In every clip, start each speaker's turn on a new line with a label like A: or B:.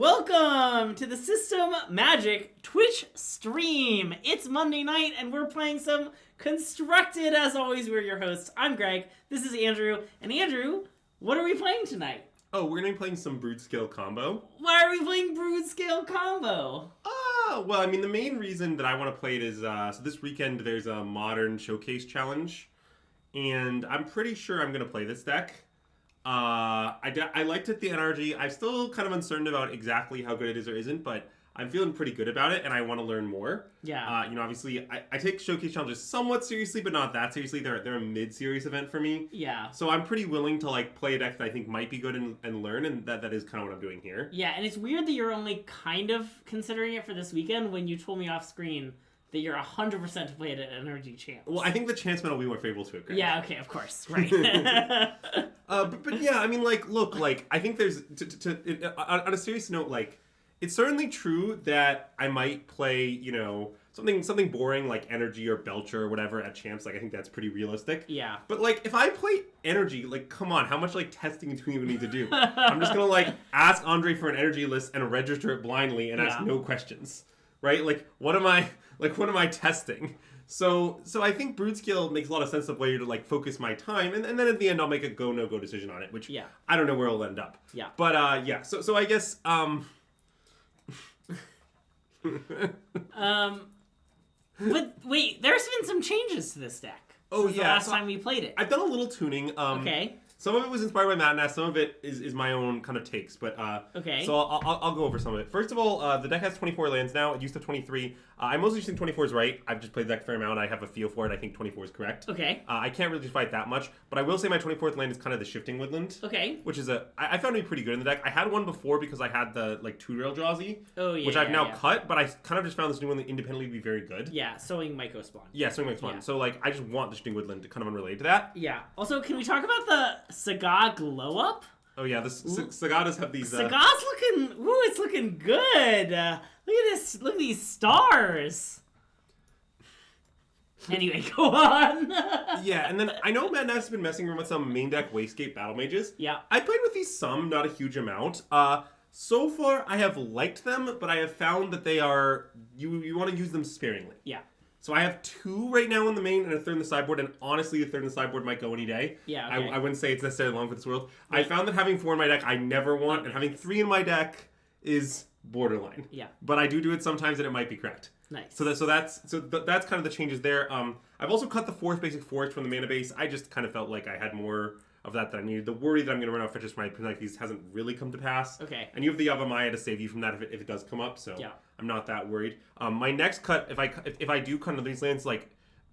A: Welcome to the SystemMagic Twitch stream. It's Monday night and we're playing some Constructed. As always, we're your hosts. I'm Greg. This is Andrew. And Andrew, what are we playing tonight?
B: Oh, we're going to be playing some Broodscale combo.
A: Why are we playing Broodscale combo?
B: Well, I mean, the main reason that I want to play it is, so this weekend there's a modern showcase challenge. And I'm pretty sure I'm going to play this deck. I liked it, the NRG. I'm still kind of uncertain about exactly how good it is or isn't, but I'm feeling pretty good about it, and I want to learn more.
A: Yeah.
B: Obviously, I take showcase challenges somewhat seriously, but not that seriously. They're a mid-series event for me.
A: Yeah.
B: So I'm pretty willing to play a deck that I think might be good and learn, and that is kind of what I'm doing here.
A: Yeah, and it's weird that you're only kind of considering it for this weekend when you told me off screen that you're 100% to play it at NRG Champs.
B: Well, I think the chance will be more favorable to it, Greg.
A: Yeah, okay, of course, right.
B: But yeah, I mean, look, I think there's, on a serious note, it's certainly true that I might play, something boring like Energy or Belcher or whatever at Champs. I think that's pretty realistic.
A: Yeah.
B: But, if I play Energy, come on, how much, testing do you even need to do? I'm just gonna, ask Andre for an Energy list and register it blindly and ask no questions, right? What am I testing? So I think Broodscale makes a lot of sense of way to focus my time, and then at the end I'll make a go no go decision on it, which I don't know where it'll end up.
A: Yeah.
B: But so I guess
A: But wait, there's been some changes to this deck. Since the last time we played it.
B: I've done a little tuning.
A: Okay.
B: Some of it was inspired by Matt Nass, some of it is my own kind of takes, but
A: okay.
B: So I'll go over some of it. First of all, the deck has 24 lands now. It used to have 23. I mostly think 24 is right. I've just played the deck a fair amount. I have a feel for it. I think 24 is correct.
A: Okay.
B: I can't really fight that much, but I will say my 24th land is kind of the Shifting Woodland.
A: Okay.
B: Which is I found to be pretty good in the deck. I had one before because I had the 2-rail Jawsy.
A: Oh yeah.
B: Which I've now cut, but I kind of just found this new one independently to be very good.
A: Yeah, Sowing Myco Spawn.
B: Yeah, Sowing Myco Spawn. Yeah. So I just want the Shifting Woodland, kind of unrelated to that.
A: Yeah. Also, can we talk about the Saga Glow Up?
B: Oh yeah, the Sagadas have these.
A: Saga's looking. Ooh, it's looking good. Look at this. Look at these stars. Anyway, go on.
B: Yeah, and then I know Matt Nass has been messing around with some main deck Wastegate Battle Mages.
A: Yeah.
B: I played with these some, not a huge amount. So far I have liked them, but I have found that they are you want to use them sparingly.
A: Yeah.
B: So I have 2 right now in the main and a 3rd in the sideboard, and honestly, the 3rd in the sideboard might go any day.
A: Yeah, okay.
B: I wouldn't say it's necessarily long for this world.
A: Right.
B: I found that having 4 in my deck I never want, and having 3 in my deck is borderline.
A: Yeah.
B: But I do it sometimes, and it might be correct.
A: Nice.
B: So that's kind of the changes there. I've also cut the 4th basic forest from the mana base. I just kind of felt like I had more of that than I needed. The worry that I'm going to run out of fetches from my these hasn't really come to pass.
A: Okay.
B: And you have the Yavamaya to save you from that if it does come up, so I'm not that worried. My next cut, if I do cut into these lands,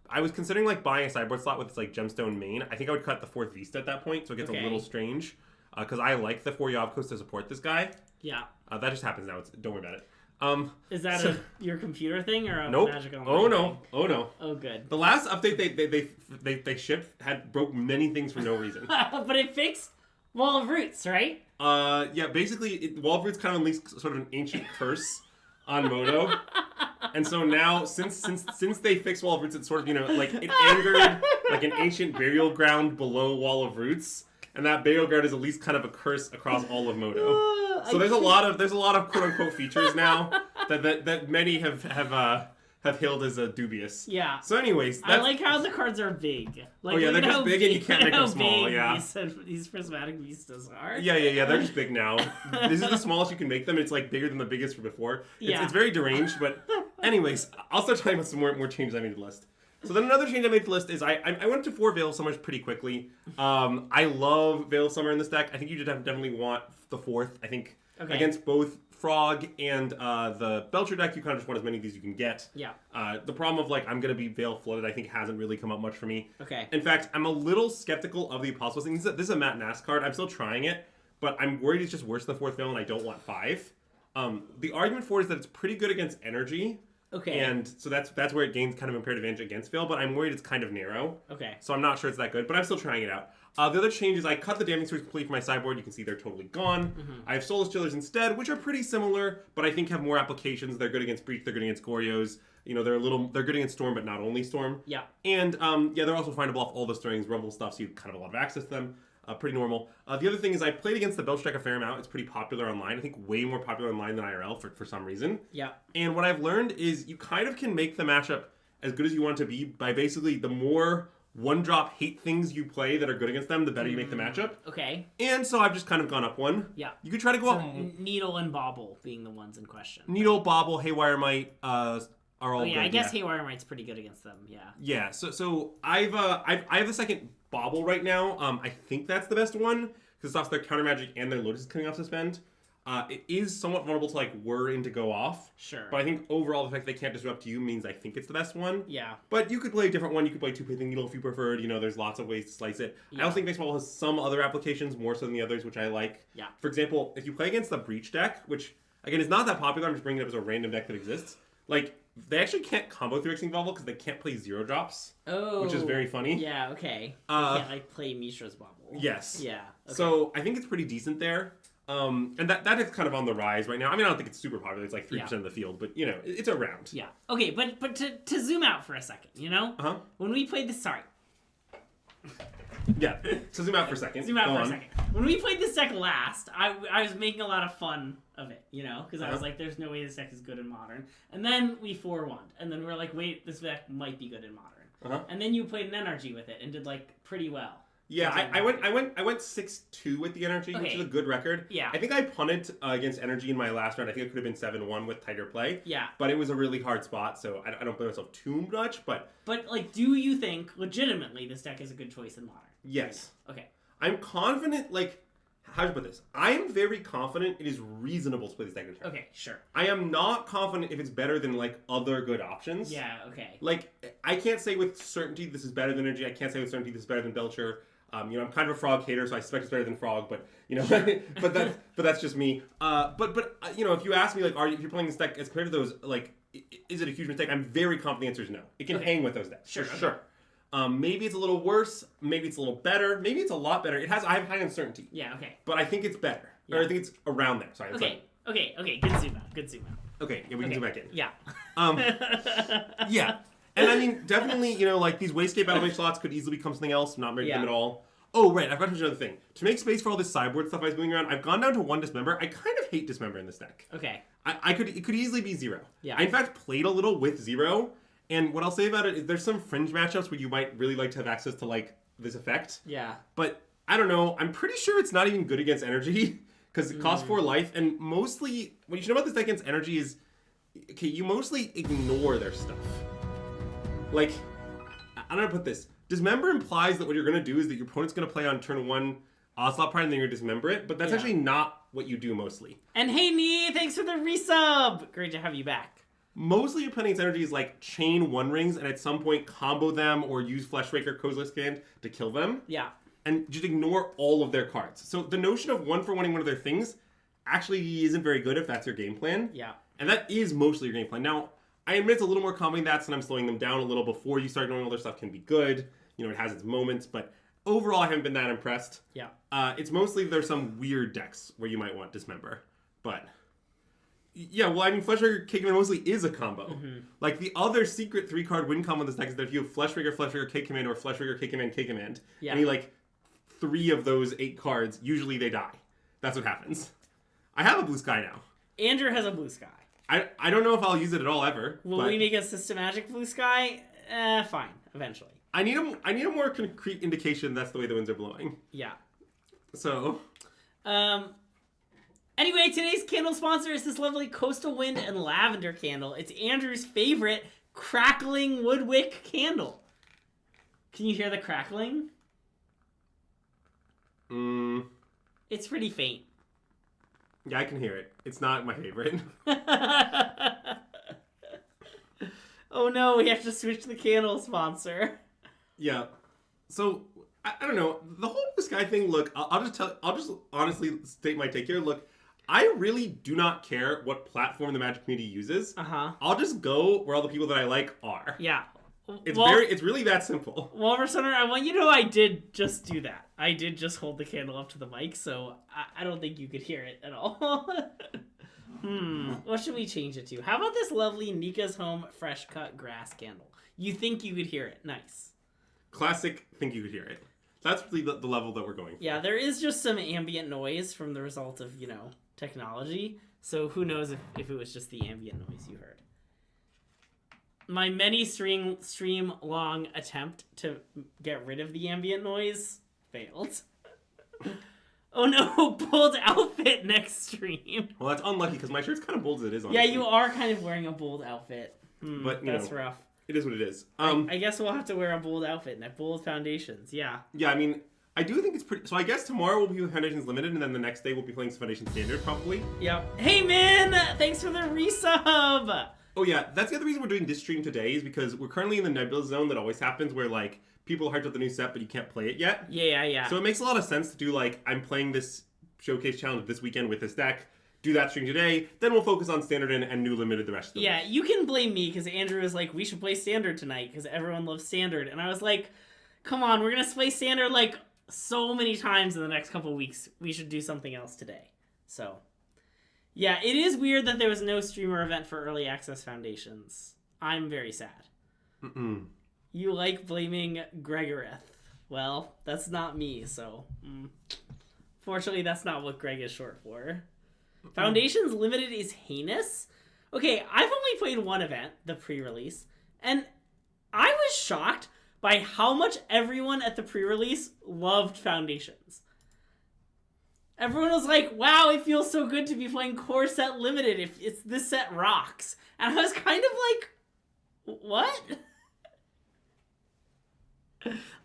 B: I was considering buying a sideboard slot with this Gemstone main. I think I would cut the 4th Vista at that point, so it gets a little strange. Because I like the 4 Yavkos to support this guy.
A: Yeah.
B: That just happens now. Don't worry about it.
A: Is that your computer thing or a
B: nope.
A: Magic Online
B: Oh no!
A: thing?
B: Oh no!
A: Oh good.
B: The last update they shipped broke many things for no reason.
A: But it fixed Wall of Roots, right?
B: Yeah. Basically, Wall of Roots kind of unleashed sort of an ancient curse on Moto, and so now since they fixed Wall of Roots, it's sort of it angered an ancient burial ground below Wall of Roots. And that burial ground is at least kind of a curse across all of Moto. So there's a lot of quote unquote features now that many have hailed as dubious.
A: Yeah.
B: So anyways,
A: I like how the cards are big.
B: They're just big and you can't make them small. Yeah.
A: These prismatic vistas are.
B: Yeah. They're just big now. This is the smallest you can make them. It's bigger than the biggest from before. It's very deranged. But anyways, I'll start talking about some more changes I made to the list. So then another change I made to the list is I went to 4 Veil of Summers pretty quickly. I love Veil of Summer in this deck. I think you definitely want the 4th. I think against both Frog and the Belcher deck, you kind of just want as many of these you can get.
A: Yeah.
B: The problem of I'm going to be Veil flooded, I think hasn't really come up much for me.
A: Okay.
B: In fact, I'm a little skeptical of the Apostles thing. This is a Matt Nass card. I'm still trying it, but I'm worried it's just worse than the 4th Veil and I don't want 5. The argument for it is that it's pretty good against Energy.
A: Okay.
B: And so that's where it gains kind of impaired advantage against Veil, but I'm worried it's kind of narrow.
A: Okay.
B: So I'm not sure it's that good, but I'm still trying it out. The other change is I cut the Damning Swords completely from my sideboard. You can see they're totally gone. Mm-hmm. I have Soulless Chillers instead, which are pretty similar, but I think have more applications. They're good against Breach, they're good against Gorios. They're good against Storm, but not only Storm.
A: Yeah.
B: And they're also findable off all the strings, Rumble stuff, so you kind of have a lot of access to them. Pretty normal. The other thing is I played against the Belch deck a fair amount. It's pretty popular online. I think way more popular online than IRL for some reason.
A: Yeah.
B: And what I've learned is you kind of can make the matchup as good as you want it to be by basically the more one-drop hate things you play that are good against them, the better you make the matchup.
A: Okay.
B: And so I've just kind of gone up one.
A: Yeah.
B: You could try to go up...
A: Needle and Bobble being the ones in question.
B: Needle, Bobble, Haywire Might are all good.
A: I guess Haywire Might's pretty good against them, yeah.
B: Yeah, so I have the second Bobble right now. I think that's the best one, because it stops their counter magic and their Lotus coming off suspend. It is somewhat vulnerable to like whir into go off.
A: Sure.
B: But I think overall the fact they can't disrupt you means I think it's the best one.
A: Yeah.
B: But you could play a different one. You could play two-pithing needle if you preferred. There's lots of ways to slice it. Yeah. I also think baseball has some other applications more so than the others, which I like.
A: Yeah.
B: For example, if you play against the Breach deck, which again is not that popular, I'm just bringing it up as a random deck that exists. Like they actually can't combo through Extinct Bobble because they can't play 0-drops.
A: Oh.
B: Which is very funny.
A: Yeah. Okay. They can't like play Mishra's Bobble.
B: Yes.
A: Yeah. Okay.
B: So I think it's pretty decent there. And that is kind of on the rise right now. I mean, I don't think it's super popular. It's like 3% of the field, but it's around.
A: Yeah. Okay, but to zoom out for a second,
B: Uh-huh.
A: When we played this, sorry.
B: Yeah. So zoom out for a second.
A: Zoom out for a second. When we played this deck last, I was making a lot of fun of it, because I was like, there's no way this deck is good in Modern. And then we 4-1'd, and then we were like, wait, this deck might be good in Modern.
B: Uh-huh.
A: And then you played an NRG with it and did like pretty well.
B: Yeah, I went 6-2 with the Energy, which is a good record.
A: Yeah.
B: I think I punted against Energy in my last round. I think it could have been 7-1 with tighter play.
A: Yeah.
B: But it was a really hard spot, so I don't blame myself too much, but...
A: But, like, do you think, legitimately, this deck is a good choice in Modern?
B: Yes.
A: Okay.
B: I'm confident, like... How do you put this? I am very confident it is reasonable to play this deck in tournament.
A: Okay, sure.
B: I am not confident if it's better than, like, other good options.
A: Yeah, okay.
B: Like, I can't say with certainty this is better than Energy. I can't say with certainty this is better than Belcher. I'm kind of a Frog hater, so I suspect it's better than Frog, but but that's just me. But if you ask me, like, if you're playing this deck as compared to those, like, is it a huge mistake? I'm very confident the answer is no. It can hang with those decks, sure. Maybe it's a little worse. Maybe it's a little better. Maybe it's a lot better. I have high uncertainty.
A: Yeah, okay.
B: But I think it's better, or I think it's around there. Sorry.
A: Okay. Good zoom out.
B: Okay, yeah, we can zoom back in.
A: Yeah.
B: Yeah. And I mean, definitely, like these Wastegate Battle slots could easily become something else. Not making them at all. Oh, right. I forgot to mention another thing. To make space for all this sideboard stuff I was moving around, I've gone down to 1 Dismember. I kind of hate Dismember in this deck.
A: Okay.
B: It could easily be 0.
A: Yeah.
B: I, in fact, played a little with 0. And what I'll say about it is there's some fringe matchups where you might really like to have access to, like, this effect.
A: Yeah.
B: But, I don't know. I'm pretty sure it's not even good against Energy. Because it costs 4 life. And mostly, what you should know about this deck against Energy is, okay, you mostly ignore their stuff. Like, I don't know how to put this. Dismember implies that what you're going to do is that your opponent's going to play on turn 1 Ocelot Pride and then you're going to dismember it, but that's actually not what you do mostly.
A: And hey, Nee, thanks for the resub! Great to have you back.
B: Mostly your playing energy is like chain 1 rings and at some point combo them or use Fleshraker, Kozilek's Command to kill them.
A: Yeah.
B: And just ignore all of their cards. So the notion of 1-for-1ing one of their things actually isn't very good if that's your game plan.
A: Yeah.
B: And that is mostly your game plan. Now, I admit it's a little more combating that, so I'm slowing them down a little before you start knowing all their stuff can be good. It has its moments, but overall I haven't been that impressed.
A: Yeah.
B: It's mostly there's some weird decks where you might want Dismember. But, yeah, well, I mean, Fleshraker, K-Command mostly is a combo. Mm-hmm. Like, the other secret 3-card win combo in this deck is that if you have Fleshraker, K-Command, or Fleshraker, K-Command, K-Command, and you, like, 3 of those 8 cards, usually they die. That's what happens. I have a blue sky now.
A: Andrew has a blue sky.
B: I don't know if I'll use it at all ever.
A: Will we make a SystemMagic blue sky? Fine, eventually. I need
B: a more concrete indication that's the way the winds are blowing.
A: Yeah.
B: So.
A: Anyway, today's candle sponsor is this lovely Coastal Wind and Lavender candle. It's Andrew's favorite crackling woodwick candle. Can you hear the crackling? It's pretty faint.
B: Yeah, I can hear it. It's not my favorite.
A: Oh no, we have to switch the candle sponsor.
B: Yeah. So, I don't know. The whole Sky thing, look, I'll just honestly state my take here. Look, I really do not care what platform the Magic community uses.
A: Uh-huh.
B: I'll just go where all the people that I like are.
A: Yeah.
B: It's really that simple.
A: Walrus Hunter, I want you to know I did just do that. I did just hold the candle up to the mic, so I don't think you could hear it at all. What should we change it to? How about this lovely Nika's Home Fresh Cut Grass candle? You think you could hear it. Nice.
B: Classic, think you could hear it. That's really the level that we're going for.
A: Yeah, there is just some ambient noise from the result of, technology. So who knows if it was just the ambient noise you heard. My many stream long attempt to get rid of the ambient noise failed. Oh no, bold outfit next stream.
B: Well, that's unlucky because my shirt's kind of bold as it is.
A: Yeah, you are kind of wearing a bold outfit.
B: But
A: that's rough.
B: It is what it is.
A: I guess we'll have to wear a bold outfit and have bold foundations. Yeah.
B: Yeah, I mean, I do think it's pretty. So I guess tomorrow we'll be with Foundations Limited, and then the next day we'll be playing Foundation Standard probably.
A: Yep. Hey man, thanks for the resub.
B: Oh yeah, that's the other reason we're doing this stream today is because we're currently in the Nebula zone that always happens where like people are hyped up the new set but you can't play it yet.
A: Yeah.
B: So it makes a lot of sense to do like I'm playing this showcase challenge this weekend with this deck. Do that stream today, then we'll focus on Standard and New Limited the rest of the week.
A: Yeah, you can blame me because Andrew was like, we should play Standard tonight because everyone loves Standard. And I was like, come on, we're going to play Standard like so many times in the next couple weeks. We should do something else today. So, yeah, it is weird that there was no streamer event for Early Access Foundations. I'm very sad. You like blaming Gregoreth. Well, that's not me, so... Fortunately, that's not what Greg is short for. Foundations Limited is heinous? Okay, I've only played one event, the pre-release, and I was shocked by how much everyone at the pre-release loved Foundations. Everyone was like, wow, it feels so good to be playing Core Set Limited. If it's this set rocks. And I was kind of like, what?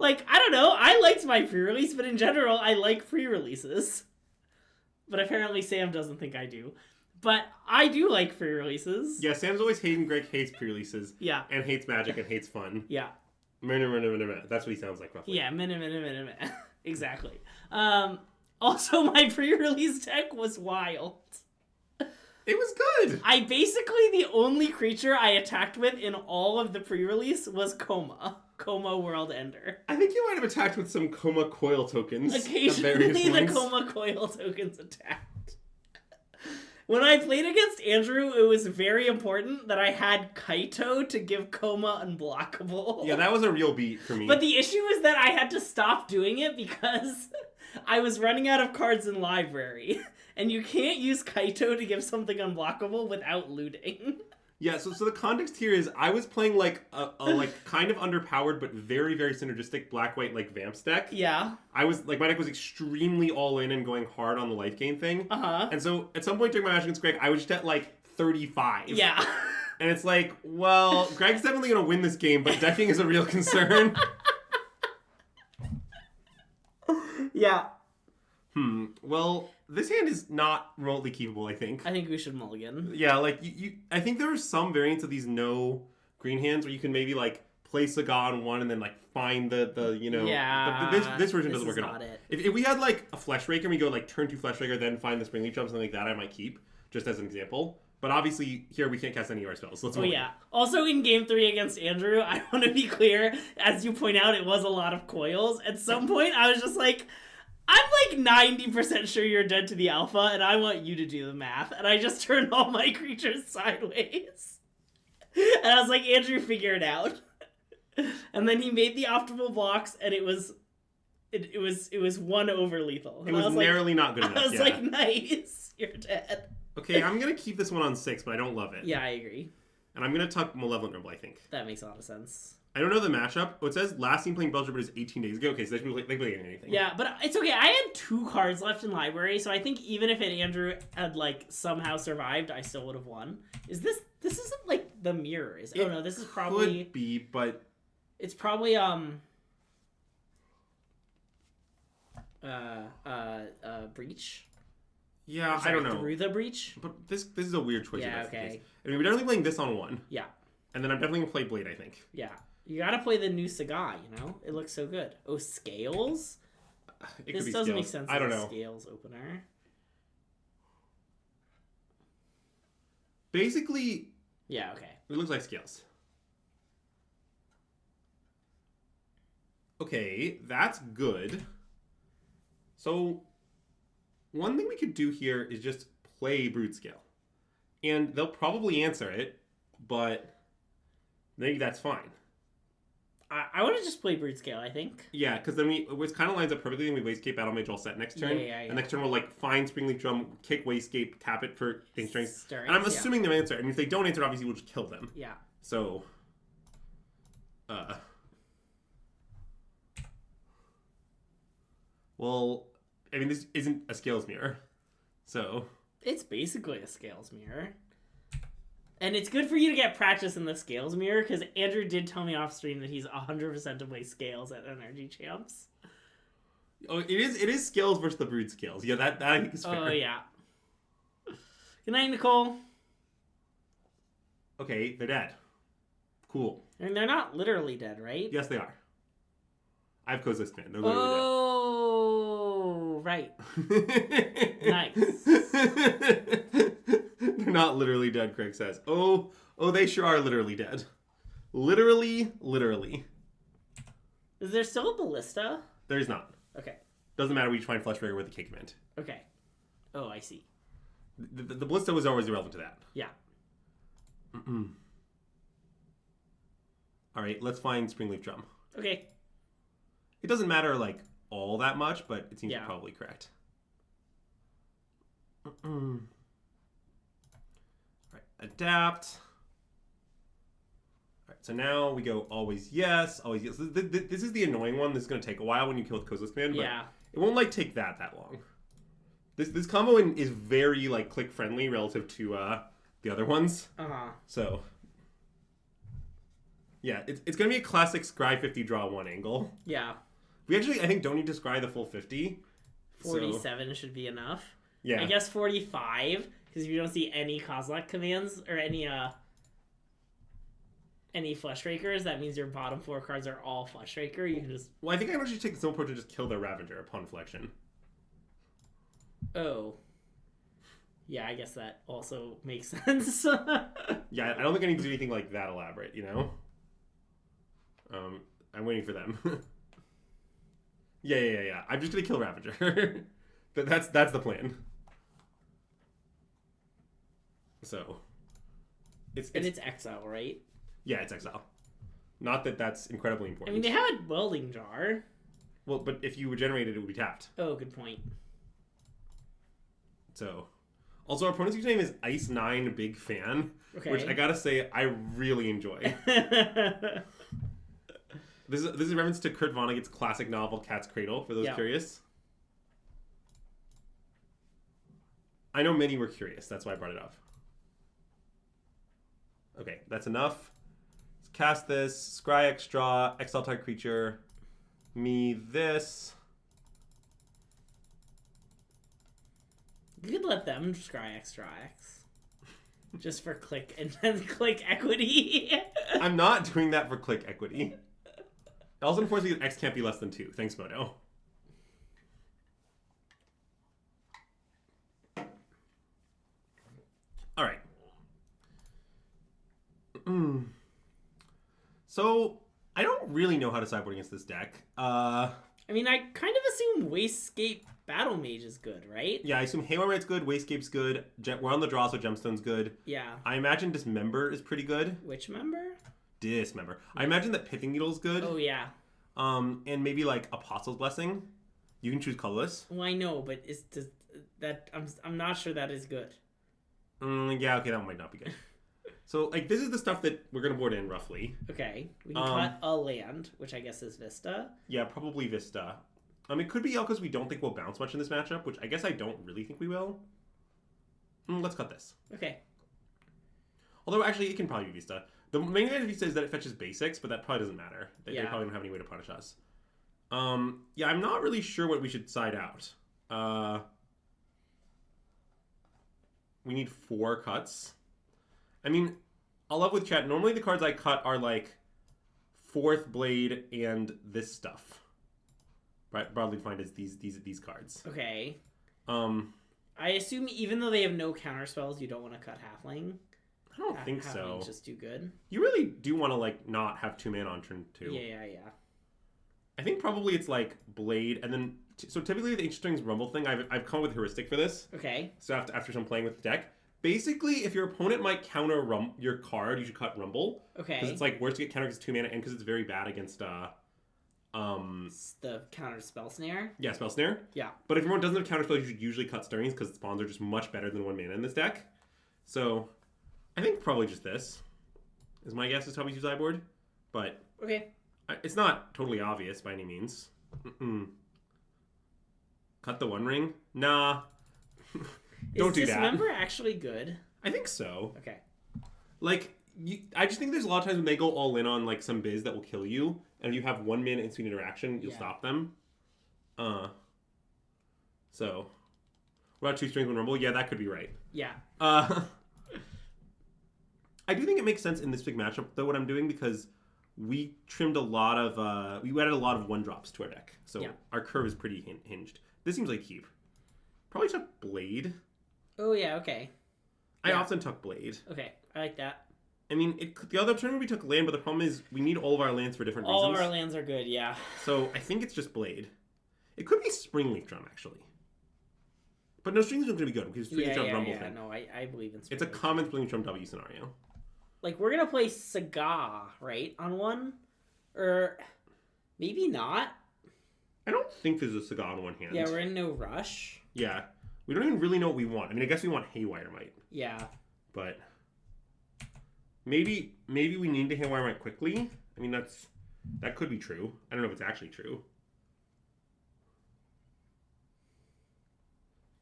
A: Like, I don't know. I liked my pre-release, but in general, I like pre-releases. But apparently Sam doesn't think I do. But I do like pre-releases.
B: Yeah, Sam's always hating Greg hates pre-releases.
A: Yeah.
B: And hates Magic and hates fun.
A: Yeah.
B: That's what he sounds like roughly.
A: Yeah, minute. Exactly. Also, my pre-release deck was wild.
B: It was good.
A: Basically, the only creature I attacked with in all of the pre-release was Coma World Ender.
B: I think you might have attacked with some Coma Coil tokens.
A: Occasionally the Coma Coil tokens attacked. When I played against Andrew, it was very important that I had Kaito to give Coma unblockable.
B: Yeah, that was a real beat for me.
A: But the issue is that I had to stop doing it because I was running out of cards in library. And you can't use Kaito to give something unblockable without looting.
B: Yeah, so the context here is I was playing like a like kind of underpowered but very, very synergistic black-white like Vamps deck.
A: Yeah.
B: I was like my deck was extremely all in and going hard on the life gain thing.
A: Uh-huh.
B: And so at some point during my match against Greg, I was just at like 35.
A: Yeah.
B: And it's like, well, Greg's definitely gonna win this game, but decking is a real concern.
A: Yeah.
B: Well, this hand is not remotely keepable, I think.
A: I think we should mulligan.
B: Yeah, like, I think there are some variants of these no green hands where you can maybe, like, place a god on one and then, like, find the you know...
A: Yeah.
B: But this version doesn't work at all.
A: It.
B: If we had, like, a Flesh Raker and we go, like, turn 2 Flesh Raker, then find the Spring Leaf Jump, something like that, I might keep, just as an example. But obviously, here we can't cast any of our spells. Let's
A: yeah. Also, in Game 3 against Andrew, I want to be clear, as you point out, it was a lot of coils. At some point, I was just like... I'm like 90% sure you're dead to the alpha, and I want you to do the math. And I just turned all my creatures sideways. And I was like, Andrew, figure it out. And then he made the optimal blocks, and it was one over lethal. And
B: it was narrowly
A: like,
B: not good enough.
A: I was like, nice, you're dead.
B: Okay, I'm going to keep this one on 6, but I don't love it.
A: Yeah, I agree.
B: And I'm going to tuck Malevolent Rumble, I think.
A: That makes a lot of sense.
B: I don't know the matchup. Oh, it says last team playing Belgium is 18 days ago. Okay, so they can play anything.
A: Yeah, but it's okay. I had 2 cards left in library, so I think even if Andrew had like somehow survived, I still would have won. This isn't like the mirror, is it? Oh no, this is probably
B: could be, but
A: it's probably breach.
B: Yeah, I don't know.
A: Through the breach.
B: But this is a weird choice.
A: Yeah, okay.
B: I mean, we're definitely playing this on 1.
A: Yeah.
B: And then I'm definitely gonna play Blade, I think.
A: Yeah. You gotta play the new Saga, you know? It looks so good. Oh, Scales? This doesn't make sense.
B: I don't know.
A: Scales opener.
B: Basically,
A: yeah, okay.
B: It looks like Scales. Okay, that's good. So, one thing we could do here is just play Broodscale. And they'll probably answer it, but maybe that's fine.
A: I want to just play Broodscale, I think.
B: Yeah, because then it kind of lines up perfectly, and we Wastegate Battle Mage all set next turn.
A: Yeah.
B: And next turn we'll like find Springleaf Drum, kick Wastegate, tap it for thing strength.
A: Stirrings,
B: And I'm assuming they'll answer. And if they don't answer, obviously we'll just kill them.
A: Yeah.
B: So, well, I mean, this isn't a Scales Mirror, so
A: It's basically a Scales Mirror. And it's good for you to get practice in the Scales Mirror, because Andrew did tell me off stream that he's 100% to play Scales at Energy Champs.
B: oh, it is Scales versus the Brood Scales. Yeah, that I think is fair.
A: Oh, yeah. Good night, Nicole.
B: Okay, they're dead. Cool.
A: And they're not literally dead, right?
B: Yes, they are. I have Kozilek's Command. They're literally
A: Oh, right.
B: dead.
A: Nice.
B: They're not literally dead, Craig says. Oh, they sure are literally dead. Literally.
A: Is there still a Ballista?
B: There is not.
A: Okay.
B: Doesn't matter, we just find Flesh Breaker with the K command.
A: Okay. Oh, I see.
B: The Ballista was always irrelevant to that.
A: Yeah.
B: Alright, let's find Springleaf Drum.
A: Okay.
B: It doesn't matter, like, all that much, but it seems
A: Yeah.
B: probably correct. Alright, adapt. Alright, so now we go always yes, always yes. This is the annoying one. This is going to take a while when you kill with Kozilek's Command, but
A: Yeah.
B: it won't, like, take that long. This combo is very, like, click-friendly relative to the other ones.
A: Uh-huh.
B: So, yeah, it's going to be a classic scry 50 draw 1 angle.
A: Yeah.
B: We actually, I think, don't need to scry the full 50.
A: 47 should be enough.
B: Yeah.
A: I guess 45, because if you don't see any Kozilek commands or any Flesh Rakers, that means your bottom 4 cards are all Flesh Raker. You can just...
B: Well, I think I actually take the same approach to just kill the Ravager upon flexion.
A: Oh. Yeah, I guess that also makes sense.
B: Yeah, I don't think I need to do anything like that elaborate, you know? I'm waiting for them. Yeah. I'm just gonna kill Ravager. That's the plan. So, it's
A: exile, right?
B: Yeah, it's exile. Not that that's incredibly
A: I
B: important.
A: mean, they have a welding jar.
B: Well, but if you regenerate it, it would be tapped.
A: Oh, good point.
B: So, also our opponent's username is Ice9 Big Fan,
A: Okay.
B: which I gotta say I really enjoy. This is a reference to Kurt Vonnegut's classic novel Cat's Cradle, for those curious. I know many were curious, that's why I brought it up. Okay, that's enough. Let's cast this, scry extra, exile target creature, me this.
A: You could let them scry extra X. Just for click and then click equity.
B: I'm not doing that for click equity. It also enforces that X can't be less than 2. Thanks, Moto. Alright. So, I don't really know how to sideboard against this deck.
A: I mean, I kind of assume Wastegate Battle Mage is good, right?
B: Yeah, I assume Halo Right's good, Wastecape's good, we're on the draw, so Gemstone's good.
A: Yeah.
B: I imagine Dismember is pretty good.
A: Which member?
B: Dismember. I imagine that Pithing Needle's good.
A: Oh, yeah.
B: And maybe, like, Apostle's Blessing. You can choose colorless.
A: Well, I know, but I'm not sure that is good.
B: Yeah, okay, that might not be good. So, like, this is the stuff that we're going to board in, roughly.
A: Okay. We can cut a land, which I guess is Vista.
B: Yeah, probably Vista. It could be Elka's we don't think we'll bounce much in this matchup, which I guess I don't really think we will. Let's cut this.
A: Okay.
B: Although, actually, it can probably be Vista. The main advantage of Vista is that it fetches basics, but that probably doesn't matter. They probably don't have any way to punish us. Yeah, I'm not really sure what we should side out. We need 4 cuts. I mean, I'll love with chat. Normally the cards I cut are like 4th Blade and this stuff. Right, broadly defined as these cards.
A: Okay.
B: I
A: assume even though they have no counter spells, you don't want to cut Halfling.
B: I don't think so.
A: Halfling's just too good.
B: You really do want to like not have 2 mana on turn 2.
A: Yeah.
B: I think probably it's like Blade and then so typically the Ancient Strings Rumble thing I've come up with heuristic for this.
A: Okay.
B: So after some playing with the deck, Basically, if your opponent might counter your card, you should cut Rumble.
A: Okay.
B: Because it's like worse to get counter because it's 2 mana and because it's very bad against
A: the counter spell snare.
B: Yeah, spell snare.
A: Yeah.
B: But if your opponent doesn't have counter spells, you should usually cut Stirrings because spawns are just much better than 1 mana in this deck. So, I think probably just this is my guess is how we use Sideboard. But
A: okay,
B: it's not totally obvious by any means. Cut the One Ring? Nah. Don't do that. Is
A: Dismember actually good?
B: I think so.
A: Okay.
B: Like, I just think there's a lot of times when they go all in on like some biz that will kill you, and if you have 1 mana instant interaction, you'll stop them. So, what about 2 Strings, 1 Rumble? Yeah, that could be right.
A: Yeah.
B: I do think it makes sense in this big matchup though what I'm doing because we trimmed a lot of we added a lot of 1-drops to our deck, so our curve is pretty hinged. This seems like keep. Probably took Blade.
A: Oh yeah, okay.
B: I often took Blade.
A: Okay, I like that.
B: I mean, the other turn we took land, but the problem is we need all of our lands for different reasons.
A: All of our lands are good, yeah.
B: So I think it's just Blade. It could be Springleaf Drum, actually. But no, Springleaf Drum's going to be good because Springleaf Drum Rumble thing.
A: No, I believe in Springleaf.
B: It's a common Springleaf Drum W scenario.
A: Like, we're going to play Saga, right, on one? Or maybe not?
B: I don't think there's a Saga on one hand.
A: Yeah, we're in no rush.
B: Yeah. We don't even really know what we want. I mean, I guess we want Haywire Might.
A: Yeah.
B: But maybe we need to Haywire Might quickly. I mean, that could be true. I don't know if it's actually true.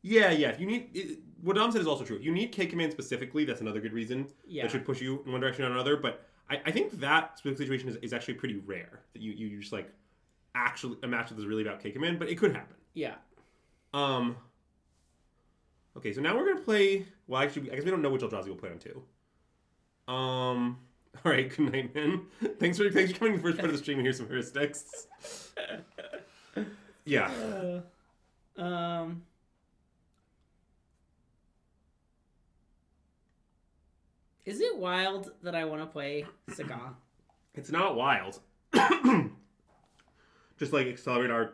B: Yeah. If you need... what Dom said is also true. If you need K-Command specifically, that's another good reason that should push you in one direction or another. But I think that specific situation is actually pretty rare. That you just, like, actually... A matchup that's really about K-Command, but it could happen.
A: Yeah.
B: Okay, so now we're going to play... Well, actually, I guess we don't know which Eldrazi we'll play on 2. All right, good night, man. Thanks for coming to the first part of the stream and here's some heuristics. Yeah.
A: Is it wild that I want to play Saga?
B: It's not wild. Just like accelerate our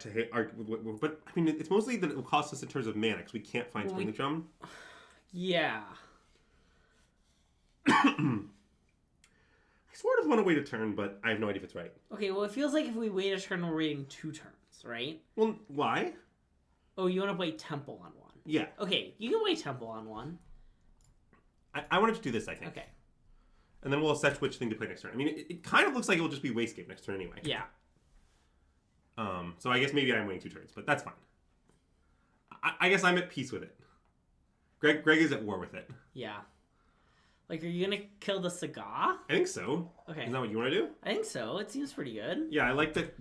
B: but I mean it's mostly that it will cost us in terms of mana because we can't find Springleaf Drum.
A: Yeah.
B: I sort of want to wait a turn, but I have no idea if it's right.
A: Okay, well it feels like if we wait a turn, we're waiting 2 turns, right?
B: Well, why?
A: Oh, you want to play Temple on 1?
B: Yeah.
A: Okay, you can play Temple on 1.
B: I wanted to do this, I think.
A: Okay.
B: And then we'll assess which thing to play next turn. I mean, it kind of looks like it will just be Wastegate next turn anyway.
A: Yeah.
B: So I guess maybe I'm waiting 2 turns, but that's fine. I guess I'm at peace with it. Greg is at war with it.
A: Yeah. Like, are you gonna kill the Saga? I
B: think so.
A: Okay.
B: Isn't that what you want to do?
A: I think so. It seems pretty good.
B: Yeah, I like that.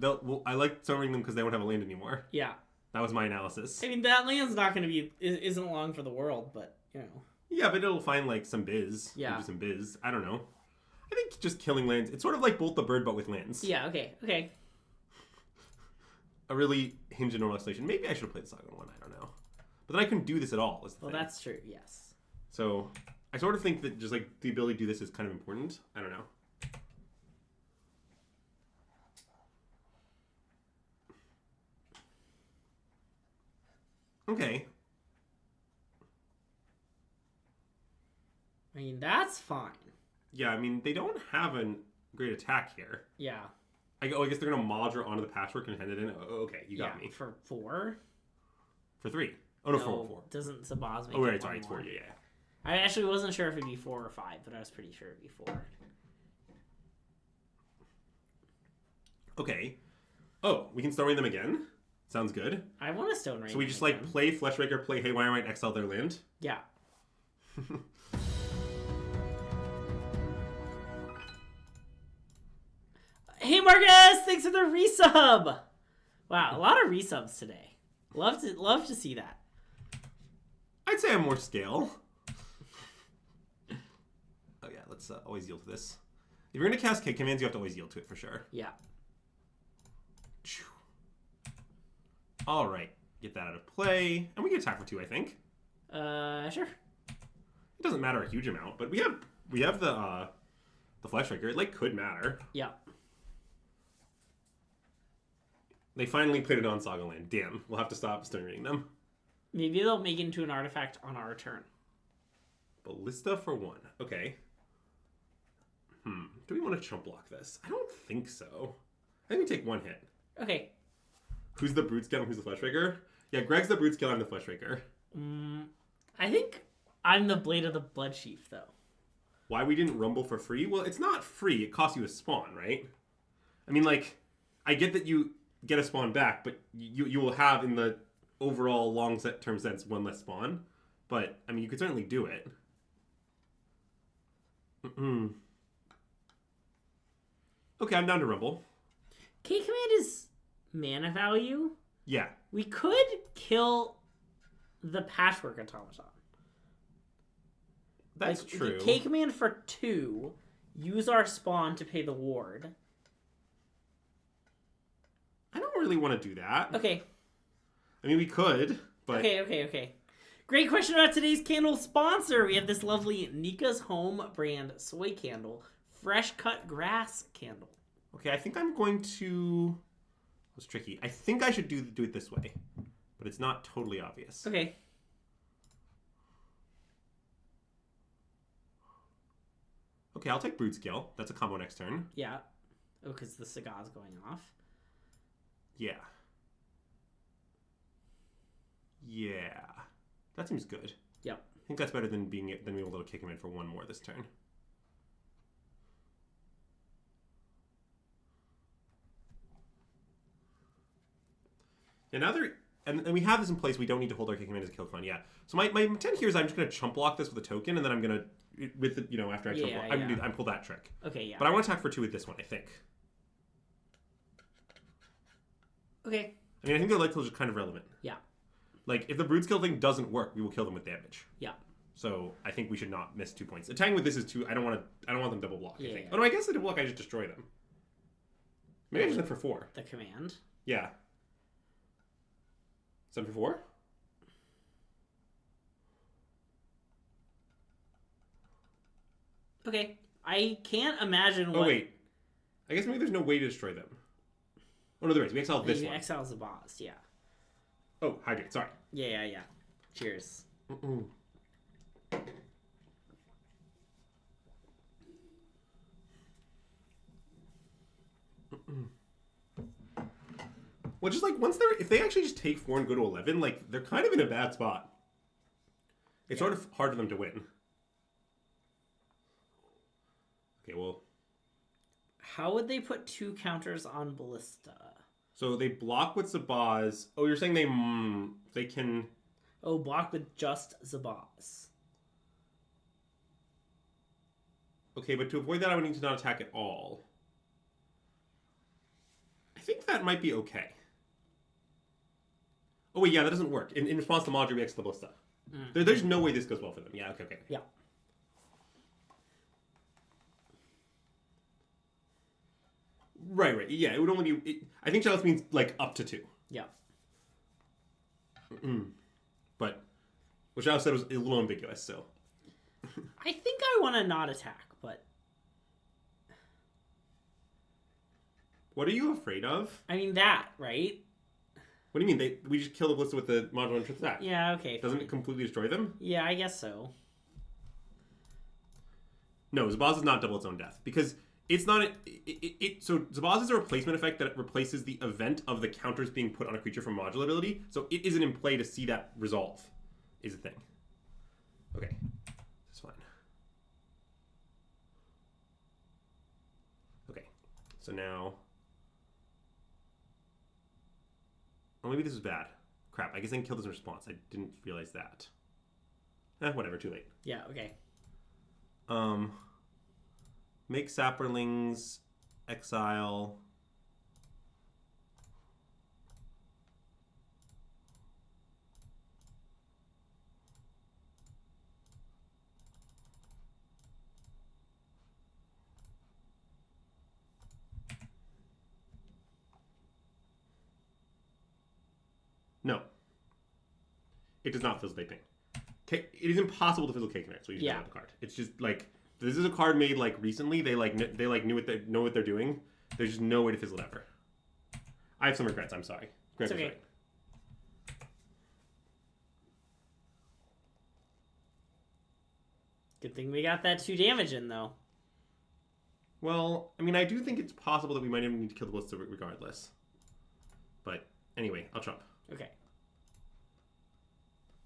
B: I like summoning them because they won't have a land anymore.
A: Yeah.
B: That was my analysis.
A: I mean, that land's not gonna be isn't long for the world, but you know.
B: Yeah, but it'll find like some biz.
A: Yeah.
B: Maybe some biz. I don't know. I think just killing lands. It's sort of like Bolt the Bird, but with lands.
A: Yeah. Okay.
B: A really hinge and normal escalation. Maybe I should have played the Saga one. I don't know. But then I couldn't do this at all.
A: Well, that's true. Yes.
B: So I sort of think that just like the ability to do this is kind of important. I don't know. Okay.
A: I mean, that's fine.
B: Yeah, I mean, they don't have a great attack here.
A: Yeah.
B: I guess they're going to Maudra onto the Patchwork and hand it in. Oh, okay, you got me.
A: For 4?
B: For 3. Oh, no, 4.
A: Doesn't Sabaz make
B: it? Oh, right, sorry, it's 4, yeah.
A: I actually wasn't sure if it'd be 4 or 5, but I was pretty sure it'd be 4.
B: Okay. Oh, we can Stone Rain them again? Sounds good.
A: I want to Stone Rain.
B: So we just, like, play Fleshraker, play Haywire Might, exile their land?
A: Yeah. Hey Marcus, thanks for the resub. Wow, a lot of resubs today. Love to see that.
B: I'd say I'm more scale. Oh yeah, let's always yield to this. If you're gonna cast K commands, you have to always yield to it for sure.
A: Yeah.
B: All right, get that out of play, and we can attack for 2, I think.
A: Sure.
B: It doesn't matter a huge amount, but we have the Fleshraker. It like could matter.
A: Yeah.
B: They finally played it on Saga Land. Damn, we'll have to stop Stone Raining them.
A: Maybe they'll make it into an artifact on our turn.
B: Ballista for 1. Okay. Do we want to chump block this? I don't think so. I think we take 1 hit.
A: Okay.
B: Who's the Broodscale and who's the Fleshraker? Yeah, Greg's the Broodscale, I'm the Fleshraker.
A: I think I'm the Blade of the Blood Sheaf, though.
B: Why we didn't rumble for free? Well, it's not free. It costs you a spawn, right? I mean, like, I get that you get a spawn back, but you will have, in the overall long-term sense, 1 less spawn. But, I mean, you could certainly do it. Okay, I'm down to rumble.
A: K-Command is mana value.
B: Yeah.
A: We could kill the Patchwork Automaton.
B: That's true.
A: K-Command for 2, use our spawn to pay the ward.
B: I don't really want to do that.
A: Okay.
B: I mean, we could, but...
A: Okay. Great question about today's candle sponsor. We have this lovely Nika's Home brand soy candle. Fresh cut grass candle.
B: Okay, I think I'm going to... That's tricky. I think I should do it this way, but it's not totally obvious.
A: Okay.
B: Okay, I'll take Broodscale. That's a combo next turn.
A: Yeah. Oh, because the cigar's going off.
B: Yeah. Yeah. That seems good.
A: Yep.
B: I think that's better than being able to kick him in for 1 more this turn. And now and we have this in place. We don't need to hold our kick him in as a kill con. Yeah. So my intent here is I'm just going to chump block this with a token, and then I'm going to after I chump block, I'm pull that trick.
A: Okay. Yeah.
B: But I want to attack for 2 with this one, I think.
A: Okay.
B: I mean, I think the light kill is kind of relevant.
A: Yeah.
B: Like, if the Broodscale thing doesn't work, we will kill them with damage.
A: Yeah.
B: So I think we should not miss 2 points. Attacking with this is 2. I don't want them double block.
A: Yeah,
B: I think.
A: yeah.
B: Oh no, I guess the double block I just destroy them. Maybe I just went for 4.
A: The command.
B: Yeah. 7 for 4.
A: Okay. I can't imagine what...
B: Oh wait. I guess maybe there's no way to destroy them. Oh no, there is. We exile this
A: You
B: one.
A: exile the boss. Yeah.
B: Oh, hydrate. Sorry.
A: Yeah. Cheers.
B: Well, just like if they actually just take 4 and go to 11, like they're kind of in a bad spot. It's sort of hard for them to win. Okay, well.
A: How would they put 2 counters on Ballista?
B: So they block with Zabaz. Oh, you're saying they can...
A: Oh, block with just Zabaz.
B: Okay, but to avoid that, I would need to not attack at all. I think that might be okay. Oh wait, yeah, that doesn't work. In response to Madre, we exit the Ballista. There's no way this goes well for them. Yeah, okay.
A: Yeah.
B: Right. Yeah, it would only be... I think Chalice means, like, up to 2.
A: Yeah.
B: But what Chalice said was a little ambiguous, so...
A: I think I want to not attack, but...
B: What are you afraid of?
A: I mean, that, right?
B: What do you mean? We just kill the Ballista with the modular entrance attack?
A: Yeah, okay.
B: Doesn't it completely destroy them?
A: Yeah, I guess so.
B: No, Zabaz is not double its own death. Because it's not... So Zabaz is a replacement effect that replaces the event of the counters being put on a creature from modular ability. So it isn't in play to see that resolve, is the thing. Okay. That's fine. Okay. So now... Oh, maybe this is bad. Crap, I guess I can kill this in response. I didn't realize that. Whatever, too late.
A: Yeah, okay.
B: Make Sapperlings, exile. No. It does not fizzle ping. It is impossible to fizzle K-Connect, so you just don't have the card. It's just like... This is a card made like recently. They know what they're doing. There's just no way to fizzle it ever. I have some regrets. I'm sorry.
A: It's okay. Right. Good thing we got that 2 damage in, though.
B: Well, I mean, I do think it's possible that we might even need to kill the ballista regardless. But anyway, I'll trump.
A: Okay.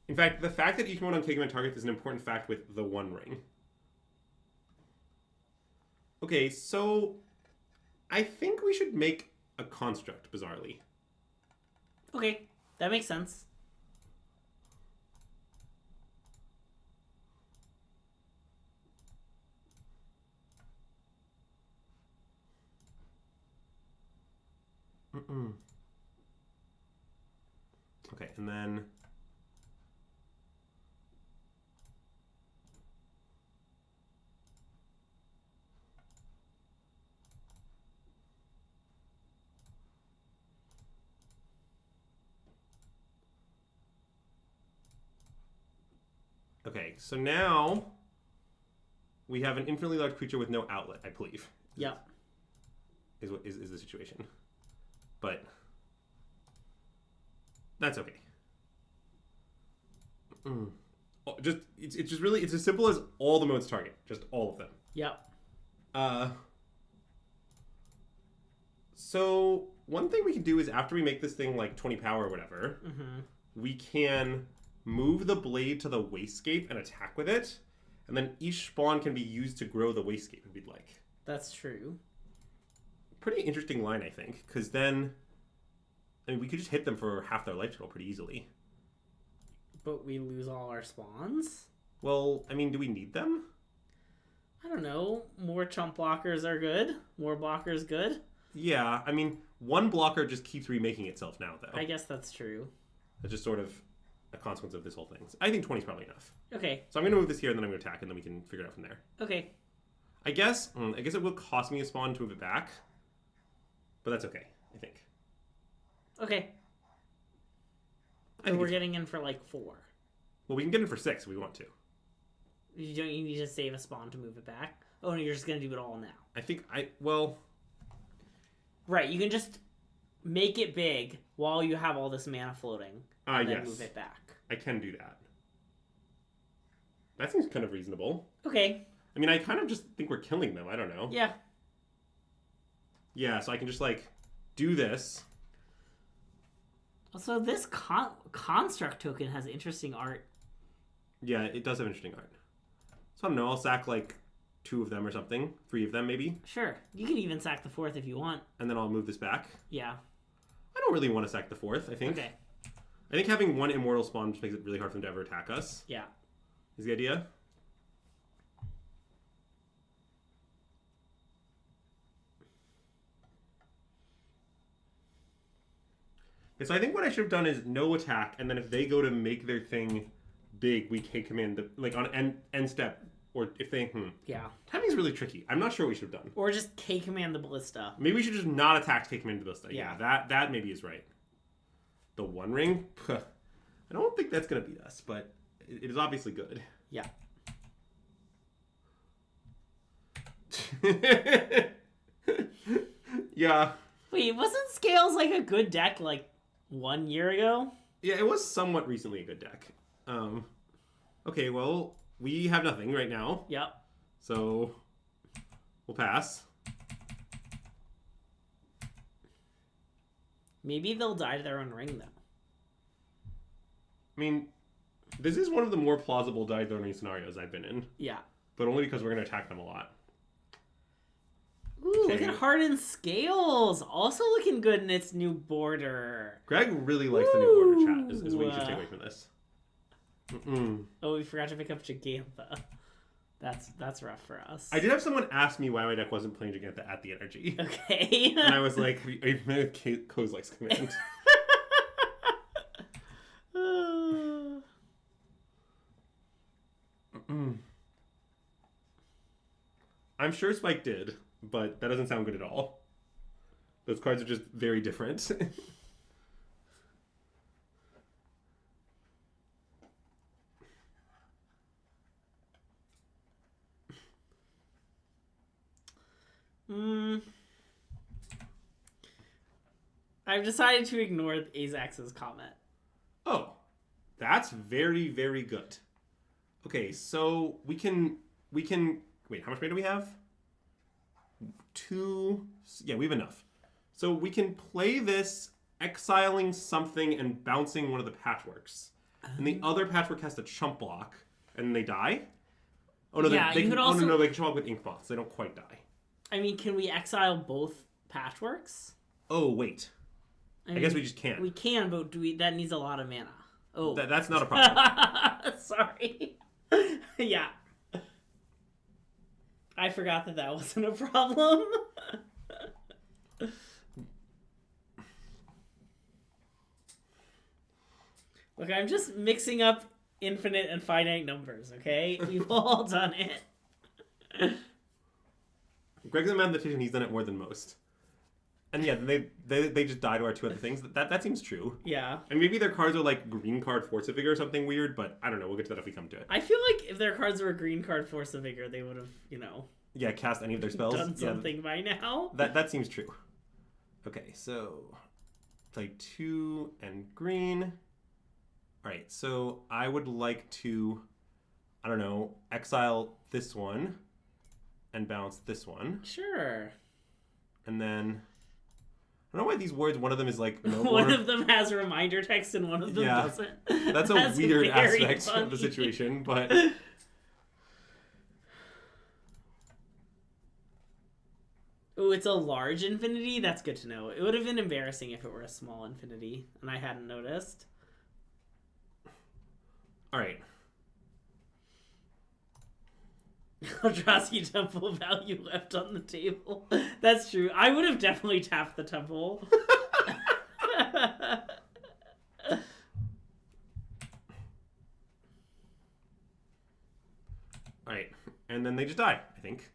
B: In fact, the fact that each one on K-command target is an important fact with the One Ring. Okay, so I think we should make a construct, bizarrely.
A: Okay, that makes sense.
B: Okay, and then... Okay, so now we have an infinitely large creature with no outlet, I believe.
A: Yep.
B: Is the situation. But that's okay. Just it's just really it's as simple as all the modes target, just all of them.
A: Yep.
B: So one thing we can do is after we make this thing like 20 power or whatever, we can move the blade to the wastegate and attack with it, and then each spawn can be used to grow the wastegate if we'd like.
A: That's true.
B: Pretty interesting line, I think, because then, I mean, we could just hit them for half their life total pretty easily.
A: But we lose all our spawns?
B: Well, I mean, do we need them?
A: I don't know. More chump blockers are good. More blockers good.
B: Yeah, I mean, one blocker just keeps remaking itself now, though.
A: I guess that's true.
B: It's just sort of a consequence of this whole thing. I think 20 is probably enough.
A: Okay.
B: So I'm going to move this here, and then I'm going to attack, and then we can figure it out from there.
A: Okay.
B: I guess it will cost me a spawn to move it back. But that's okay, I think.
A: Okay. So we're getting in for like 4.
B: Well, we can get in for 6 if we want to.
A: You need to save a spawn to move it back? Oh, no, you're just going to do it all now.
B: I think well...
A: Right, you can just make it big while you have all this mana floating. And then move it back.
B: I can do that. That seems kind of reasonable.
A: Okay.
B: I mean, I kind of just think we're killing them. I don't know.
A: Yeah.
B: Yeah, so I can just, like, do this.
A: Also, this construct token has interesting art.
B: Yeah, it does have interesting art. So I don't know, I'll sack, like, 2 of them or something. 3 of them, maybe.
A: Sure. You can even sack the 4th if you want.
B: And then I'll move this back.
A: Yeah.
B: I don't really want to sack the 4th, I think.
A: Okay.
B: I think having 1 immortal spawn just makes it really hard for them to ever attack us.
A: Yeah.
B: Is the idea? Yeah, so I think what I should have done is no attack, and then if they go to make their thing big, we K-command, like on end step, or if they,
A: Yeah.
B: Timing's really tricky. I'm not sure what we should have done.
A: Or just K-command the ballista.
B: Maybe we should just not attack K-command the ballista.
A: Yeah.
B: That maybe is right. The One Ring? I don't think that's going to beat us, but it is obviously good.
A: Yeah.
B: Yeah.
A: Wait, wasn't Scales like a good deck like 1 year ago?
B: Yeah, it was somewhat recently a good deck. Okay, well, we have nothing right now.
A: Yep.
B: So, we'll pass.
A: Maybe they'll die to their own ring, though.
B: I mean, this is one of the more plausible die ring scenarios I've been in.
A: Yeah.
B: But only because we're going to attack them a lot.
A: Ooh, look at Hardened Scales. Also looking good in its new border.
B: Greg really likes the new border, chat, is what you should take away from this.
A: Oh, we forgot to pick up Jigantha. That's rough for us.
B: I did have someone ask me why my deck wasn't playing Jigantha at the energy.
A: Okay.
B: And I was like, are you familiar with Kozilek's command? I'm sure Spike did, but that doesn't sound good at all. Those cards are just very different.
A: I've decided to ignore Azax's comment.
B: Oh, that's very, very good. Okay, so we can we can... Wait, how much mana do we have? 2... Yeah, we have enough. So we can play this, exiling something and bouncing one of the patchworks. And the other patchwork has to chump block, and they die? Oh, no,
A: Yeah,
B: they
A: you
B: can,
A: could also...
B: no, they can chump block with ink bots. They don't quite die.
A: I mean, can we exile both patchworks?
B: Oh, wait. I guess we just can't.
A: We can, but that needs a lot of mana. Oh.
B: That's not a problem.
A: Sorry. Yeah. I forgot that wasn't a problem. Look, I'm just mixing up infinite and finite numbers, okay? We've all done it.
B: Greg's a mathematician. He's done it more than most. And yeah, they just die to our 2 other things. That seems true.
A: Yeah.
B: And maybe their cards are like green card Force of Vigor or something weird, but I don't know. We'll get to that if we come to it.
A: I feel like if their cards were a green card Force of Vigor, they would have,
B: Yeah, cast any of their spells.
A: done something by now.
B: That seems true. Okay, so play 2 and green. All right, so I would like to, I don't know, exile this one and bounce this one.
A: Sure.
B: And then, I don't know why these words, one of them is like...
A: One of them has reminder text and one of them doesn't.
B: That's a weird aspect
A: funny.
B: of the situation, but...
A: Oh, it's a large infinity? That's good to know. It would have been embarrassing if it were a small infinity, and I hadn't noticed.
B: All right.
A: Eldrazi Temple value left on the table. That's true. I would have definitely tapped the temple.
B: All right. And then they just die, I think.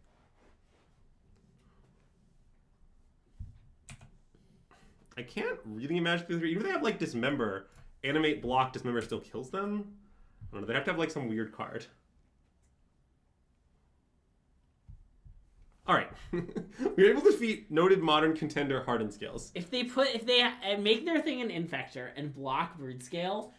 B: I can't really imagine the 3. Even if they have, like, Dismember, Animate, Block, Dismember still kills them. I don't know. They have to have, like, some weird card. All right. We were able to defeat noted modern contender Hardened Scales.
A: If they make their thing an Infector and block Broodscale,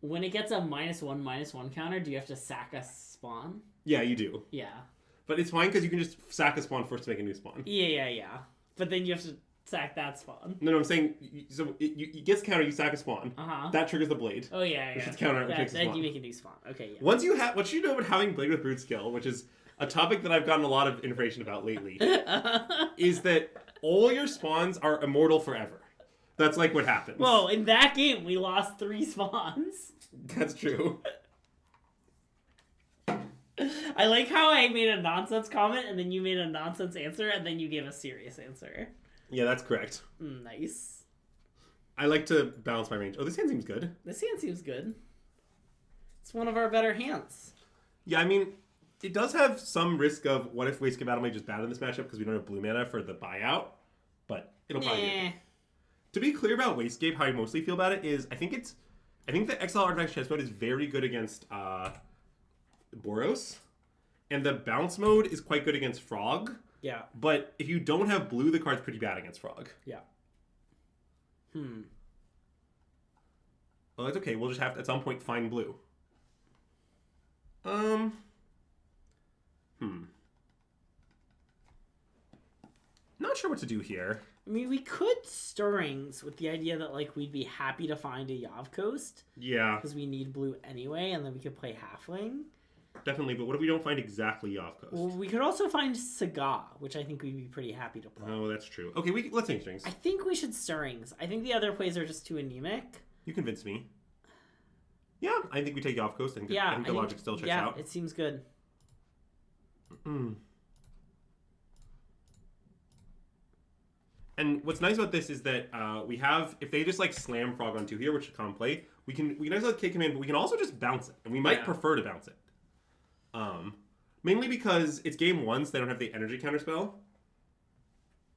A: when it gets a -1/-1 counter, do you have to sack a spawn?
B: Yeah, you do.
A: Yeah.
B: But it's fine because you can just sack a spawn first to make a new spawn.
A: Yeah. But then you have to sack that spawn.
B: No, I'm saying, so it gets counter, you sack a spawn.
A: Uh-huh.
B: That triggers the blade.
A: Oh, yeah.
B: Which is counter, which makes a
A: Then
B: spawn.
A: you make a new spawn. Okay, yeah.
B: Once you have, what you know about having Blade with Broodscale, which is a topic that I've gotten a lot of information about lately, is that all your spawns are immortal forever. That's like what happens.
A: Whoa, in that game, we lost 3 spawns.
B: That's true.
A: I like how I made a nonsense comment, and then you made a nonsense answer, and then you gave a serious answer.
B: Yeah, that's correct.
A: Nice.
B: I like to balance my range. Oh, this hand seems good.
A: This hand seems good. It's one of our better hands.
B: Yeah, I mean, it does have some risk of what if Wastegate Battle Mage is bad in this matchup because we don't have blue mana for the buyout, but it'll probably be okay. To be clear about Wastegate, how I mostly feel about it is I think the Exile Artifact chess mode is very good against Boros, and the bounce mode is quite good against Frog.
A: Yeah.
B: But if you don't have blue, the card's pretty bad against Frog.
A: Yeah.
B: Well, that's okay. We'll just have to, at some point, find blue. Not sure what to do here.
A: I mean, we could Stirrings with the idea that, like, we'd be happy to find a Yav Coast.
B: Yeah.
A: Because we need blue anyway, and then we could play Halfling.
B: Definitely, but what if we don't find exactly Yav Coast?
A: Well, we could also find Saga, which I think we'd be pretty happy to play.
B: Oh, that's true. Okay, let's think strings.
A: I think we should Stirrings. I think the other plays are just too anemic.
B: You convinced me. Yeah, I think we take Yav Coast. I think the logic still checks out.
A: Yeah, it seems good.
B: And what's nice about this is that we have, if they just like slam Frog on 2 here, which is common play, we can exile K command, but we can also just bounce it, and we might prefer to bounce it. Mainly because it's game 1, so they don't have the energy counterspell.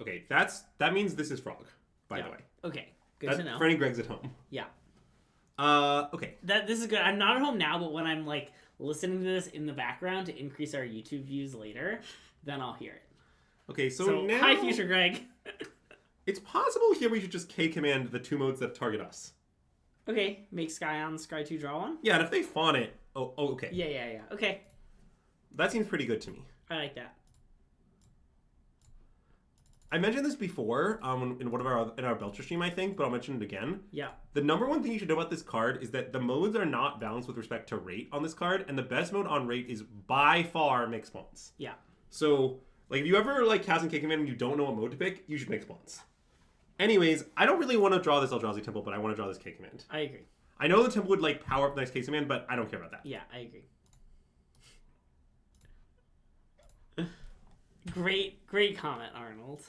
B: Okay, that means this is Frog, by the way.
A: Okay, good to know.
B: For any Gregs at home.
A: Yeah.
B: Okay.
A: This is good. I'm not at home now, but when I'm like listening to this in the background to increase our YouTube views later, then I'll hear it.
B: Okay, so now...
A: Hi, future Greg.
B: It's possible here we should just K command the 2 modes that target us.
A: Okay, make Sky on Sky 2 draw 1?
B: Yeah, and if they fawn it... Oh, okay.
A: Yeah. Okay.
B: That seems pretty good to me.
A: I like that.
B: I mentioned this before in one of our Belcher stream, I think, but I'll mention it again.
A: Yeah.
B: The number one thing you should know about this card is that the modes are not balanced with respect to rate on this card, and the best mode on rate is by far Make Spawns.
A: Yeah.
B: So, like, if you ever like cast in Cake Command and you don't know what mode to pick, you should Make Spawns. Anyways, I don't really want to draw this Eldrazi Temple, but I want to draw this Cake Command.
A: I agree.
B: I know the Temple would like power up the next Cake Command, but I don't care about that.
A: Yeah, I agree. Great comment, Arnold.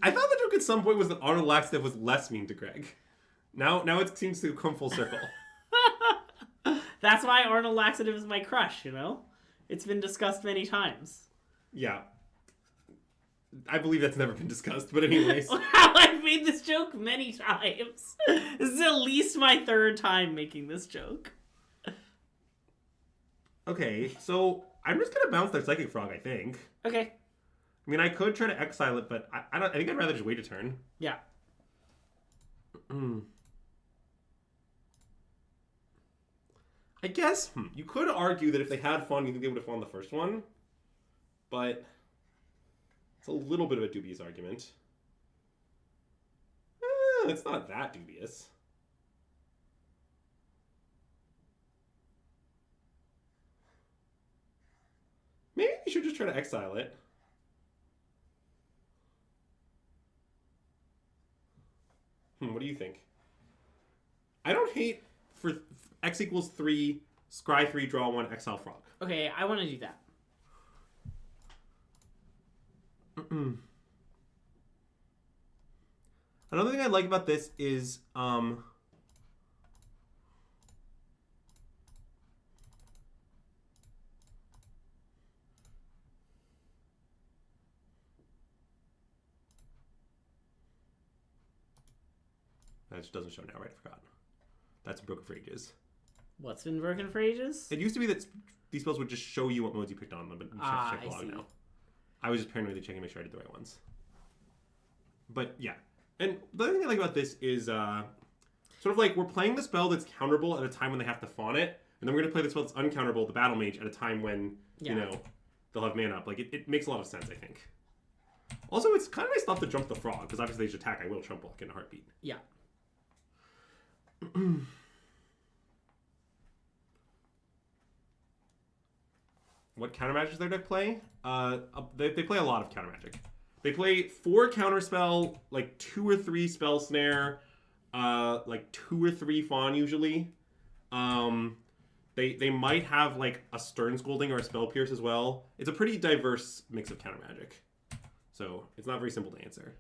B: I thought the joke at some point was that Arnold Laxative was less mean to Greg. Now it seems to come full circle.
A: That's why Arnold Laxative is my crush, you know? It's been discussed many times.
B: Yeah. I believe that's never been discussed, but anyways.
A: I've made this joke many times. This is at least my third time making this joke.
B: Okay, so I'm just gonna bounce their Psychic Frog, I think.
A: Okay.
B: I mean, I could try to exile it, but I think I'd rather just wait a turn.
A: Yeah.
B: I guess you could argue that if they had fun, you think they would have won the first one. But it's a little bit of a dubious argument. It's not that dubious. Maybe you should just try to exile it. What do you think? I don't hate for X equals 3, scry 3, draw 1, exile frog.
A: Okay, I want to do that.
B: Another thing I like about this is that just doesn't show now, right? I forgot. That's broken for ages.
A: What's been broken for ages?
B: It used to be that these spells would just show you what modes you picked on them, but you have to check the log now. I was just paranoidly checking to make sure I did the right ones. But yeah. And the other thing I like about this is sort of like we're playing the spell that's counterable at a time when they have to fawn it, and then we're going to play the spell that's uncounterable, the Battle Mage, at a time when, you know, they'll have mana up. Like, it makes a lot of sense, I think. Also, it's kind of nice not to jump the frog, because obviously they should attack. I will Trump Block in a heartbeat.
A: Yeah.
B: What counter magic does their deck play? They play a lot of counter magic. They play 4 counterspell, like 2 or 3 spell snare, like 2 or 3 fawn usually. They might have like a stern scolding or a spell pierce as well. It's a pretty diverse mix of counter magic, so it's not very simple to answer.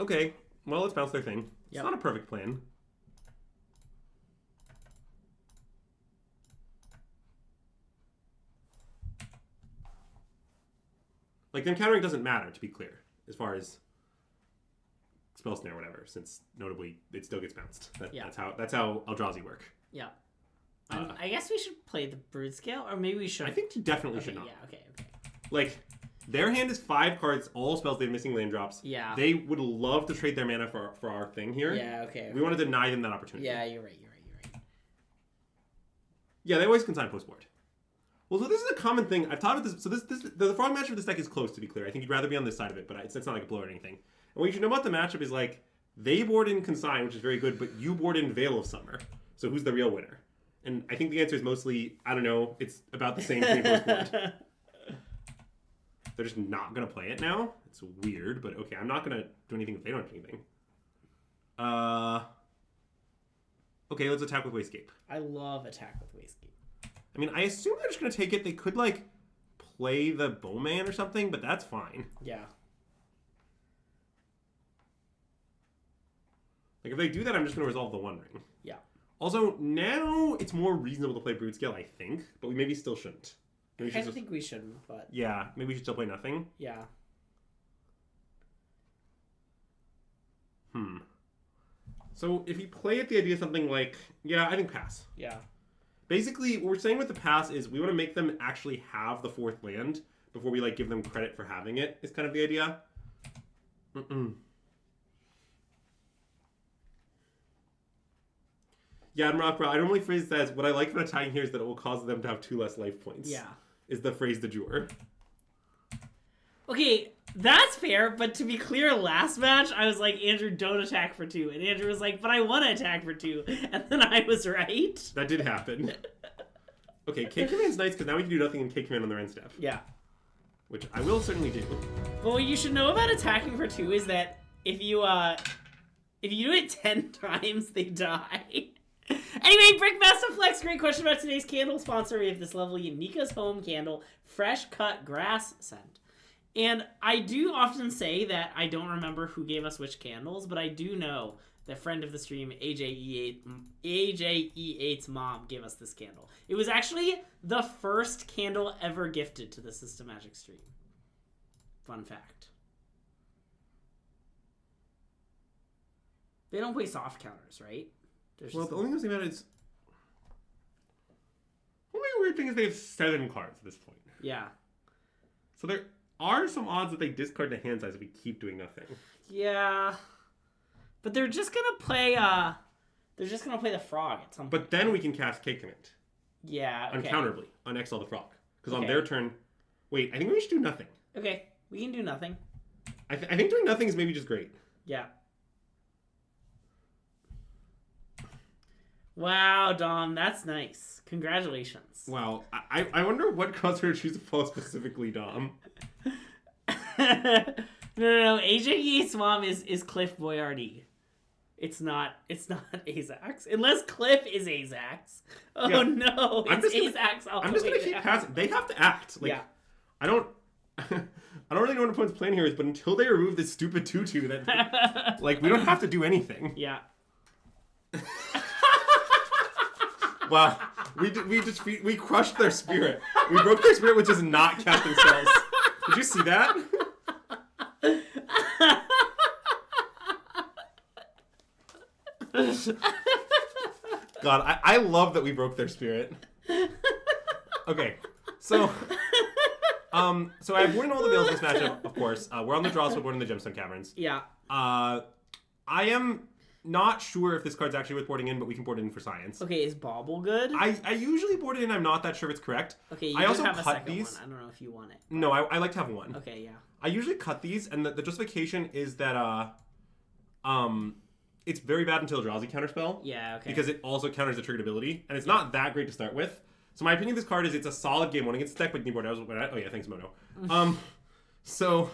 B: Okay, well, let's bounce their thing. It's not a perfect plan. Like, them countering doesn't matter, to be clear, as far as spell snare or whatever, since notably it still gets bounced. That's how Eldrazi work.
A: Yeah. I guess we should play the Broodscale, or maybe we should.
B: I think you definitely should not.
A: Yeah, okay.
B: Like, their hand is 5 cards, all spells, they have missing land drops.
A: Yeah.
B: They would love to trade their mana for our thing here.
A: Yeah, okay.
B: We want to deny them that opportunity.
A: Yeah, you're right.
B: Yeah, they always consign post-board. Well, so this is a common thing. I've taught about this. So the frog matchup of this deck is close, to be clear. I think you'd rather be on this side of it, but it's not like a blow or anything. And what you should know about the matchup is, like, they board in Consign, which is very good, but you board in Veil of Summer. So who's the real winner? And I think the answer is mostly, I don't know, it's about the same thing post-board. They're just not going to play it now. It's weird, but okay, I'm not going to do anything if they don't do anything. Okay, let's attack with Wayscape.
A: I love attack with Wayscape.
B: I mean, I assume they're just going to take it. They could, like, play the Bowman or something, but that's fine.
A: Yeah.
B: Like, if they do that, I'm just going to resolve the One Ring.
A: Yeah.
B: Also, now it's more reasonable to play Broodscale, I think, but we maybe still shouldn't.
A: I think we shouldn't, but...
B: Yeah, maybe we should still play nothing.
A: Yeah.
B: So, if you play it, the idea is something like... Yeah, I think pass.
A: Yeah.
B: Basically, what we're saying with the pass is we want to make them actually have the 4th land before we, like, give them credit for having it, is kind of the idea. Yadrock, bro. I normally phrase that as what I like about attacking here is that it will cause them to have 2 less life points.
A: Yeah.
B: Is the phrase de jure.
A: Okay, that's fair, but to be clear, last match, I was like, Andrew, don't attack for 2. And Andrew was like, but I want to attack for 2. And then I was right.
B: That did happen. Okay, Cake Command's nice because now we can do nothing in Cake Command on their end step.
A: Yeah.
B: Which I will certainly do.
A: But what you should know about attacking for 2 is that if you do it 10 times, they die. Anyway, Brickmaster Flex, great question about today's candle sponsor. We have this lovely Nika's Home candle, fresh cut grass scent. And I do often say that I don't remember who gave us which candles, but I do know that friend of the stream, AJE8's mom, gave us this candle. It was actually the first candle ever gifted to the SystemMagic stream. Fun fact. They don't play soft counters, right?
B: Well, the only thing about it is... The only weird thing is they have 7 cards at this point.
A: Yeah.
B: So there are some odds that they discard the hand size if we keep doing nothing.
A: Yeah. But they're just gonna play the frog at some point.
B: But then we can cast Cake Command.
A: Yeah, okay.
B: Uncounterably on Exile the Frog. Because on
A: Okay.
B: their turn... Wait, I think we should do nothing.
A: Okay, we can do nothing.
B: I think doing nothing is maybe just great.
A: Yeah. Wow, Dom, that's nice. Congratulations.
B: Wow. I wonder what caused her to choose to follow specifically Dom.
A: No. AJE's mom is Cliff Boyardee. It's not Azax. Unless Cliff is Azax. Oh
B: Yeah.
A: No, it's Azax.
B: I'm just gonna keep passing. They have to act. Like,
A: yeah.
B: I don't really know what opponent's plan here is, but until they remove this stupid tutu, that like we don't have to do anything.
A: Yeah.
B: Wow, we crushed their spirit. We broke their spirit, which is not casting spells. Did you see that? God, I love that we broke their spirit. Okay, so I have won all the bills this matchup, of course. We're on the draw, so we're in the Gemstone Caverns.
A: Yeah.
B: I am not sure if this card's actually worth boarding in, but we can board it in for science.
A: Okay, is Bauble good?
B: I usually board it in. I'm not that sure if it's correct.
A: Okay, you
B: I also
A: have a
B: cut
A: second
B: these.
A: one. I don't know if you want it.
B: No, I like to have one.
A: Okay, yeah.
B: I usually cut these, and the justification is that it's very bad until Eldrazi counterspell.
A: Yeah, okay.
B: Because it also counters the triggered ability, and it's not that great to start with. So my opinion of this card is it's a solid game one against the deck, but keyboard. Oh yeah, thanks Mono. So,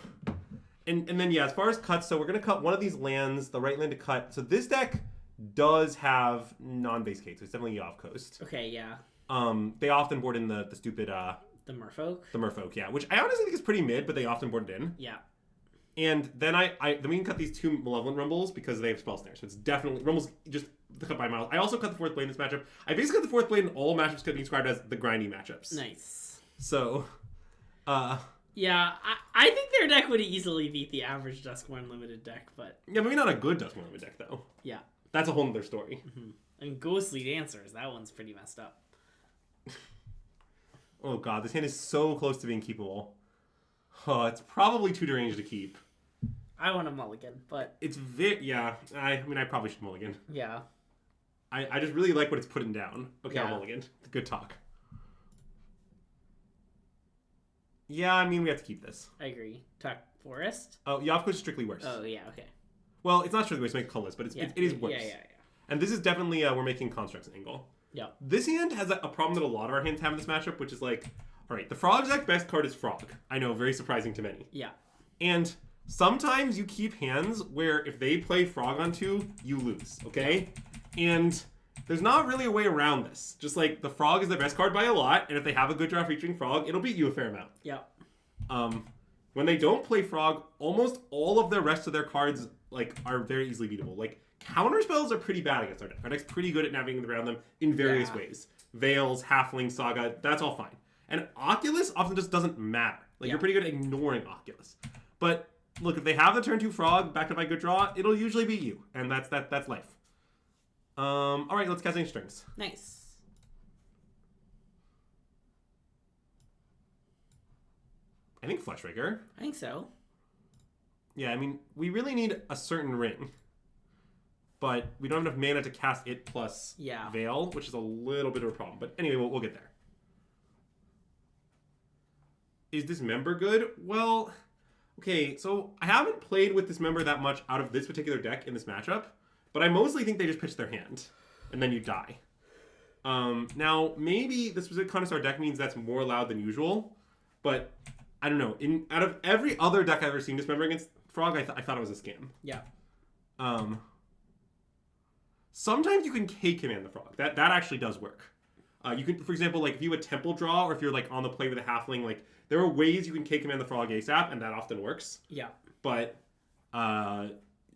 B: and then yeah, as far as cuts, so we're gonna cut one of these lands, the right land to cut. So this deck does have non-base cake, so it's definitely Yav Coast.
A: Okay, yeah.
B: They often board in the stupid
A: The Merfolk?
B: the Merfolk, yeah, which I honestly think is pretty mid, but they often board it in.
A: Yeah.
B: And then then we can cut these 2 Malevolent Rumbles because they have Spell Snare. So it's definitely Rumbles just cut by miles. I also cut the 4th blade in this matchup. I basically cut the 4th blade in all matchups could be described as the grindy matchups.
A: Nice.
B: So,
A: yeah, I think their deck would easily beat the average Duskmourn limited deck, but
B: yeah, maybe not a good Duskmourn Limited deck though.
A: yeah.
B: That's a whole other story.
A: Mm-hmm. And Ghostly Dancers, that one's pretty messed up.
B: Oh god, this hand is so close to being keepable. Oh, it's probably too deranged to keep.
A: I want a mulligan, but...
B: It's yeah, I mean, I probably should mulligan.
A: Yeah.
B: I just really like what it's putting down. Okay,
A: Yeah.
B: I'll mulligan. Good talk. Yeah, I mean, we have to keep this.
A: I agree. Tuck Forest?
B: Oh, Yav Coast is strictly worse.
A: Oh, yeah, okay.
B: Well, it's not strictly worse, it makes colorless, but it is worse.
A: Yeah.
B: And this is definitely, we're making constructs an angle.
A: Yeah.
B: This hand has a problem that a lot of our hands have in this matchup, which is like, alright, the Frog's deck best card is Frog. I know, very surprising to many.
A: Yeah.
B: And sometimes you keep hands where if they play Frog on 2, you lose, okay? And there's not really a way around this. Just like, the Frog is the best card by a lot, and if they have a good draw featuring Frog, it'll beat you a fair amount.
A: Yeah.
B: When they don't play Frog, almost all of the rest of their cards like are very easily beatable. Like, counter spells are pretty bad against our deck. Our deck's pretty good at navigating around them in various ways. Veils, Halfling, Saga, that's all fine. And Oculus often just doesn't matter. Like, you're pretty good at ignoring Oculus. But look, if they have the turn 2 Frog backed up by good draw, it'll usually beat you. And that's life. Alright, let's cast any strings.
A: Nice.
B: I think Fleshraker.
A: I think so.
B: Yeah, I mean, we really need a certain ring. but we don't have enough mana to cast it plus Veil, which is a little bit of a problem. But anyway, we'll get there. Is Dismember good? Well, okay, so I haven't played with Dismember that much out of this particular deck in this matchup, but I mostly think they just pitch their hand, and then you die. Now, maybe the specific Connoisseur deck means that's more loud than usual, but I don't know. Out of every other deck I've ever seen Dismember against Frog, I thought it was a scam.
A: Yeah.
B: Sometimes you can K-command the Frog. That actually does work. You can, for example, like if you have a Temple Draw, or if you're like on the play with a Halfling, like there are ways you can K-command the Frog ASAP, and that often works.
A: Yeah.
B: But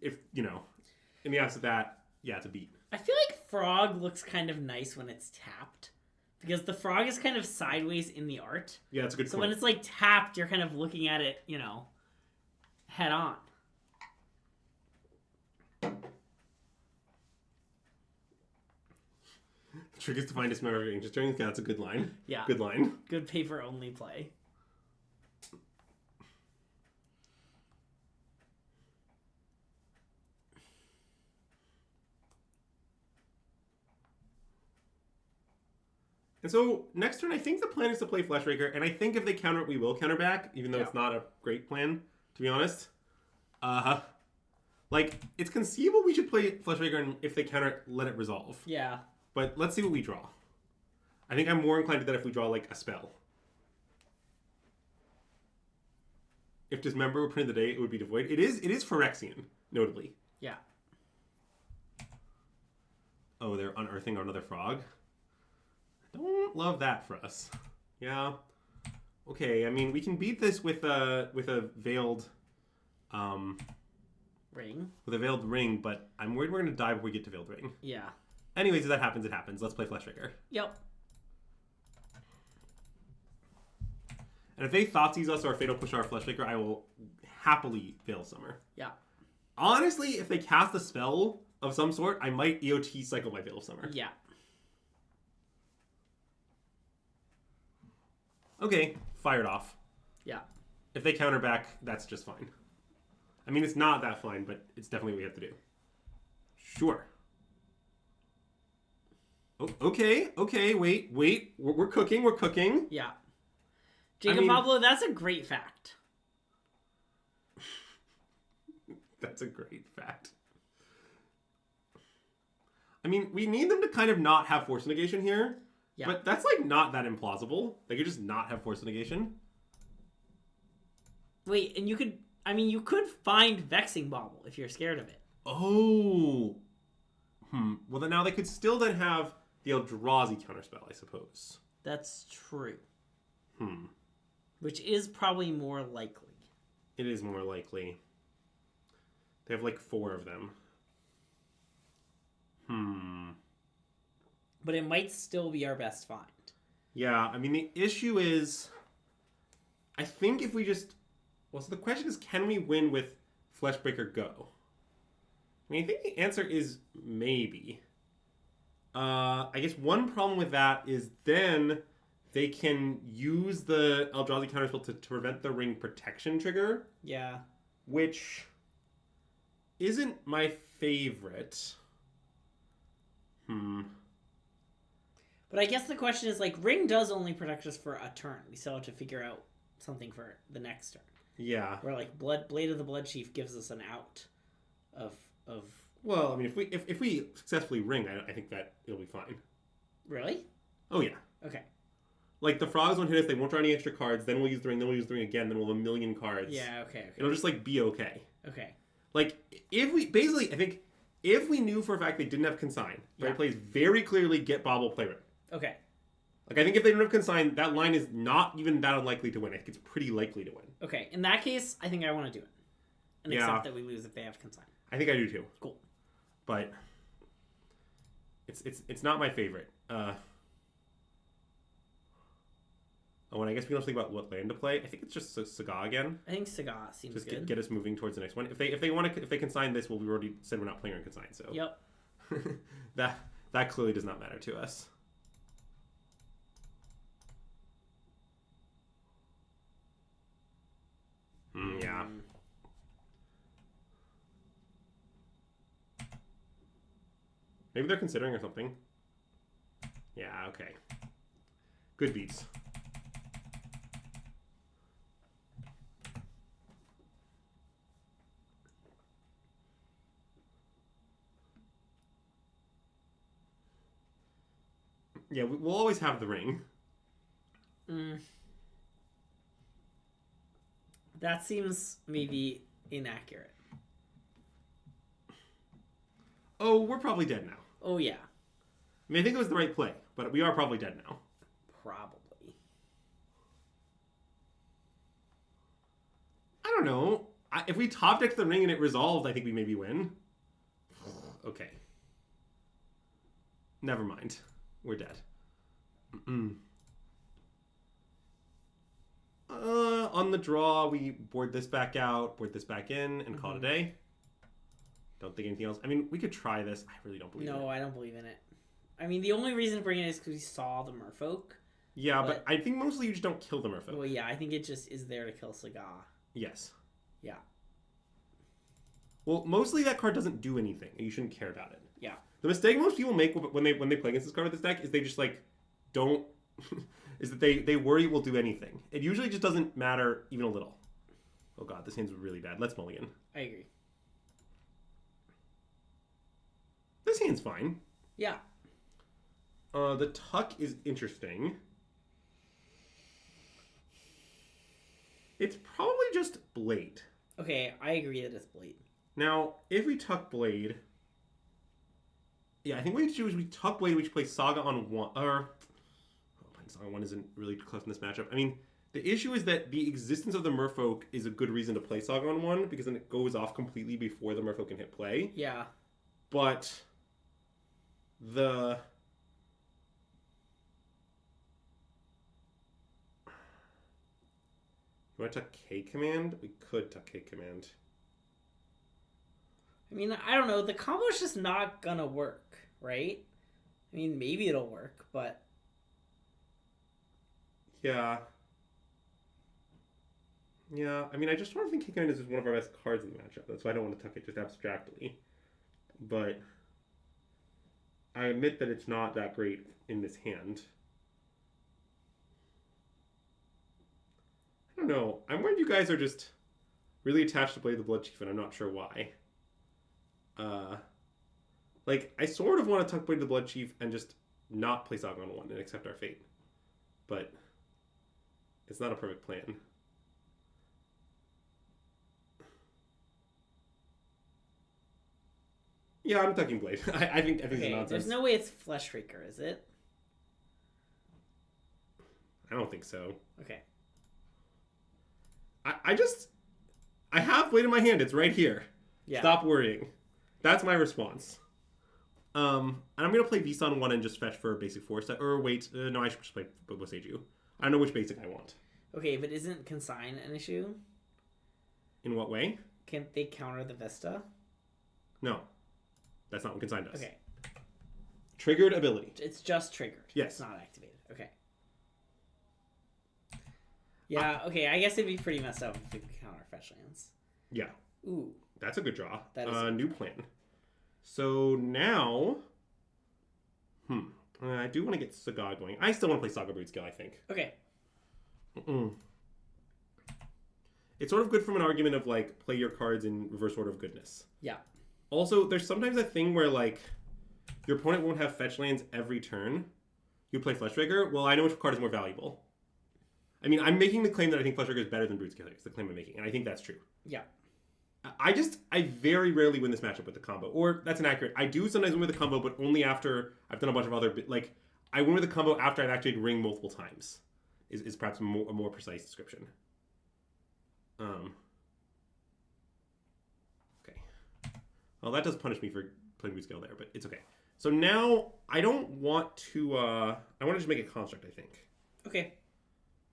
B: if you know, in the absence of that, yeah, it's a beat.
A: I feel like Frog looks kind of nice when it's tapped, because the Frog is kind of sideways in the art.
B: Yeah, that's a good point.
A: So when it's like tapped, you're kind of looking at it, you know, head on.
B: The trick is to find Dismember range. Yeah, that's a good line.
A: Yeah.
B: Good line.
A: Good paper only play.
B: And so, next turn, I think the plan is to play Fleshraker, and I think if they counter it, we will counter back, even though it's not a great plan, to be honest. Like, it's conceivable we should play Fleshraker, and if they counter it, let it resolve.
A: Yeah.
B: But let's see what we draw. I think I'm more inclined to that if we draw, like, a spell. If Dismember were printed today, it would be Devoid. It is Phyrexian, notably.
A: Yeah.
B: Oh, they're unearthing another Frog? Don't love that for us. Yeah. Okay, I mean, we can beat this with a veiled
A: ring.
B: With a veiled ring, but I'm worried we're gonna die before we get to veiled ring.
A: Yeah.
B: Anyways, if that happens, it happens. Let's play Fleshraker.
A: Yep.
B: And if they Thoughtseize us or Fatal Push our Fleshraker, I will happily Veil Summer.
A: Yeah.
B: Honestly, if they cast a spell of some sort, I might EOT cycle my Veil Summer.
A: Yeah.
B: Okay, fired off.
A: Yeah.
B: If they counter back, that's just fine. I mean, it's not that fine, but it's definitely what we have to do. Sure. Oh, okay, wait. We're cooking.
A: Yeah. Jacob Pablo, that's a great fact.
B: That's a great fact. I mean, we need them to kind of not have force negation here. Yeah. But that's, like, not that implausible. They could just not have force negation.
A: Wait, and you could find Vexing Bauble if you're scared of it.
B: Oh. Well, then now they could still then have the Eldrazi counterspell, I suppose.
A: That's true. Which is probably more likely.
B: It is more likely. They have, like, 4 of them.
A: But it might still be our best find.
B: Yeah, I mean, the issue is, I think if we just... Well, so the question is, can we win with Fleshbreaker Go? I mean, I think the answer is maybe. I guess one problem with that is then they can use the Eldrazi counterspell to prevent the ring protection trigger.
A: Yeah.
B: Which isn't my favorite.
A: But I guess the question is, like, ring does only protect us for a turn. We still have to figure out something for the next turn.
B: Yeah.
A: Where, like, Blade of the Blood Chief gives us an out of...
B: Well, I mean, if we successfully ring, I think that it'll be fine.
A: Really?
B: Oh, yeah.
A: Okay.
B: Like, the frogs won't hit us, they won't draw any extra cards, then we'll use the ring, then we'll use the ring again, then we'll have a million cards.
A: Yeah, okay.
B: It'll just, like, be okay.
A: Okay.
B: Like, if we... Basically, I think, if we knew for a fact they didn't have Consign, right, plays very clearly get Bobble, play Ring.
A: Okay.
B: Like, I think if they don't have Consign, that line is not even that unlikely to win. I think it's pretty likely to win.
A: Okay. In that case, I think I want to do it. And accept that we lose if they have Consign.
B: I think I do, too.
A: Cool.
B: But it's not my favorite. Oh, and I guess we don't think about what land to play. I think it's just Saga again.
A: I think Saga seems
B: just
A: good.
B: Get us moving towards the next one. If they consign this, well, we already said we're not playing on Consign, so
A: yep.
B: that clearly does not matter to us. Yeah. Maybe they're considering or something. Yeah, okay. Good beats. Yeah, we'll always have the ring.
A: That seems maybe inaccurate.
B: Oh, we're probably dead now.
A: Oh, yeah.
B: I mean, I think it was the right play, but we are probably dead now.
A: Probably.
B: I don't know. If we top decked the ring and it resolved, I think we maybe win. Okay. Never mind. We're dead. On the draw, we board this back out, board this back in, and call it a day. Don't think anything else. I mean, we could try this. I really don't believe it.
A: No, I don't believe in it. I mean, the only reason to bring it is because we saw the merfolk.
B: Yeah, but I think mostly you just don't kill the merfolk.
A: Well, yeah, I think it just is there to kill Saga.
B: Yes.
A: Yeah.
B: Well, mostly that card doesn't do anything, and you shouldn't care about it.
A: Yeah.
B: The mistake most people make when they play against this card with this deck is they just like don't is that they worry it will do anything. It usually just doesn't matter even a little. Oh god, this hand's really bad. Let's mulligan.
A: I agree.
B: This hand's fine.
A: Yeah.
B: The tuck is interesting. It's probably just Blade.
A: Okay, I agree that it's Blade.
B: Now, if we tuck Blade... Yeah, I think what we should do is we tuck Blade, we should play Saga on 1... Playing Saga on 1 isn't really close in this matchup. I mean, the issue is that the existence of the Merfolk is a good reason to play Saga on 1, because then it goes off completely before the Merfolk can hit play.
A: Yeah.
B: But... the... You want to tuck K command? We could tuck K command.
A: I mean, I don't know. The combo's just not gonna work, right? I mean, maybe it'll work, but...
B: Yeah. Yeah, I mean, I just sort of think K command is just one of our best cards in the matchup. That's why I don't want to tuck it just abstractly. But I admit that it's not that great in this hand. I don't know. I'm worried you guys are just really attached to Blade the Blood Chief, and I'm not sure why. Like, I sort of want to tuck Blade the Blood Chief and just not play Saga on 1 and accept our fate. But it's not a perfect plan. Yeah, I'm tucking Blade. I think it's nonsense.
A: There's no way it's Fleshraker, is it?
B: I don't think so.
A: Okay.
B: I have Blade in my hand. It's right here.
A: Yeah.
B: Stop worrying. That's my response. And I'm going to play Visa on 1 and just fetch for a basic 4 set. Or wait, no, I should just play Boseiju. I don't know which basic I want.
A: Okay, but isn't Consign an issue?
B: In what way?
A: Can't they counter the Vista?
B: No. That's not what Consign does.
A: Okay.
B: Triggered ability.
A: It's just triggered.
B: Yes.
A: It's not activated. Okay. Yeah, okay, I guess it'd be pretty messed up if we could counter fetch lands.
B: Yeah.
A: Ooh.
B: That's a good draw.
A: That is
B: new plan. So now... I do want to get Saga going. I still want to play Saga Broodscale, I think.
A: Okay.
B: It's sort of good from an argument of, like, play your cards in reverse order of goodness.
A: Yeah.
B: Also, there's sometimes a thing where, like, your opponent won't have fetch lands every turn. You play Fleshraker. Well, I know which card is more valuable. I mean, I'm making the claim that I think Fleshraker is better than Broodscale. It's the claim I'm making, and I think that's true.
A: Yeah.
B: I very rarely win this matchup with the combo. Or, that's inaccurate. I do sometimes win with the combo, but only after I've done a bunch of other... Like, I win with the combo after I've activated ring multiple times. Is perhaps a more precise description. Okay. Well, that does punish me for playing Broodscale there, but it's okay. So now, I don't want to... I want to just make a construct, I think.
A: Okay.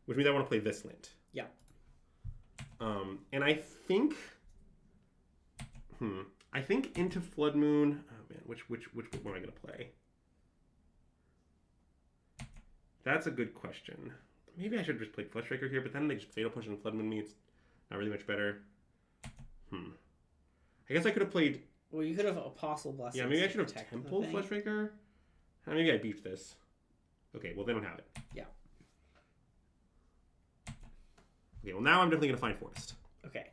B: Which means I want to play this land.
A: Yeah.
B: And I think... I think into Flood Moon... Oh, man. Which one am I going to play? That's a good question. Maybe I should just play Fleshraker here, but then they just Fatal Push and Flood Moon me. It's not really much better. I guess I could have played
A: Well, you could have Apostle Blessing.
B: Yeah, maybe I should have Temple Fleshraker. Maybe I beefed this. Okay, well, they don't have it.
A: Yeah.
B: Okay, well, now I'm definitely going to find Forest.
A: Okay.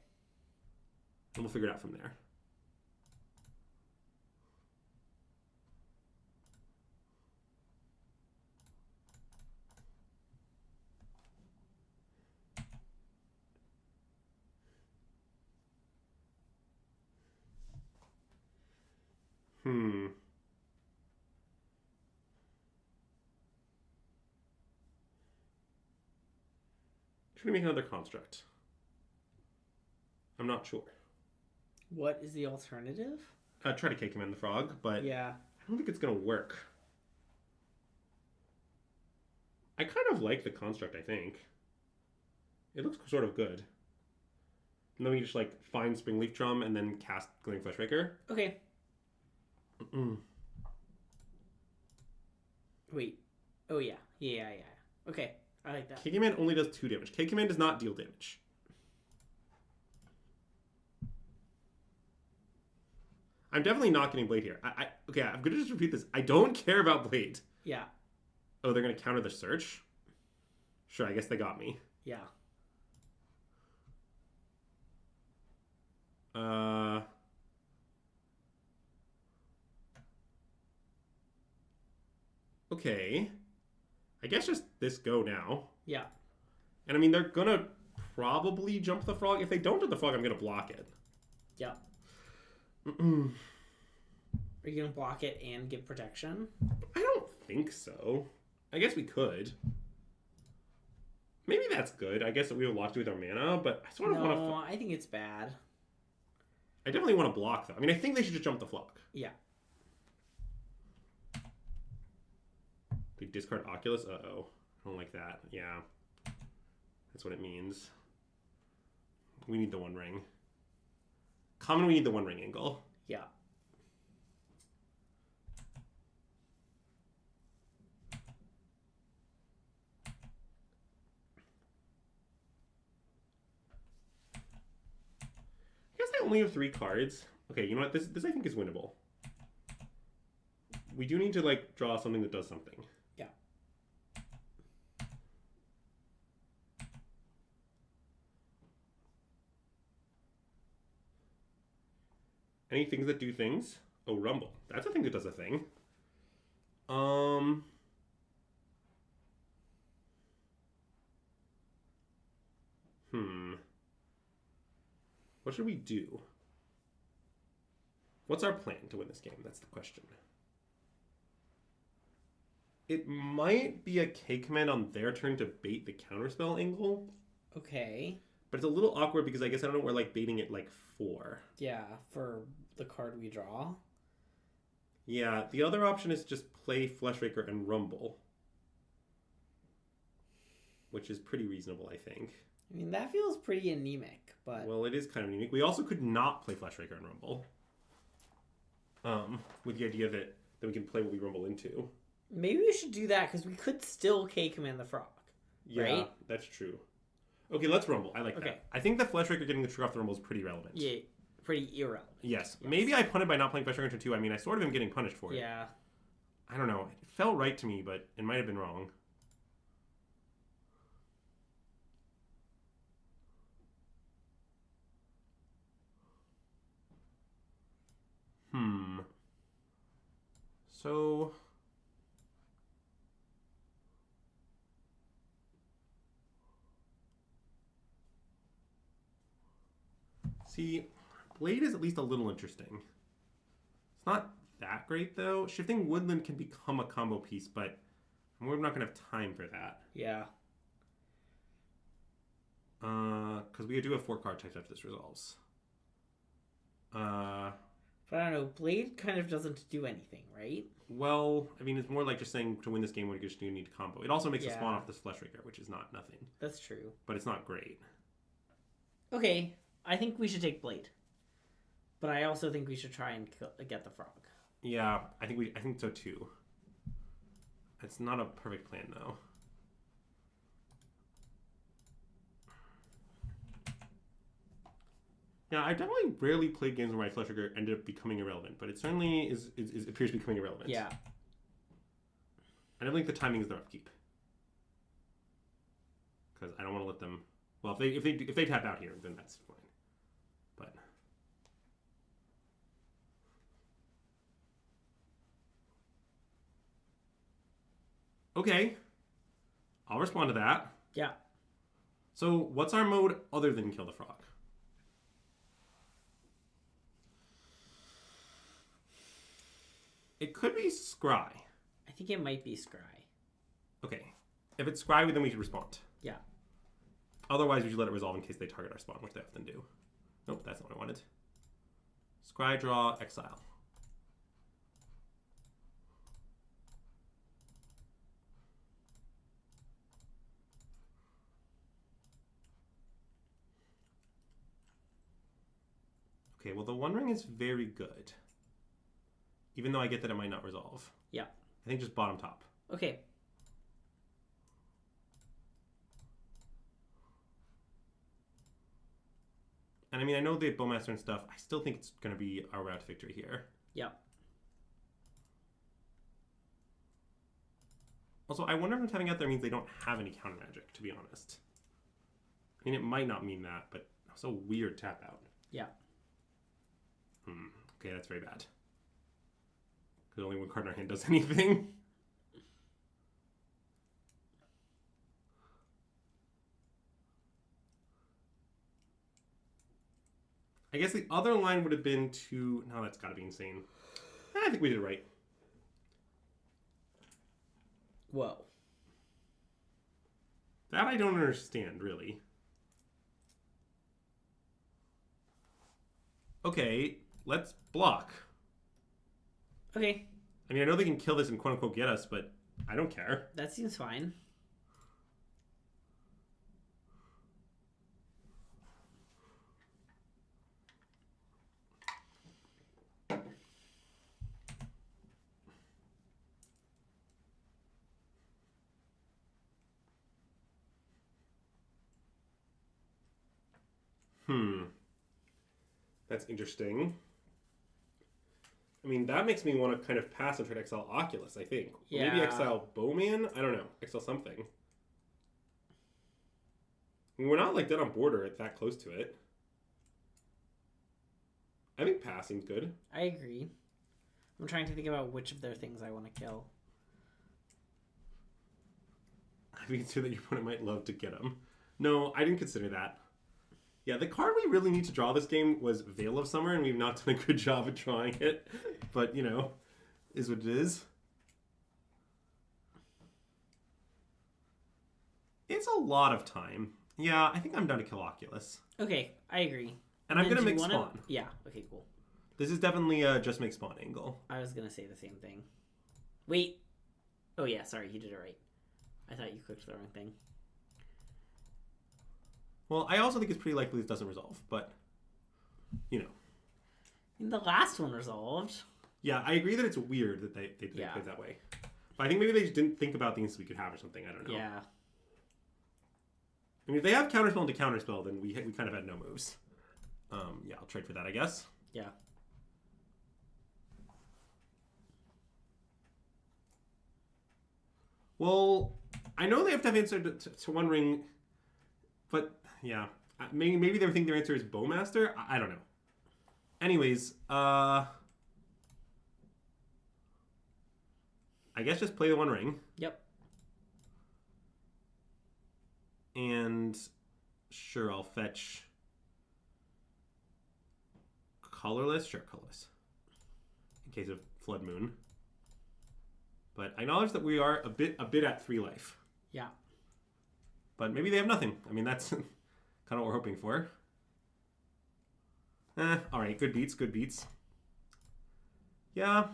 B: And we'll figure it out from there. Should we make another construct? I'm not sure.
A: What is the alternative?
B: Try to Cake Command the Frog, but
A: yeah,
B: I don't think it's going to work. I kind of like the construct, I think. It looks sort of good. And then we just like find Springleaf Drum and then cast Glaring Fleshraker.
A: Okay. Wait. Oh yeah. Yeah. Okay. I like that.
B: Cake Command only does 2 damage. Cake Command does not deal damage. I'm definitely not getting Blade here. Okay, I'm going to just repeat this. I don't care about Blade.
A: Yeah.
B: Oh, they're going to counter the search? Sure, I guess they got me.
A: Yeah.
B: Okay. I guess just this go now.
A: Yeah.
B: And I mean, they're going to probably jump the frog. If they don't jump the frog, I'm going to block it.
A: Yeah. Are you going to block it and give protection?
B: I don't think so. I guess we could. Maybe that's good. I guess that we have a lot to do with our mana, but I sort of want to...
A: No, I think it's bad.
B: I definitely want to block, though. I mean, I think they should just jump the frog.
A: Yeah.
B: They discard Oculus? Uh-oh. I don't like that. Yeah. That's what it means. We need the One Ring. Common, we need the One Ring angle.
A: Yeah.
B: I guess I only have 3 cards. Okay, you know what? This I think is winnable. We do need to, like, draw something that does something.
A: Yeah.
B: Any things that do things? Oh, Rumble. That's a thing that does a thing. What should we do? What's our plan to win this game? That's the question. It might be a Cake Command on their turn to bait the counterspell angle.
A: Okay.
B: But it's a little awkward because I guess I don't know what we're like baiting it like for.
A: Yeah, for the card we draw.
B: Yeah, the other option is just play Fleshraker and Rumble. Which is pretty reasonable, I think.
A: I mean, that feels pretty anemic, but...
B: Well, it is kind of unique. We also could not play Fleshraker and Rumble. With the idea that we can play what we Rumble into.
A: Maybe we should do that, because we could still Cake Command the Frog.
B: Yeah,
A: right?
B: That's true. Okay, let's Rumble. I like that. I think the Fleshraker getting the trigger off the Rumble is pretty relevant.
A: Yeah, pretty irrelevant.
B: Yes. Maybe I punted by not playing Fleshraker into 2. I mean, I sort of am getting punished for it.
A: Yeah.
B: I don't know. It felt right to me, but it might have been wrong. So... See, Blade is at least a little interesting. It's not that great, though. Shifting Woodland can become a combo piece, but we're not going to have time for that.
A: Yeah.
B: Because we do have 4 card types after this resolves.
A: But I don't know, Blade kind of doesn't do anything, right?
B: Well, I mean, it's more like just saying to win this game, we just need to combo. It also makes a spawn off this Fleshraker, which is not nothing.
A: That's true.
B: But it's not great.
A: Okay, I think we should take Blade. But I also think we should try and get the frog.
B: Yeah, I think so too. It's not a perfect plan, though. Yeah, I've definitely rarely played games where my flesh trigger ended up becoming irrelevant, but it certainly appears to be becoming irrelevant.
A: Yeah.
B: I don't think the timing is their upkeep. Because I don't want to let them. Well, if they tap out here, then that's fine. But okay, I'll respond to that.
A: Yeah.
B: So, what's our mode other than kill the frog? It could be scry.
A: I think it might be scry.
B: Okay, if it's scry, then we should respond.
A: Yeah.
B: Otherwise, we should let it resolve in case they target our spawn, which they often do. Nope, that's not what I wanted. Scry, draw, exile. Okay, well, the One Ring is very good. Even though I get that it might not resolve.
A: Yeah.
B: I think just bottom top.
A: Okay.
B: And I mean, I know the Bowmaster and stuff. I still think it's going to be our route to victory here.
A: Yeah.
B: Also, I wonder if tapping out there means they don't have any counter magic, to be honest. I mean, it might not mean that, but also weird tap out.
A: Yeah.
B: Okay, that's very bad. Because only one card in our hand does anything. I guess the other line would have been to... No, that's got to be insane. I think we did it right.
A: Whoa.
B: That I don't understand, really. Okay, let's block.
A: Okay.
B: I mean, I know they can kill this and quote-unquote get us, but I don't care.
A: That seems fine.
B: That's interesting. I mean, that makes me want to kind of pass and try to exile Oculus, I think.
A: Yeah.
B: Maybe exile Bowman? I don't know. Exile something. I mean, we're not like dead on board or that close to it. I think pass seems good.
A: I agree. I'm trying to think about which of their things I want to kill.
B: I think it's true that your opponent might love to get them. No, I didn't consider that. Yeah, the card we really need to draw this game was Veil of Summer, and we've not done a good job of drawing it. But, you know, is what it is. It's a lot of time. Yeah, I think I'm down to kill Oculus.
A: Okay, I agree.
B: And I'm going to make spawn.
A: Yeah, okay, cool.
B: This is definitely a just make spawn angle.
A: I was going to say the same thing. Wait. Oh, yeah, sorry, you did it right. I thought you clicked the wrong thing.
B: Well, I also think it's pretty likely this doesn't resolve, but, you know.
A: The last one resolved.
B: Yeah, I agree that it's weird that they played that way. But I think maybe they just didn't think about things we could have or something. I don't know.
A: Yeah.
B: I mean, if they have counterspell into counterspell, then we kind of had no moves. Yeah, I'll trade for that, I guess.
A: Yeah.
B: Well, I know they have to have answer to One Ring, but yeah, maybe they think their answer is Bowmaster. I don't know. Anyways, I guess just play the One Ring.
A: Yep.
B: And sure, I'll fetch colorless. Sure, colorless. In case of Flood Moon. But I acknowledge that we are a bit at 3 life.
A: Yeah.
B: But maybe they have nothing. I mean, that's kind of what we're hoping for. All right, good beats, good beats. Yeah,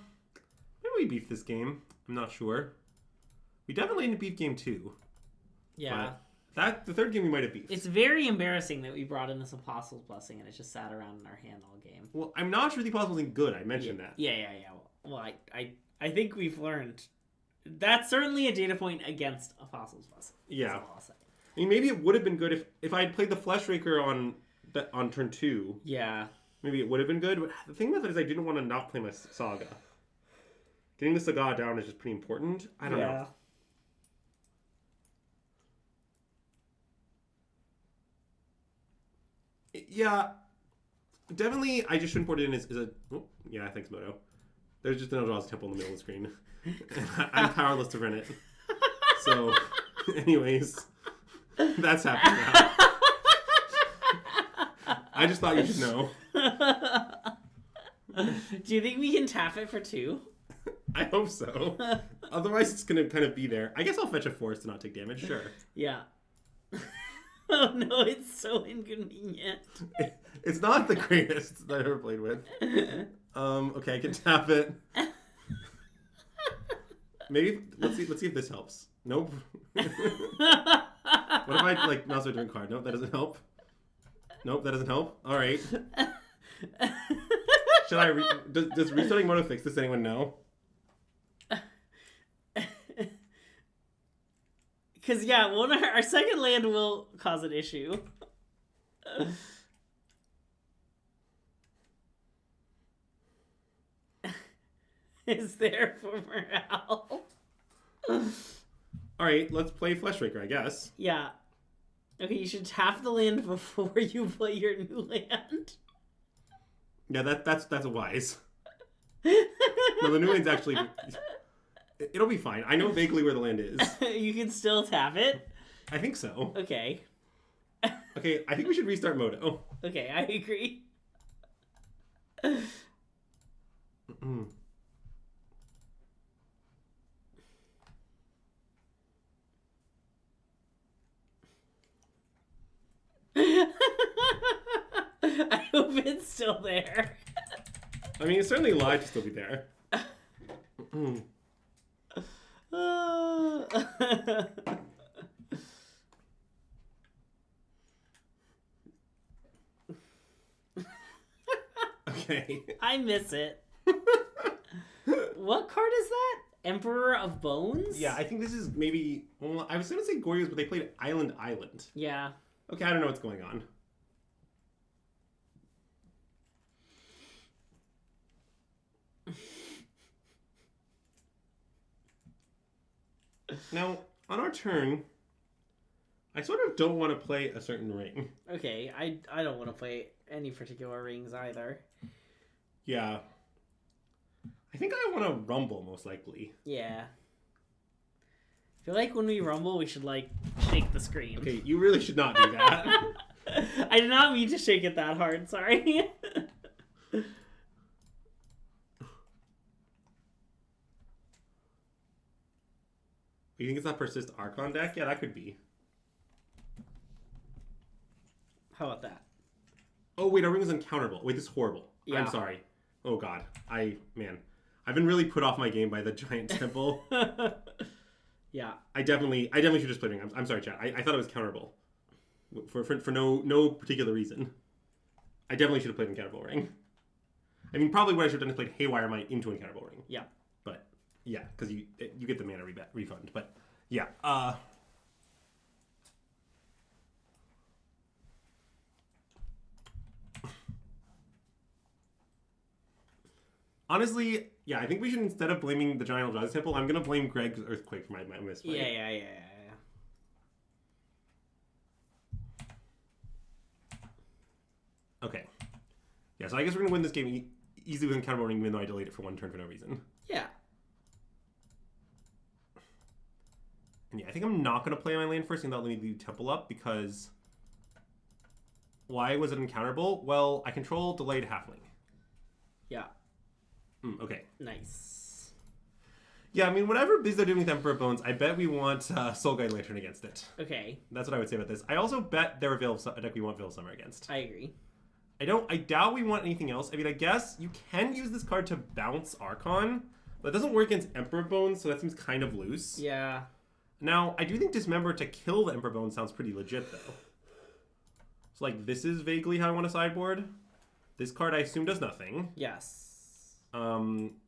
B: maybe we beef this game. I'm not sure. We definitely didn't beef game 2.
A: Yeah.
B: But the third game we might have beefed.
A: It's very embarrassing that we brought in this Apostle's Blessing and it just sat around in our hand all game.
B: Well, I'm not sure the Apostle's Blessing good. I mentioned that.
A: Yeah. Well, I think we've learned. That's certainly a data point against Apostle's Blessing.
B: Yeah.
A: That's all I'll say.
B: I mean, maybe it would have been good if I had played the Fleshraker on that on turn 2.
A: Yeah.
B: Maybe it would have been good. But the thing about that is I didn't want to not play my Saga. Getting the Saga down is just pretty important. I don't know. Yeah. Definitely, I just shouldn't put it in as a... Oh, yeah, thanks, Moto. There's just an Eldrazi Temple in the middle of the screen. I'm powerless to run it. So, anyways, that's happening now. I just thought you should know.
A: Do you think we can tap it for 2?
B: I hope so. Otherwise, it's going to kind of be there. I guess I'll fetch a force to not take damage, sure.
A: Yeah. Oh no, it's so inconvenient.
B: It's not the greatest that I've ever played with. Okay, I can tap it. Maybe let's see if this helps. Nope. What if I like mouse a different card? Nope, that doesn't help. Nope, that doesn't help. All right. Should I? Does restarting Moto fix this? Anyone know?
A: Because, yeah, our second land will cause an issue. Is there for morale?
B: Alright, let's play Fleshraker, I guess.
A: Yeah. Okay, you should tap the land before you play your new land.
B: Yeah, that's wise. No, the new land's actually... It'll be fine. I know vaguely where the land is.
A: You can still tap it?
B: I think so.
A: Okay.
B: Okay, I think we should restart Moto.
A: Okay, I agree. I hope it's still there.
B: I mean, it's certainly live to still be there. Okay.
A: I miss it. What card is that? Emperor of Bones?
B: Yeah, I think this is maybe... Well, I was going to say Goryo's, but they played Island.
A: Yeah.
B: Okay, I don't know what's going on. Now, on our turn, I sort of don't want to play a certain ring.
A: Okay, I don't want to play any particular rings either.
B: Yeah. I think I want to rumble, most likely.
A: Yeah. I feel like when we rumble, we should, like, shake the screen.
B: Okay, you really should not do that.
A: I did not mean to shake it that hard, sorry.
B: You think it's that Persist Archon deck? Yeah, that could be.
A: How about that?
B: Oh, wait, our ring is uncounterable. Wait, this is horrible.
A: Yeah.
B: I'm sorry. Oh, God. Man. I've been really put off my game by the giant temple.
A: Yeah.
B: I definitely should just play ring. I'm sorry, chat. I thought it was counterable. For no particular reason. I definitely should have played uncounterable ring. I mean, probably what I should have done is played Haywire Might into uncounterable ring.
A: Yeah.
B: But, yeah, because you get the mana refund. But, yeah. Honestly, yeah, I think we should, instead of blaming the giant Eldrazi Temple, I'm going to blame Greg's Earthquake for my misplay.
A: Yeah.
B: Okay. Yeah, so I guess we're going to win this game easily with Encounter Warning, even though I delayed it for one turn for no reason.
A: Yeah.
B: And yeah, I think I'm not going to play my land first, and that'll let me leave Temple up, because... Why was it uncounterable? Well, I control Delayed Halfling.
A: Yeah.
B: Okay.
A: Nice.
B: Yeah, I mean, whatever biz they're doing with Emperor Bones, I bet we want Soul Guide Lantern against it.
A: Okay.
B: That's what I would say about this. I also bet they're a deck we want Veil of Summer against.
A: I agree.
B: I doubt we want anything else. I mean, I guess you can use this card to bounce Archon, but it doesn't work against Emperor Bones, so that seems kind of loose.
A: Yeah.
B: Now, I do think Dismember to kill the Emperor Bones sounds pretty legit, though. So, like, this is vaguely how I want to sideboard. This card, I assume, does nothing.
A: Yes.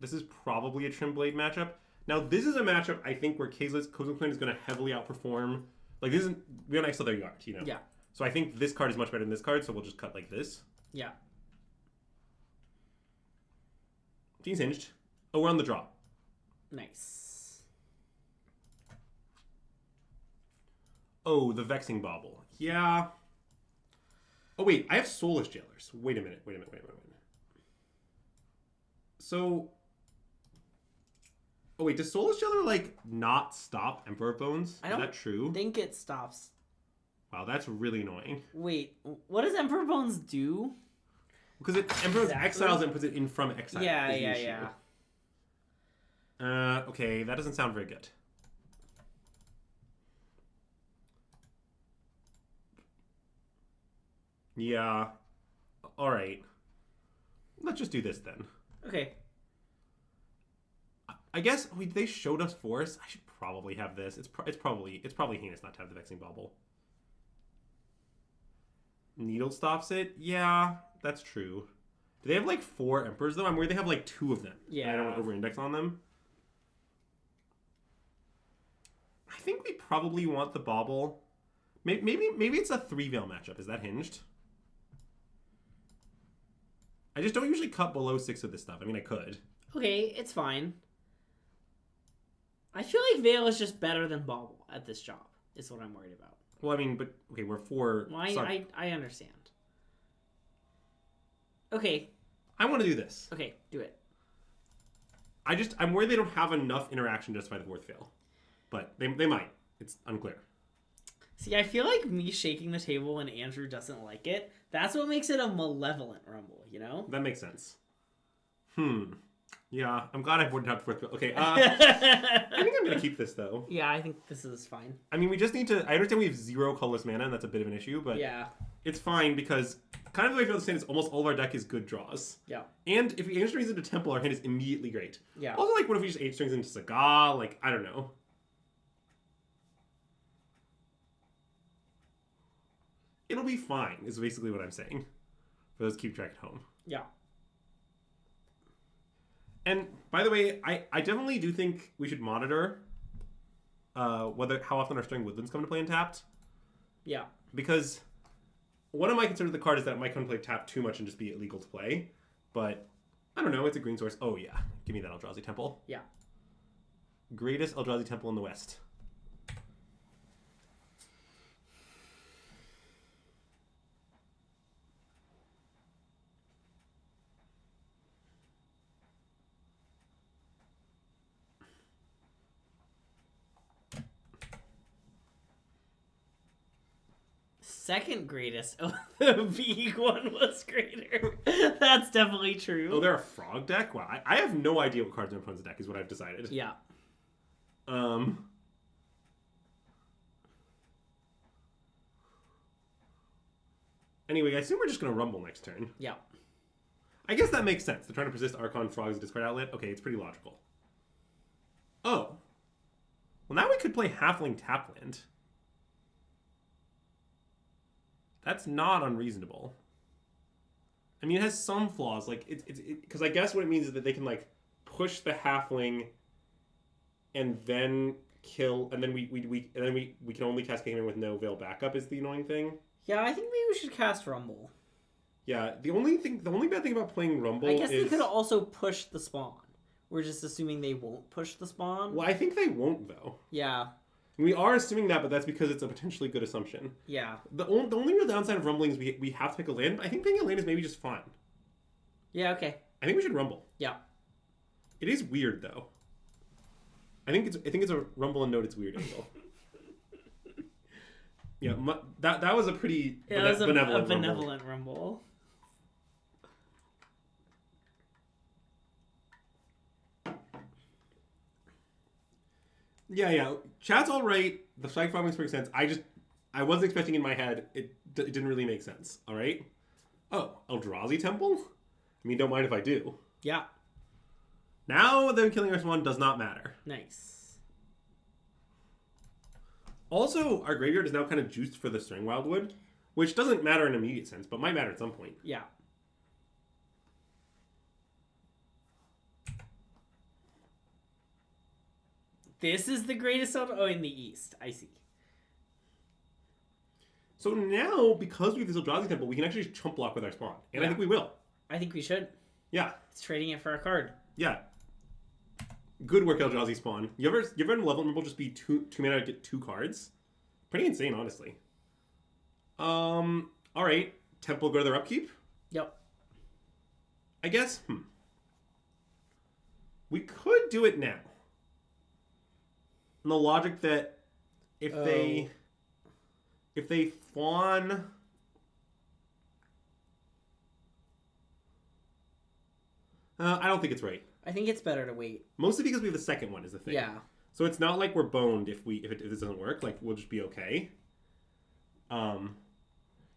B: This is probably a Trimblade matchup. Now, this is a matchup, I think, where Kozil's Clan is going to heavily outperform. Like, this isn't... We don't excel their yard, you know?
A: Yeah.
B: So I think this card is much better than this card, so we'll just cut like this.
A: Yeah.
B: Gene's hinged. Oh, we're on the draw.
A: Nice.
B: Oh, the Vexing Bauble. Yeah. Oh, wait. I have Soulless Jailers. Wait a minute. So... Oh, wait. Does Soulless Jailer, like, not stop Emperor of Bones? Is that true?
A: I think it stops.
B: Wow, that's really annoying.
A: Wait, what does Emperor Bones do?
B: Because Emperor exiles it and puts it in from exile.
A: Yeah.
B: Okay, that doesn't sound very good. Yeah. Alright. Let's just do this then.
A: Okay.
B: I guess they showed us Force. I should probably have this. It's probably heinous not to have the Vexing Bauble. Needle stops it? Yeah, that's true. Do they have like 4 Emperors though? I'm worried they have like 2 of them.
A: Yeah.
B: I don't want to over-index on them. I think we probably want the Bauble. Maybe it's a 3-Veil matchup. Is that hinged? I just don't usually cut below 6 of this stuff. I mean, I could.
A: Okay, it's fine. I feel like Veil is just better than Bauble at this job, is what I'm worried about.
B: Well, I mean, but, okay, we're 4...
A: Well, I understand. Okay.
B: I want to do this.
A: Okay, do it.
B: I'm worried they don't have enough interaction to justify the 4th fail. But they might. It's unclear.
A: See, I feel like me shaking the table when Andrew doesn't like it, that's what makes it a malevolent rumble, you know?
B: That makes sense. Yeah, I'm glad I wouldn't have 4th fail. Okay, I think I'm going to keep this, though.
A: Yeah, I think this is fine.
B: I mean, we just need to... I understand we have 0 colorless mana, and that's a bit of an issue, but...
A: Yeah.
B: It's fine, because kind of the way I feel understand is almost all of our deck is good draws.
A: Yeah.
B: And if we H-strings into Temple, our hand is immediately great.
A: Yeah.
B: Also, like, what if we just H-strings into Saga? Like, I don't know. It'll be fine, is basically what I'm saying. For those keep track at home.
A: Yeah.
B: And, by the way, I definitely do think we should monitor how often our Stirring Woodlands come to play in tapped.
A: Yeah.
B: Because one of my concerns with the card is that it might come to play tapped too much and just be illegal to play. But, I don't know, it's a green source. Oh, yeah. Give me that Eldrazi Temple.
A: Yeah.
B: Greatest Eldrazi Temple in the West.
A: Second greatest. Oh, the big one was greater. That's definitely true.
B: Oh, they're a frog deck? Wow, I have no idea what cards in my opponent's deck is what I've decided.
A: Yeah.
B: Anyway, I assume we're just going to rumble next turn.
A: Yeah.
B: I guess that makes sense. They're trying to persist Archon Frog's discard outlet. Okay, it's pretty logical. Oh. Well, now we could play Halfling Tapland. That's not unreasonable. I mean, it has some flaws. Like, because I guess what it means is that they can, like, push the Halfling and then kill, and then we can only cast Kingman with no Veil backup is the annoying thing.
A: Yeah, I think maybe we should cast Rumble.
B: Yeah, the only bad thing about playing Rumble is...
A: I guess they could also push the spawn. We're just assuming they won't push the spawn.
B: Well, I think they won't, though.
A: Yeah.
B: We are assuming that, but that's because it's a potentially good assumption.
A: Yeah.
B: The only real downside of rumbling is we have to pick a land, but I think picking a land is maybe just fine.
A: Yeah, okay.
B: I think we should rumble.
A: Yeah.
B: It is weird, though. I think it's a rumble and note it's weird angle. Yeah, that was a pretty
A: benevolent rumble.
B: Yeah. Chat's all right. The flag farming makes sense. I wasn't expecting in my head. It didn't really make sense. All right. Oh, Eldrazi Temple? I mean, don't mind if I do.
A: Yeah.
B: Now them killing our swan does not matter.
A: Nice.
B: Also, our graveyard is now kind of juiced for the Stirring Wildwood, which doesn't matter in an immediate sense, but might matter at some point.
A: Yeah. This is the greatest in the East. I see.
B: So now, because we have this Eldrazi Temple, we can actually chump block with our spawn. And I think we will.
A: I think we should.
B: Yeah.
A: It's trading it for a card.
B: Yeah. Good work, Eldrazi Spawn. You ever in level will just be two mana to get 2 cards? Pretty insane, honestly. Alright. Temple go to their upkeep?
A: Yep.
B: I guess. We could do it now. And the logic that if they fawn. I don't think it's right.
A: I think it's better to wait.
B: Mostly because we have the second one is the thing.
A: Yeah.
B: So it's not like we're boned if this doesn't work. Like, we'll just be okay. And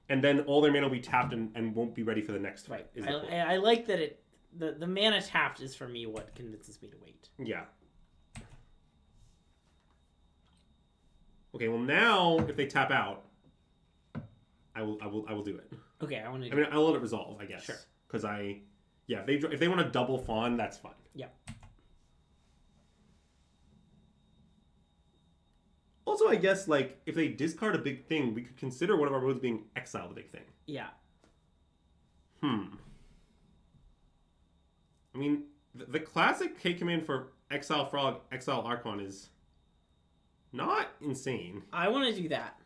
B: then all their mana will be tapped and won't be ready for the next fight.
A: Right. I like that the mana tapped is for me what convinces me to wait.
B: Yeah. Okay, well now if they tap out, I will do it.
A: Okay, I want to.
B: I mean, I'll let it resolve, I guess.
A: Sure.
B: Because if they want to double fawn, that's fine.
A: Yeah.
B: Also, I guess like if they discard a big thing, we could consider one of our roads being exile the big thing.
A: Yeah.
B: I mean, the classic K command for Exile Frog, Exile Archon is not insane.
A: I want to do that.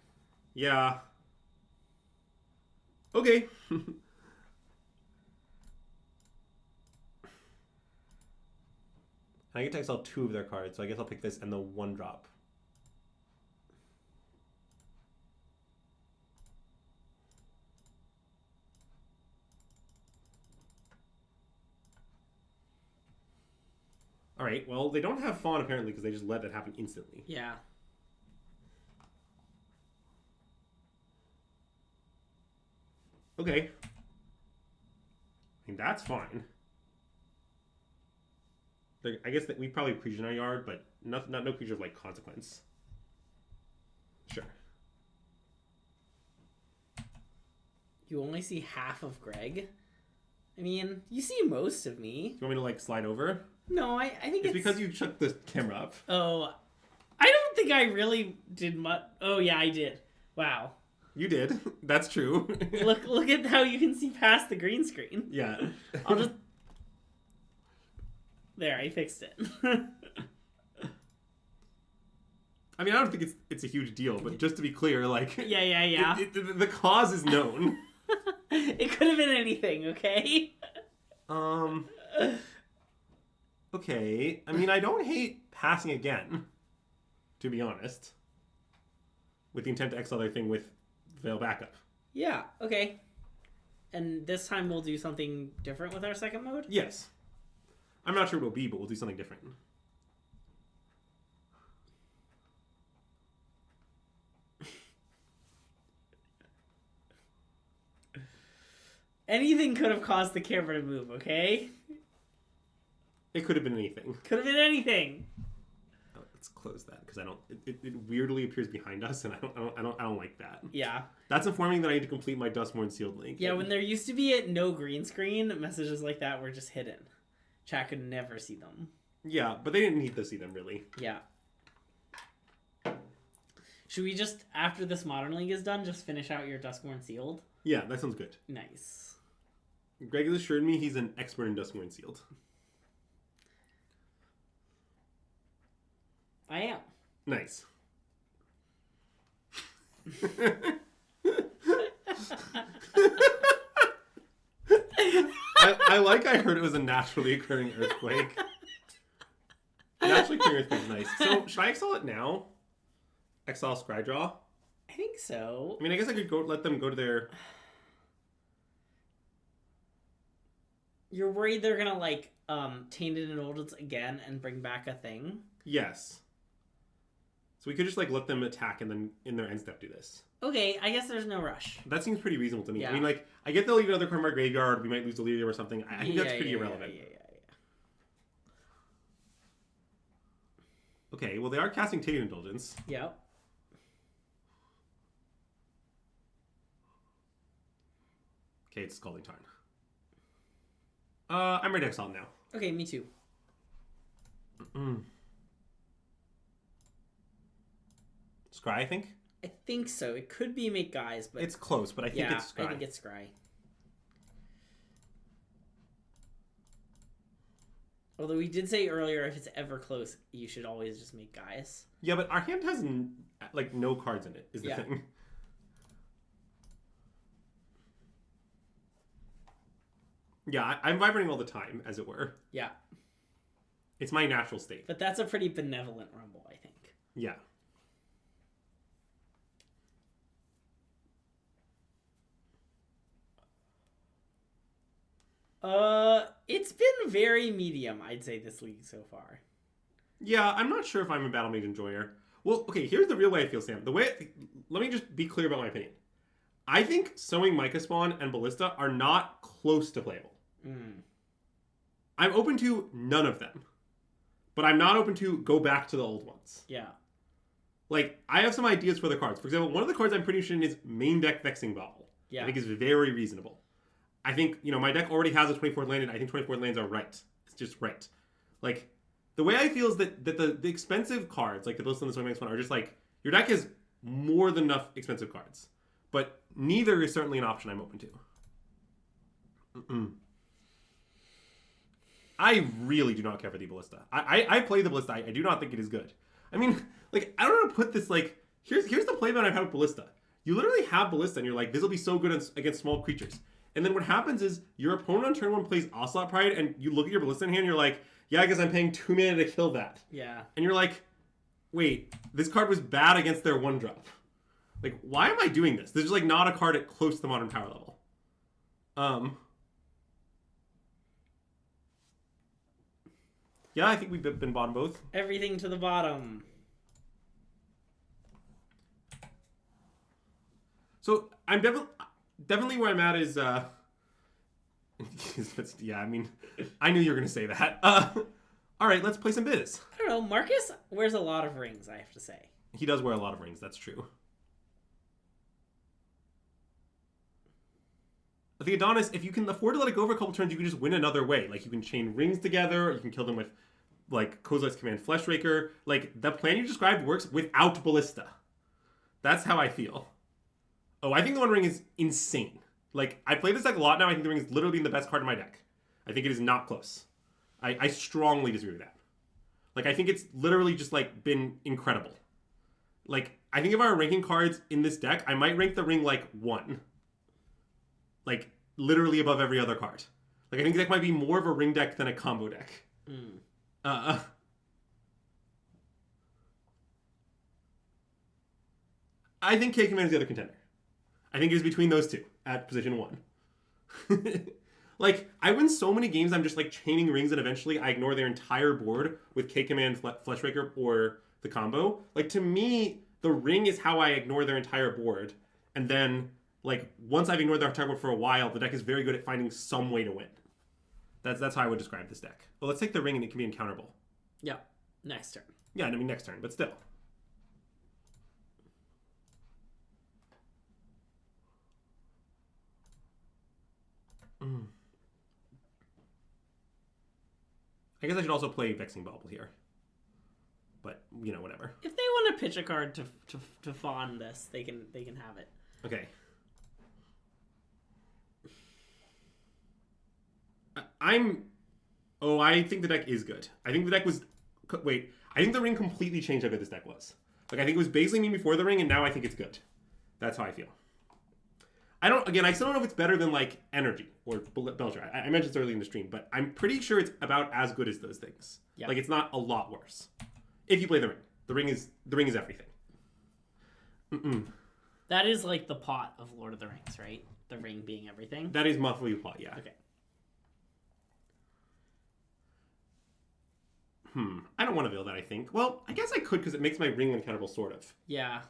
B: Yeah. Okay. I get to exile 2 of their cards, so I guess I'll pick this and the 1-drop. Alright, well, they don't have Fawn apparently because they just let that happen instantly.
A: Yeah.
B: Okay. I mean, that's fine. I guess that we probably have creatures in our yard, but no creature of like consequence. Sure.
A: You only see half of Greg. I mean, you see most of me.
B: Do you want me to like slide over?
A: No, I think
B: it's because you shook the camera up.
A: Oh, I don't think I really did much. Oh yeah, I did. Wow.
B: You did. That's true.
A: look at how you can see past the green screen.
B: Yeah.
A: I'll just. There, I fixed it.
B: I mean, I don't think it's a huge deal, but just to be clear, like...
A: Yeah.
B: The cause is known.
A: It could have been anything, okay?
B: Okay. I mean, I don't hate passing again, to be honest. With the intent to exile their thing with Veil Backup.
A: Yeah, okay. And this time we'll do something different with our second mode?
B: Yes. I'm not sure what it'll be, but we'll do something different.
A: Anything could have caused the camera to move, okay?
B: It could have been anything.
A: Could have been anything.
B: Oh, let's close that because I don't. It weirdly appears behind us, and I don't like that.
A: Yeah.
B: That's informing that I need to complete my Dustborn Sealed link.
A: Yeah, when there used to be no green screen, messages like that were just hidden. Chat could never see them.
B: Yeah, but they didn't need to see them really.
A: Yeah. Should we just, after this Modern League is done, just finish out your Duskborn Sealed?
B: Yeah, that sounds good.
A: Nice.
B: Greg has assured me he's an expert in Duskborn Sealed.
A: I am.
B: Nice. I like I heard it was a naturally occurring earthquake. Naturally occurring earthquake is nice. So, should I exile it now? Exile Scrydraw?
A: I think so.
B: I mean, I guess I could let them go to their...
A: You're worried they're gonna, like, Tainted Indulgence again and bring back a thing?
B: Yes. So we could just, like, let them attack and then in their end step do this.
A: Okay, I guess there's no rush.
B: That seems pretty reasonable to me.
A: Yeah.
B: I mean, like, I get they'll leave another card in our graveyard, we might lose Delirium or something. I think that's pretty irrelevant.
A: Yeah.
B: Okay, well, they are casting Tainted Indulgence.
A: Yep.
B: Okay, it's Scalding Tarn. I'm ready to exile now.
A: Okay, me too.
B: Scry, I think.
A: I think so. It could be Make Guys, but
B: It's close, but I think
A: yeah,
B: it's Scry.
A: I think it's Scry. Although we did say earlier, if it's ever close, you should always just make Guys.
B: Yeah, but our hand has like no cards in it. Is the thing. Yeah, I'm vibrating all the time, as it were.
A: Yeah.
B: It's my natural state.
A: But that's a pretty benevolent rumble, I think.
B: Yeah.
A: It's been very medium, I'd say, this league so far.
B: Yeah, I'm not sure if I'm a Battle Mage enjoyer. Well, okay, here's the real way I feel, Sam. Let me just be clear about my opinion. I think Sowing Micah Spawn and Ballista are not close to playable. I'm open to none of them. But I'm not open to go back to the old ones.
A: Yeah.
B: Like, I have some ideas for the cards. For example, one of the cards I'm pretty interested in is main deck Vexing Bobble.
A: Yeah.
B: I think is very reasonable. I think, my deck already has a 24th land, and I think 24th lands are right. It's just right. Like, the way I feel is that the expensive cards, like the Ballista and the Sowing Micah Spawn, are just like, your deck has more than enough expensive cards. But neither is certainly an option I'm open to. I really do not care for the Ballista. I play the Ballista. I do not think it is good. I mean, like, I don't know how to put this, like, here's the playbout I've had with Ballista. You literally have Ballista, and you're like, this will be so good against small creatures. And then what happens is, your opponent on turn 1 plays Ocelot Pride, and you look at your Ballista in hand, and you're like, yeah, I guess I'm paying 2 mana to kill that.
A: Yeah. And
B: you're like, wait, this card was bad against their 1-drop. Like, why am I doing this? This is, like, not a card at close to the modern power level. Yeah, I think we've been bottom both.
A: Everything to the bottom.
B: So I'm definitely where I'm at is yeah, I mean, I knew you were gonna say that. All right, let's play some biz.
A: I don't know. Marcus wears a lot of rings, I have to say.
B: He does wear a lot of rings. That's true. The Adonis, if you can afford to let it go for a couple turns, you can just win another way. Like, you can chain rings together, or you can kill them with, like, Kozilek's Command Fleshraker. Like, the plan you described works without Ballista. That's how I feel. Oh, I think the One Ring is insane. Like, I play this deck a lot now. I think the Ring is literally the best card in my deck. I think it is not close. I strongly disagree with that. Like, I think it's literally just, like, been incredible. Like, I think if I were ranking cards in this deck, I might rank the Ring, like, 1. Like, literally above every other card. Like, I think the deck might be more of a ring deck than a combo deck. I think K-Command is the other contender. I think it is between those two at position 1. Like, I win so many games, I'm just, like, chaining rings, and eventually I ignore their entire board with K-Command, Fleshraker, or the combo. Like, to me, the ring is how I ignore their entire board, and then, like, once I've ignored their entire board for a while, the deck is very good at finding some way to win. That's how I would describe this deck. Well, let's take the ring, and it can be encounterable.
A: Yeah, next turn.
B: Yeah, I mean, next turn, but still. I guess I should also play Vexing Bauble here. But, whatever.
A: If they want to pitch a card to fawn this, they can have it.
B: Okay. I think the deck is good. I think the deck was... Wait. I think the ring completely changed how good this deck was. Like, I think it was basically me before the ring, and now I think it's good. That's how I feel. I still don't know if it's better than, like, Energy or Belcher. I mentioned this early in the stream, but I'm pretty sure it's about as good as those things. Yeah. Like, it's not a lot worse. If you play the ring. The ring is everything.
A: That is, like, the pot of Lord of the Rings, right? The ring being everything?
B: That is Muffley's plot, yeah.
A: Okay.
B: I don't want to veil that, I think. Well, I guess I could because it makes my ring uncountable, sort of.
A: Yeah.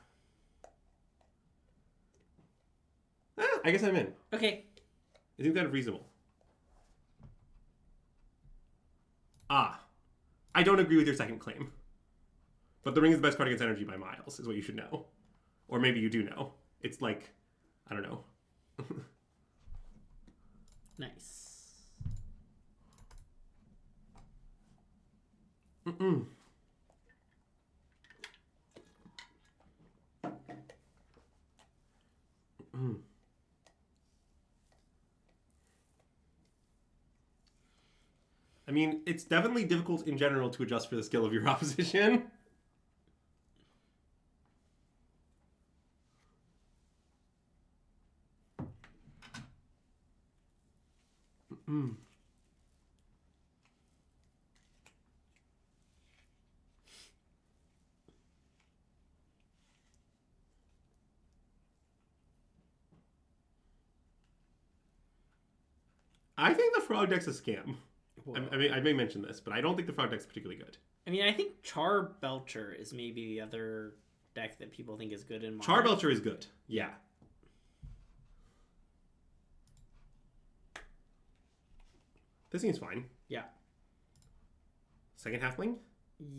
B: I guess I'm in.
A: Okay.
B: I think that's reasonable. I don't agree with your second claim. But the ring is the best card against Energy by miles, is what you should know. Or maybe you do know. It's like, I don't know.
A: Nice.
B: mean, it's definitely difficult in general to adjust for the skill of your opposition. I think the frog deck's a scam. I mean, I may mention this, but I don't think the frog deck's particularly good.
A: I mean, I think Char Belcher is maybe the other deck that people think is good in Modern.
B: Char Belcher is good. Yeah. This seems fine.
A: Yeah.
B: Second halfling?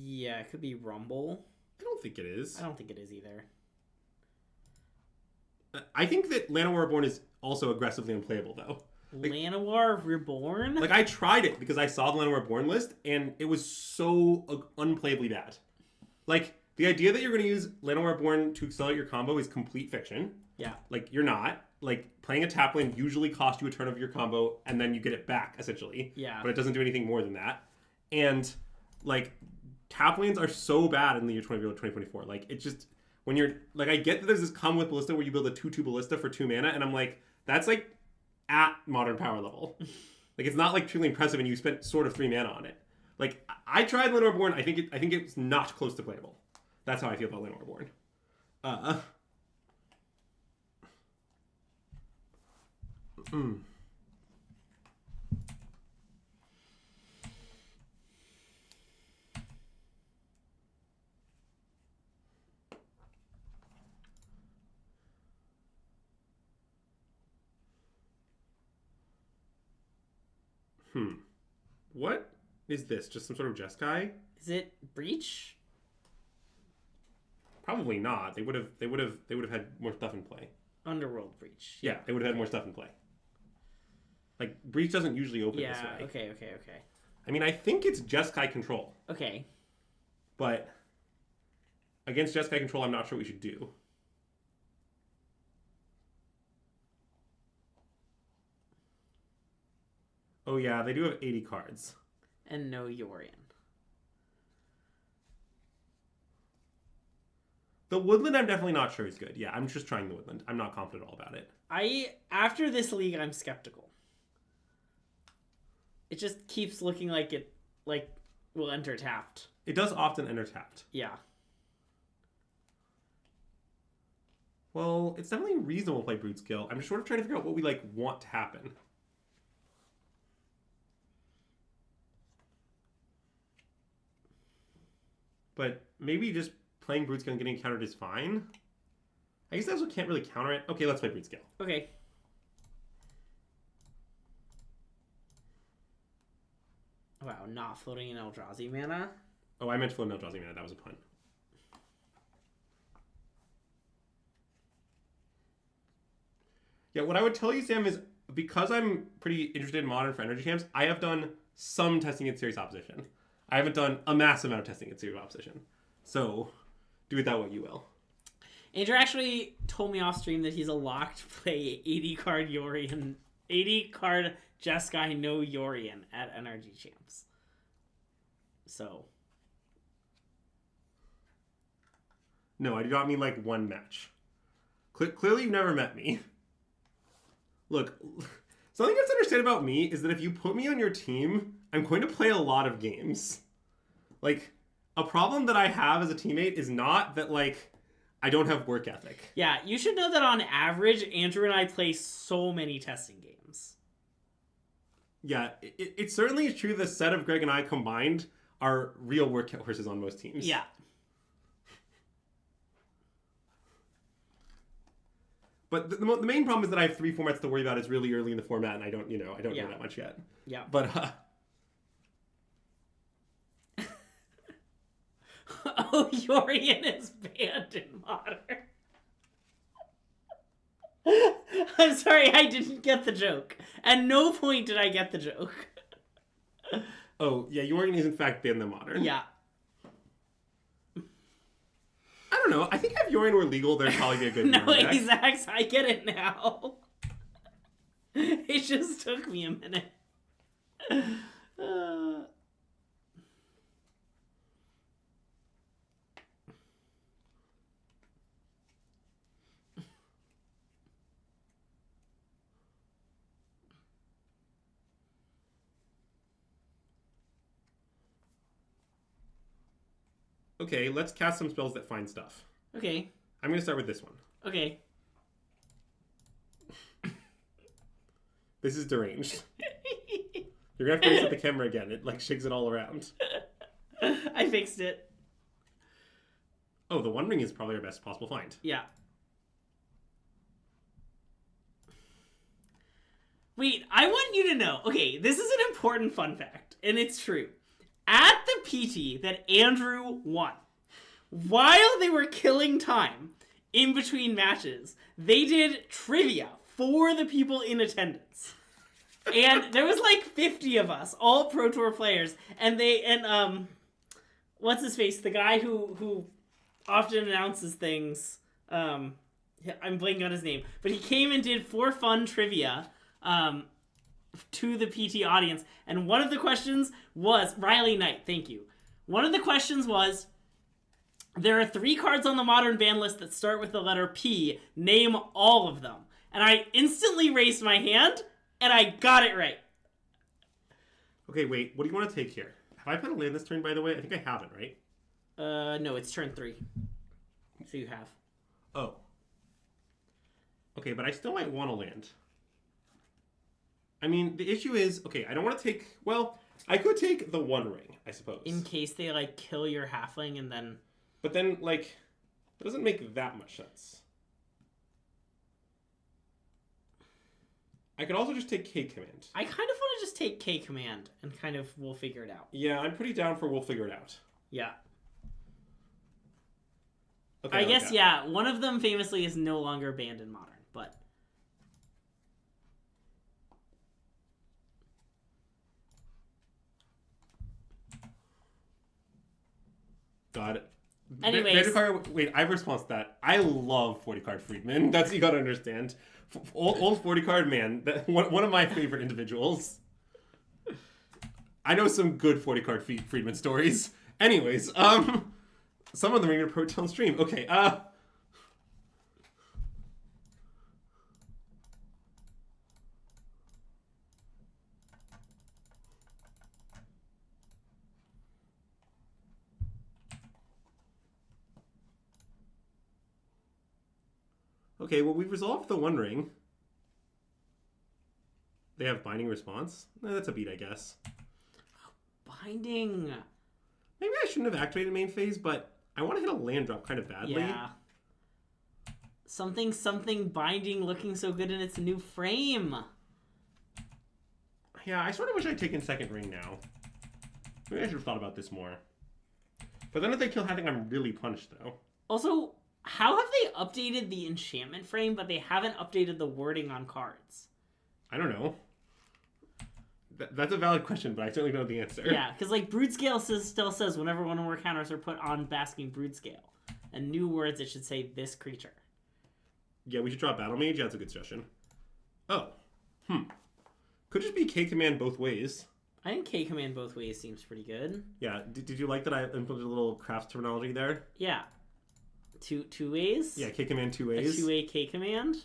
A: Yeah, it could be Rumble.
B: I don't think it is.
A: I don't think it is either.
B: I think that Llanowar Reborn is also aggressively unplayable, though.
A: Like, Llanowar Reborn?
B: Like, I tried it because I saw the Llanowar Reborn list, and it was so unplayably bad. Like, the idea that you're going to use Llanowar Reborn to accelerate your combo is complete fiction.
A: Yeah.
B: Like, you're not. Like, playing a tap lane usually costs you a turn of your combo, and then you get it back, essentially.
A: Yeah.
B: But it doesn't do anything more than that. And, like, tap lanes are so bad in the year 2024. Like, it's just... When you're... Like, I get that there's this Come With Ballista where you build a 2/2 Ballista for 2 mana, and I'm like, that's, like, at modern power level. Like, it's not, like, truly impressive, and you spent sort of 3 mana on it. Like, I tried Llanowar Reborn. I think it's not close to playable. That's how I feel about Llanowar Reborn. What is this? Just some sort of Jeskai?
A: Is it Breach?
B: Probably not. They would have had more stuff in play.
A: Underworld Breach.
B: Yeah, they would have had more stuff in play. Like, Breach doesn't usually open this way.
A: Okay.
B: I mean, I think it's Jeskai control.
A: Okay.
B: But against Jeskai control, I'm not sure what we should do. Oh yeah, they do have 80 cards.
A: And no Yorion.
B: The Woodland, I'm definitely not sure is good. Yeah, I'm just trying the Woodland. I'm not confident at all about it.
A: After this league, I'm skeptical. It just keeps looking like it, will enter tapped.
B: It does often enter tapped.
A: Yeah.
B: Well, it's definitely reasonable to play Broodscale. I'm just sort of trying to figure out what we, want to happen. But maybe just playing Broodscale and getting countered is fine. I guess I also can't really counter it. Okay, let's play Broodscale.
A: Okay. Wow, not floating in Eldrazi mana?
B: Oh, I meant to float in Eldrazi mana. That was a pun. Yeah, what I would tell you, Sam, is because I'm pretty interested in Modern for energy camps, I have done some testing in serious opposition. I haven't done a massive amount of testing in serious opposition. So, do with that what you will.
A: Andrew actually told me off stream that he's a lock to play 80 card Yorion, 80 card Jeskai no Yorion at NRG Champs. So.
B: No, I do not mean one match. Clearly you've never met me. Look, something that's understand about me is that if you put me on your team, I'm going to play a lot of games. A problem that I have as a teammate is not that, I don't have work ethic.
A: Yeah, you should know that on average, Andrew and I play so many testing games.
B: Yeah, it certainly is true the set of Greg and I combined are real workhorses on most teams.
A: Yeah.
B: But the main problem is that I have 3 formats to worry about. It's really early in the format, and I don't know that much yet.
A: Yeah.
B: But
A: oh, Yorion is banned in Modern. I'm sorry, I didn't get the joke. At no point did I get the joke.
B: Oh, yeah, Yorion is in fact banned in Modern.
A: Yeah.
B: I don't know. I think if Yorion were legal, there'd probably be a good
A: No,
B: deck.
A: exactly. I get it now. It just took me a minute.
B: Okay, let's cast some spells that find stuff.
A: Okay.
B: I'm going to start with this one.
A: Okay.
B: This is deranged. You're going to have to reset the camera again. It, like, shakes it all around.
A: I fixed it.
B: Oh, the One Ring is probably our best possible find.
A: Yeah. Wait, I want you to know. Okay, this is an important fun fact, and it's true. At the PT that Andrew won, while they were killing time in between matches, they did trivia for the people in attendance. And there was like 50 of us, all Pro Tour players, and what's his face? The guy who often announces things. I'm blanking on his name, but he came and did for fun trivia to the PT audience, and one of the questions was Riley Knight. Thank you. One of the questions was, there are 3 cards on the Modern ban list that start with the letter P. Name all of them. And I instantly raised my hand, and I got it right.
B: Okay, wait. What do you want to take here? Have I put a land this turn, by the way? I think I haven't, right?
A: No, it's turn 3. So you have.
B: Oh. Okay, but I still might want to land. I mean, the issue is, okay, I don't want to take, well, I could take the One Ring, I suppose.
A: In case they, like, kill your halfling and then...
B: But then, like, it doesn't make that much sense. I could also just take K Command.
A: I kind of want to just take K Command and kind of we'll figure it out.
B: Yeah, I'm pretty down for we'll figure it out.
A: Yeah.
B: Okay,
A: I guess, yeah, one of them famously is no longer banned in Modern, but...
B: Got it.
A: Anyways.
B: Wait, I have a response to that. I love 40 card Friedman. That's you gotta understand. Old 40 card man. One of my favorite individuals. I know some good 40 card Friedman stories. Anyways, some of them are even Proton stream. Okay, okay, well, we've resolved the One Ring. They have Binding Response. That's a beat, I guess.
A: Binding.
B: Maybe I shouldn't have activated main phase, but I want to hit a land drop kind of badly.
A: Yeah. Something Binding looking so good in its new frame.
B: Yeah, I sort of wish I'd taken second ring now. Maybe I should have thought about this more. But then if they kill, I think I'm really punished, though.
A: Also, how have they updated the enchantment frame, but they haven't updated the wording on cards?
B: I don't know. That's a valid question, but I certainly don't know the answer.
A: Yeah, because like Broodscale still says whenever one or more counters are put on Basking Broodscale. And new words, it should say this creature.
B: Yeah, we should draw Battle Mage. That's a good suggestion. Oh. Could just be K Command both ways.
A: I think K Command both ways seems pretty good.
B: Yeah, did you like that I implemented a little crafts terminology there?
A: Yeah. Two ways?
B: Yeah, K Command 2 ways.
A: A 2-way K Command?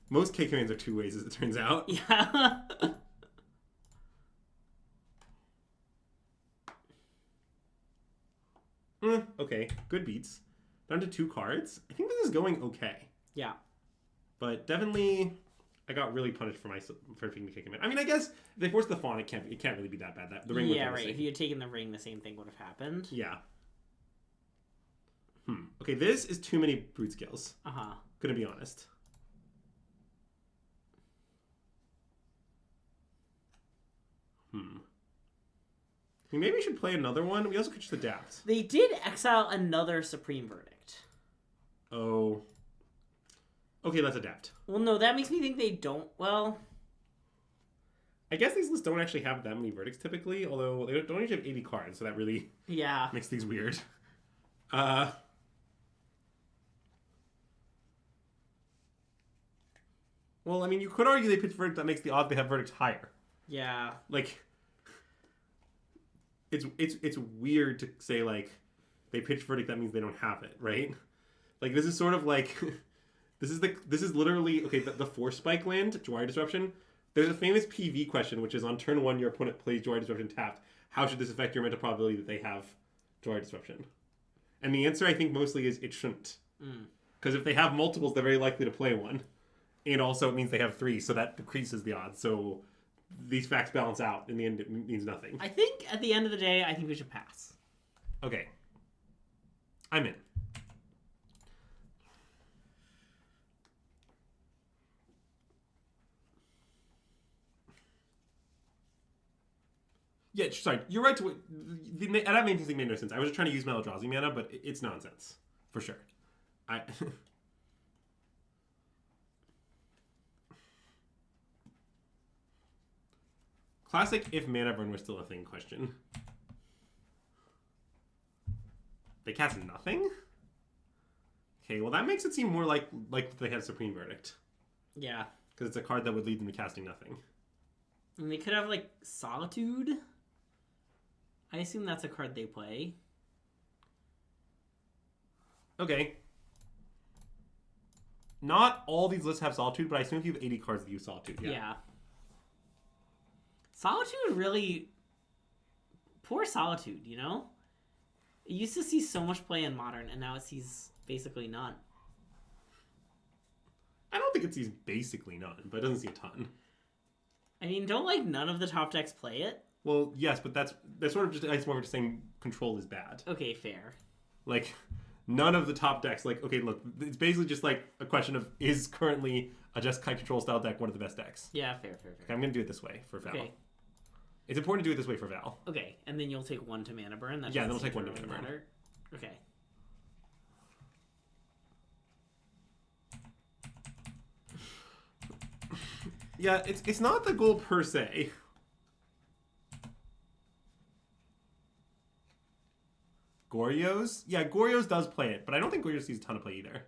B: Most K Commands are 2 ways, as it turns out.
A: Yeah.
B: Okay, good beats. Down to 2 cards. I think this is going okay.
A: Yeah.
B: But definitely, I got really punished for picking the K Command. I mean, I guess if they force the fawn, it can't really be that bad. The ring would be
A: right. If you had taken the ring, the same thing would have happened.
B: Yeah. Okay, this is too many brute skills. Gonna be honest. Maybe we should play another one. We also could just adapt.
A: They did exile another Supreme Verdict.
B: Oh. Okay, let's adapt.
A: Well, no, that makes me think they don't. Well,
B: I guess these lists don't actually have that many verdicts typically, although they don't usually have 80 cards, so that really makes things weird. Well, I mean, you could argue they pitch verdict that makes the odds they have verdicts higher.
A: Yeah.
B: Like, it's weird to say, like, they pitch verdict, that means they don't have it, right? Like, this is sort of like, this is literally, okay, the Force Spike land, Jwari Disruption. There's a famous PV question, which is on turn 1, your opponent plays Jwari Disruption tapped. How should this affect your mental probability that they have Jwari Disruption? And the answer, I think, mostly is it shouldn't. Because if they have multiples, they're very likely to play one. And also, it means they have 3, so that decreases the odds. So these facts balance out. In the end, it means nothing.
A: I think, at the end of the day, I think we should pass.
B: Okay. I'm in. Yeah, sorry. You're right to... That main thing made no sense. I was just trying to use my Eldrazi mana, but it's nonsense. For sure. Classic if mana burn was still a thing question. They cast nothing? Okay, well that makes it seem more like they had Supreme Verdict.
A: Yeah.
B: Because it's a card that would lead them to casting nothing.
A: And they could have, like, Solitude. I assume that's a card they play.
B: Okay. Not all these lists have Solitude, but I assume if you have 80 cards that use Solitude, yeah.
A: Solitude really... Poor Solitude, you know? It used to see so much play in Modern, and now it sees basically none.
B: I don't think it sees basically none, but it doesn't see a ton.
A: I mean, don't, like, none of the top decks play it?
B: Well, yes, but that's sort of just... It's more of just saying control is bad.
A: Okay, fair.
B: Like, none of the top decks... Like, okay, look, it's basically just, like, a question of, is currently a Jeskai control style deck one of the best decks?
A: Yeah, fair.
B: Okay, I'm going to do it this way for Val.
A: Okay.
B: It's important to do it this way for Val.
A: Okay, and then you'll take 1 to mana burn?
B: Yeah, then we'll take 1 to mana burn.
A: Okay.
B: Yeah, it's not the goal per se. Goryo's? Yeah, Goryo's does play it, but I don't think Goryo's sees a ton of play either.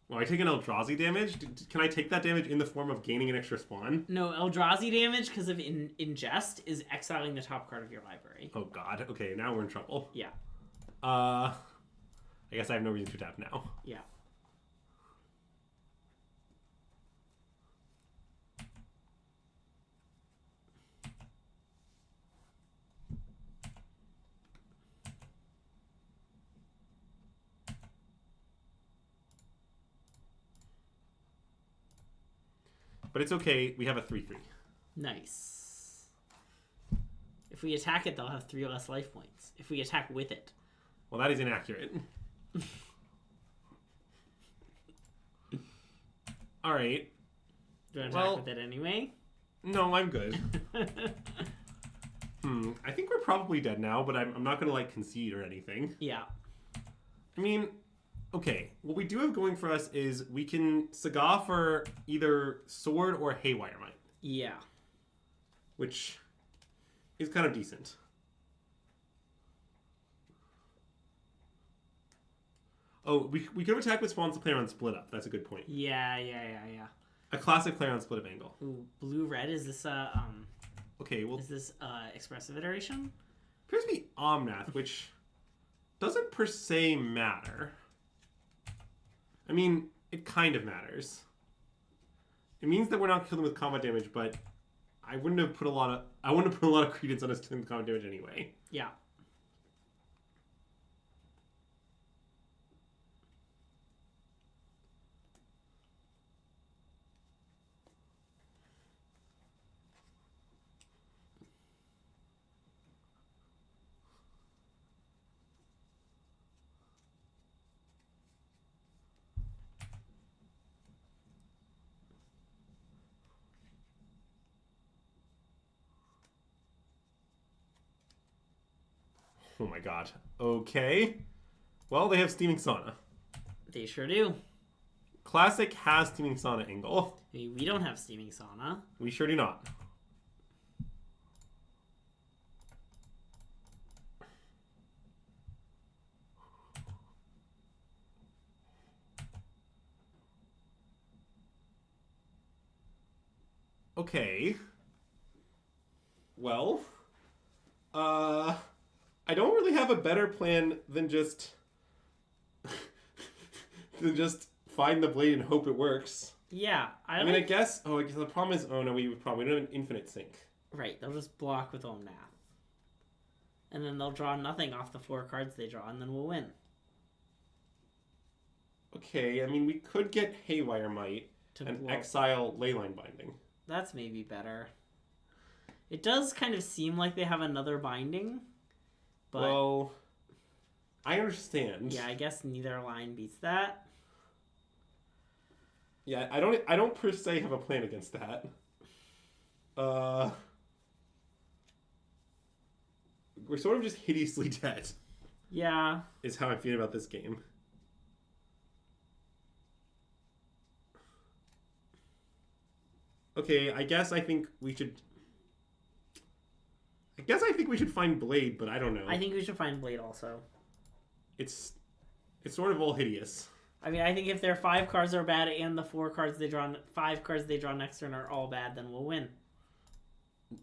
B: Well, I take an Eldrazi damage? Can I take that damage in the form of gaining an extra spawn?
A: No, Eldrazi damage, because of Ingest, is exiling the top card of your library.
B: Oh god, okay, now we're in trouble.
A: Yeah.
B: I guess I have no reason to tap now.
A: Yeah.
B: But it's okay, we have a 3/3.
A: Nice. If we attack it, they'll have 3 less life points. If we attack with it.
B: Well, that is inaccurate. Alright.
A: Do you want to attack with it anyway?
B: No, I'm good. I think we're probably dead now, but I'm not going to, like, concede or anything.
A: Yeah.
B: I mean, okay, what we do have going for us is we can Saga for either Sword or Haywire Might.
A: Yeah.
B: Which is kind of decent. Oh, we could have attacked with spawns to play around Split Up. That's a good point.
A: Yeah.
B: A classic play around Split Up angle.
A: Ooh, blue-red, is this,
B: Okay, well...
A: Is this, expressive iteration?
B: Appears to be Omnath, which doesn't per se matter. I mean, it kind of matters. It means that we're not killing with combat damage, but I wouldn't have put a lot of credence on us killing with combat damage anyway.
A: Yeah.
B: Oh my god. Okay. Well, they have Steaming Sauna.
A: They sure do.
B: Classic has Steaming Sauna angle.
A: I mean, we don't have Steaming Sauna.
B: We sure do not. Okay. Well, I don't really have a better plan than just find the blade and hope it works.
A: Yeah,
B: I mean, I guess the problem is, no, we don't have an infinite sync.
A: Right, they'll just block with all math. And then they'll draw nothing off the 4 cards they draw, and then we'll win.
B: Okay, I mean, we could get Haywire Might and exile Leyline Binding.
A: That's maybe better. It does kind of seem like they have another binding, but...
B: Well, I understand.
A: Yeah, I guess neither line beats that.
B: Yeah, I don't per se have a plan against that. We're sort of just hideously dead.
A: Yeah.
B: Is how I'm feeling about this game. Okay, I think we should find Blade, but I don't know.
A: I think we should find Blade also.
B: It's sort of all hideous.
A: I mean, I think if their 5 cards are bad and the 5 cards they draw next turn are all bad, then we'll win.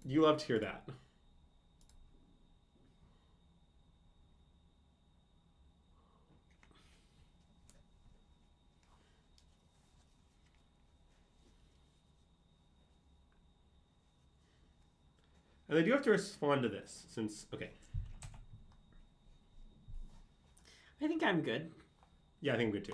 B: You love to hear that. And I do have to respond to this, since... Okay.
A: I think I'm good.
B: Yeah, I think I'm good too.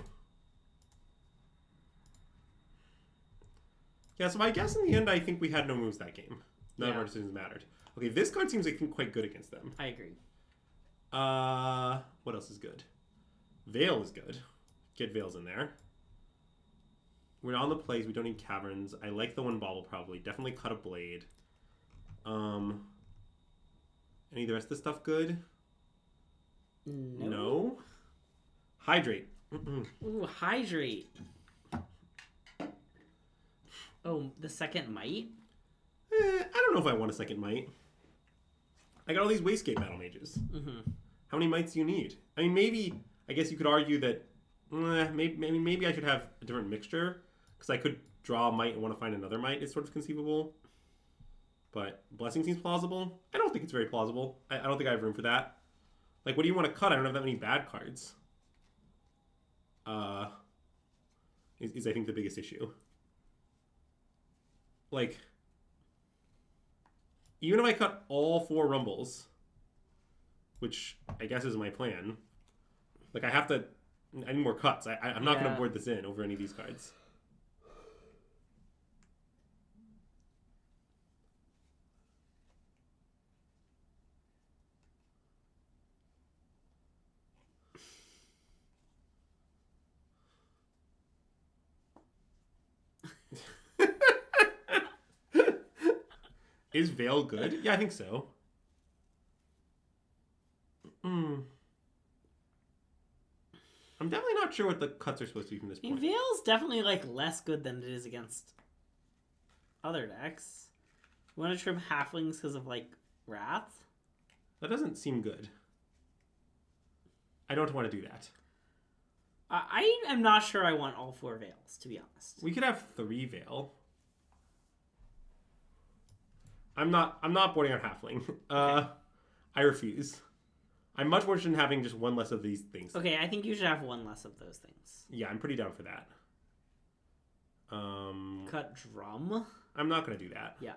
B: Yeah, so I guess in the end, I think we had no moves that game. None of our decisions mattered. Okay, this card seems like quite good against them.
A: I agree.
B: What else is good? Veil is good. Get Veils in there. We're on the plays. We don't need Caverns. I like the one bauble probably. Definitely cut a Blade. Any of the rest of the stuff good? No. Hydrate.
A: Ooh, Hydrate. Oh, the second Might?
B: I don't know if I want a second Might. I got all these Wastegate Battle Mages. How many Mights do you need? I mean, I guess you could argue that maybe I should have a different mixture, because I could draw a Might and want to find another Might. It's sort of conceivable. But Blessing seems plausible. I don't think it's very plausible. I don't think I have room for that. Like, what do you want to cut? I don't have that many bad cards. Is I think the biggest issue. Like, even if I cut all 4 Rumbles, which I guess is my plan, like I need more cuts. I'm not going to board this in over any of these cards. Is Veil good? Yeah, I think so. I'm definitely not sure what the cuts are supposed to be from this point.
A: Veil's definitely like less good than it is against other decks. You want to trim Halflings because of like Wrath?
B: That doesn't seem good. I don't want to do that.
A: I am not sure I want all 4 Veils, to be honest.
B: We could have 3 Veil. I'm not boarding on Halfling.
A: Okay.
B: I refuse. I'm much more interested in having just one less of these things.
A: Okay, I think you should have 1 less of those things.
B: Yeah, I'm pretty down for that.
A: Cut Drum?
B: I'm not going to do that.
A: Yeah.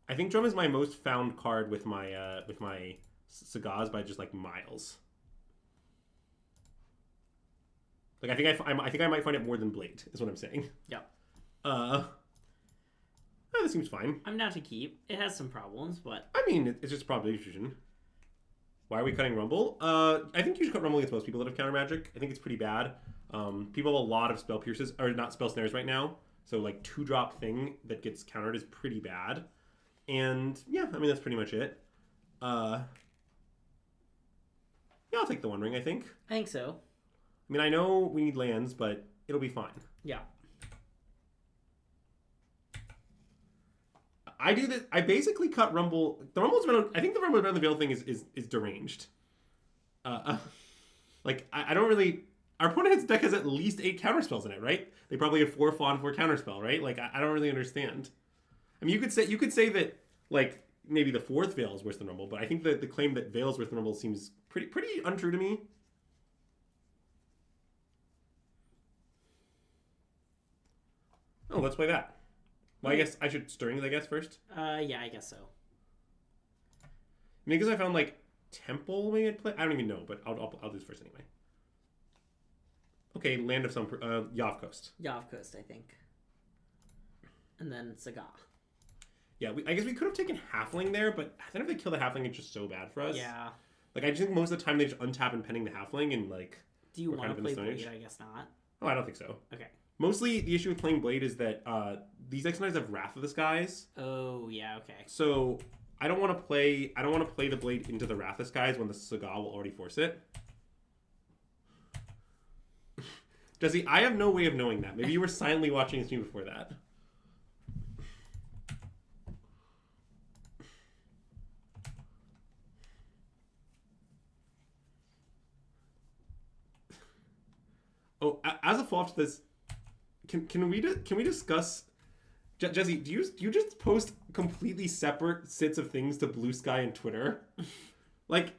B: I think Drum is my most found card with my Sagaz by just like miles. Like I think I might find it more than Blade is what I'm saying.
A: Yeah.
B: This seems fine.
A: I'm down to keep. It has some problems, but
B: I mean it's just probability distribution. Why are we cutting Rumble? I think you should cut Rumble against most people that have counter magic. I think it's pretty bad. People have a lot of spell pierces or not spell snares right now. So like 2-drop thing that gets countered is pretty bad. And yeah, I mean that's pretty much it. Yeah, I'll take the One Ring, I think.
A: I think so.
B: I mean, I know we need lands, but it'll be fine.
A: Yeah.
B: I do this. I basically cut Rumble. The Rumble's around. I think the Rumble around the Veil thing is deranged. Like I don't really. our opponent's deck has at least 8 counterspells in it, right? They probably have 4 Fawn, 4 counterspell, right? Like, I don't really understand. I mean, you could say that, like, maybe the 4th Veil is worse than normal, but I think that the claim that Veil is worse than normal seems pretty untrue to me. Oh, let's play that. Well, I guess I should Stirrings, first?
A: Yeah, I guess so.
B: I mean, because I found, like, Temple maybe I'd play? I don't even know, but I'll do this first anyway. Okay, Land of some... Yav Coast.
A: Yav Coast, I think. And then Saga.
B: Yeah, I guess we could have taken Halfling there, but then if they kill the Halfling, it's just so bad for us.
A: Yeah.
B: Like, I just think most of the time they just untap and pending the Halfling, and, like...
A: Do you want to play Blade? I guess not.
B: Oh, I don't think so.
A: Okay.
B: Mostly, the issue with playing Blade is that these decks sometimes have Wrath of the Skies.
A: Oh, yeah, okay.
B: So, I don't want to play the Blade into the Wrath of the Skies when the Saga will already force it. Jesse, I have no way of knowing that. Maybe you were silently watching the stream before that. Oh, as a follow-up to this, can we discuss, Jesse? Do you just post completely separate sets of things to Blue Sky and Twitter? Like,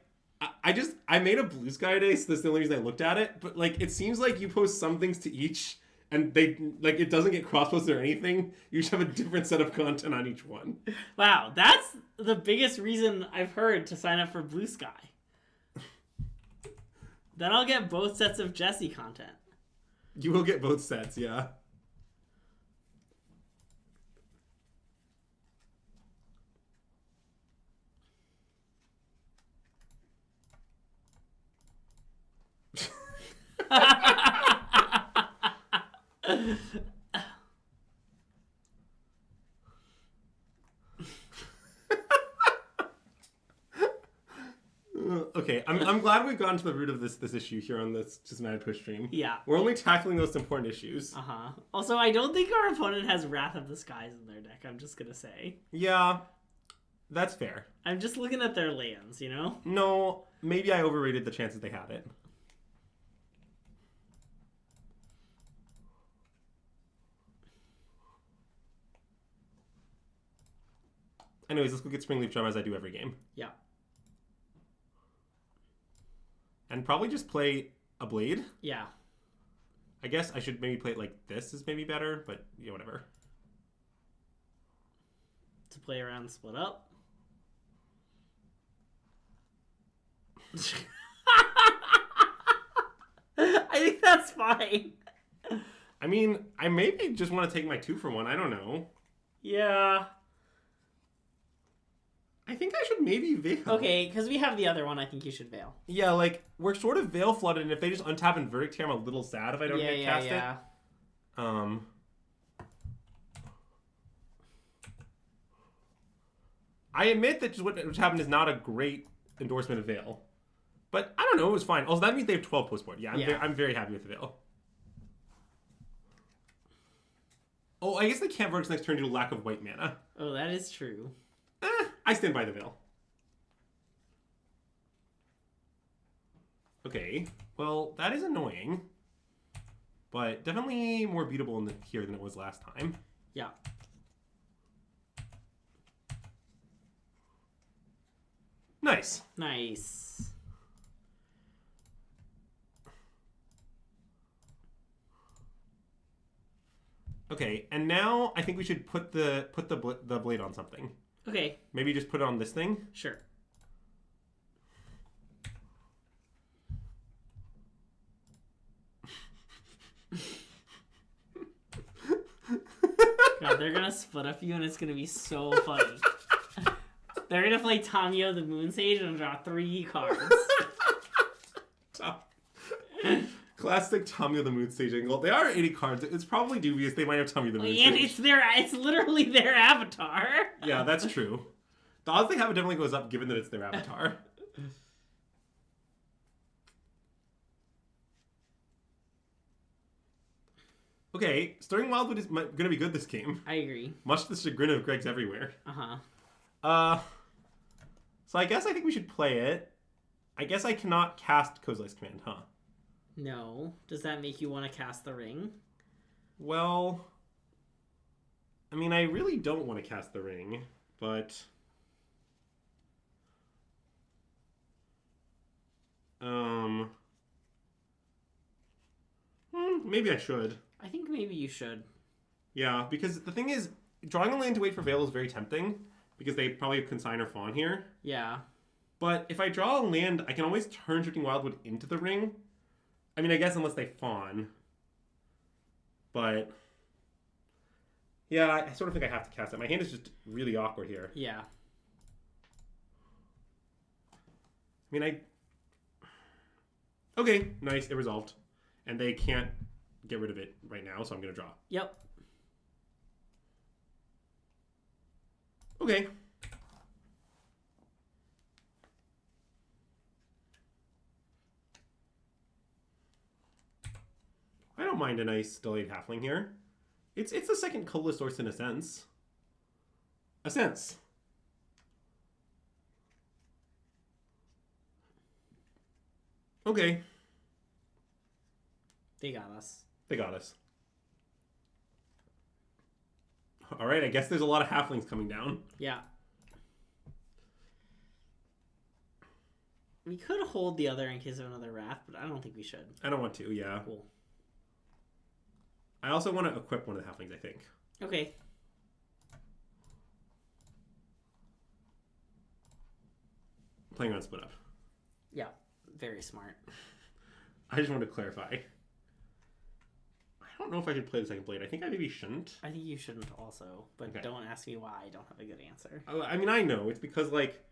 B: I made a Blue Sky day, so that's the only reason I looked at it. But like, it seems like you post some things to each, and they like it doesn't get cross-posted or anything. You just have a different set of content on each one.
A: Wow, that's the biggest reason I've heard to sign up for Blue Sky. Then I'll get both sets of Jesse content.
B: You will get both sets, yeah. Okay, I'm glad we've gotten to the root of this issue here on this SystemMagic Twitch stream.
A: Yeah.
B: We're only tackling those important issues.
A: Uh-huh. Also, I don't think our opponent has Wrath of the Skies in their deck, I'm just gonna say.
B: Yeah, that's fair.
A: I'm just looking at their lands, you know?
B: No, maybe I overrated the chances they had it. Anyways, let's go get Springleaf Drum as I do every game.
A: Yeah.
B: And probably just play a Blade.
A: Yeah.
B: I guess I should maybe play it like this is maybe better, but yeah, whatever.
A: To play around split up. I think that's fine.
B: I mean, I maybe just want to take my 2-for-1. I don't know.
A: Yeah.
B: I think I should maybe Veil.
A: Okay, because we have the other one, I think you should Veil.
B: Yeah, like, we're sort of Veil flooded, and if they just untap and Verdict here, I'm a little sad if I don't get cast it. I admit that just what happened is not a great endorsement of Veil. But I don't know, it was fine. Also, that means they have 12 postboard. Yeah, I'm very happy with the Veil. Oh, I guess they can't Verdict next turn due to lack of white mana.
A: Oh, that is true.
B: I stand by the Veil. Okay, well, that is annoying. But definitely more beatable here than it was last time.
A: Yeah.
B: Nice.
A: Nice.
B: Okay, and now I think we should put the blade on something.
A: Okay.
B: Maybe just put it on this thing?
A: Sure. God, they're gonna split up you and it's gonna be so funny. They're gonna play Tamio the Moon Sage and draw 3 cards.
B: Classic Tamio the Moon Sage angle. They are 80 cards. It's probably dubious they might have Tamio the Moon Sage.
A: And it's literally their avatar.
B: Yeah, that's true. The odds they have it definitely goes up given that it's their avatar. Okay, Stirring Wildwood is going to be good this game.
A: I agree.
B: Much to the chagrin of Greg's everywhere.
A: Uh-huh.
B: So I think we should play it. I guess I cannot cast Kozilek's Command, huh?
A: No. Does that make you want to cast the ring?
B: Well, I mean, I really don't want to cast the ring, but... maybe I should.
A: I think maybe you should.
B: Yeah, because the thing is, drawing a land to wait for Veil is very tempting, because they probably have Consign or Fawn here.
A: Yeah.
B: But if I draw a land, I can always turn Drifting Wildwood into the ring. I mean, I guess unless they Fawn. But... yeah, I sort of think I have to cast it. My hand is just really awkward here.
A: Yeah.
B: I mean, okay, nice, it resolved. And they can't get rid of it right now, so I'm going to draw.
A: Yep.
B: Okay. I don't mind a nice delayed halfling here. It's the second colorless source in a sense. A sense. Okay.
A: They got us.
B: They got us. Alright, I guess there's a lot of halflings coming down.
A: Yeah. We could hold the other in case of another wrath, but I don't think we should.
B: I don't want to, yeah.
A: Cool.
B: I also want to equip one of the halflings, I think.
A: Okay.
B: Playing around split up.
A: Yeah. Very smart.
B: I just wanted to clarify. I don't know if I should play the second blade. I think I maybe shouldn't.
A: I think you shouldn't also, but
B: Okay.
A: don't ask me why. I don't have a good answer.
B: I mean, I know. It's because, like,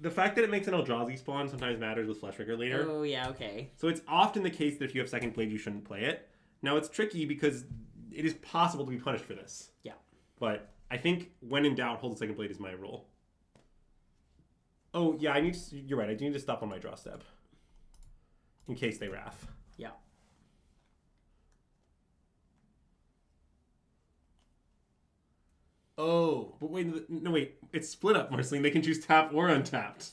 B: the fact that it makes an Eldrazi spawn sometimes matters with Fleshbreaker later.
A: Oh, yeah, okay.
B: So it's often the case that if you have second blade, you shouldn't play it. Now, it's tricky because it is possible to be punished for this.
A: Yeah.
B: But I think when in doubt, hold the second blade is my rule. Oh, yeah, you're right. I do need to stop on my draw step. In case they wrath.
A: Yeah.
B: Oh, but wait, no, wait. It's split up, Marceline. They can choose tap or untapped.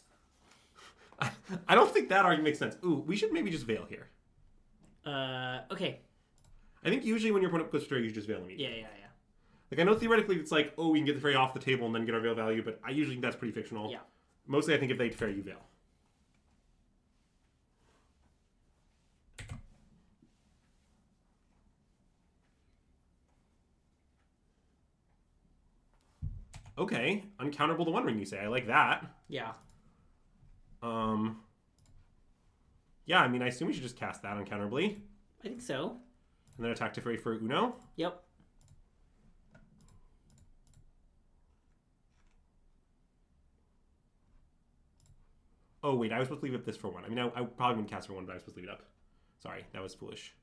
B: I don't think that argument makes sense. Ooh, we should maybe just Veil here.
A: Okay.
B: I think usually when your opponent puts Fairy, you just Veil immediately.
A: Yeah.
B: Like, I know theoretically it's like, oh, we can get the Fairy off the table and then get our Veil value, but I usually think that's pretty fictional.
A: Yeah.
B: Mostly I think if they Fairy, you Veil. Okay, uncounterable to One Ring, you say. I like that.
A: Yeah.
B: Yeah, I mean, I assume we should just cast that uncounterably.
A: I think so.
B: And then attack Teferi for Uno.
A: Yep.
B: Oh, wait, I was supposed to leave up this for one. I mean, I probably wouldn't cast for one, but I was supposed to leave it up. Sorry, that was foolish.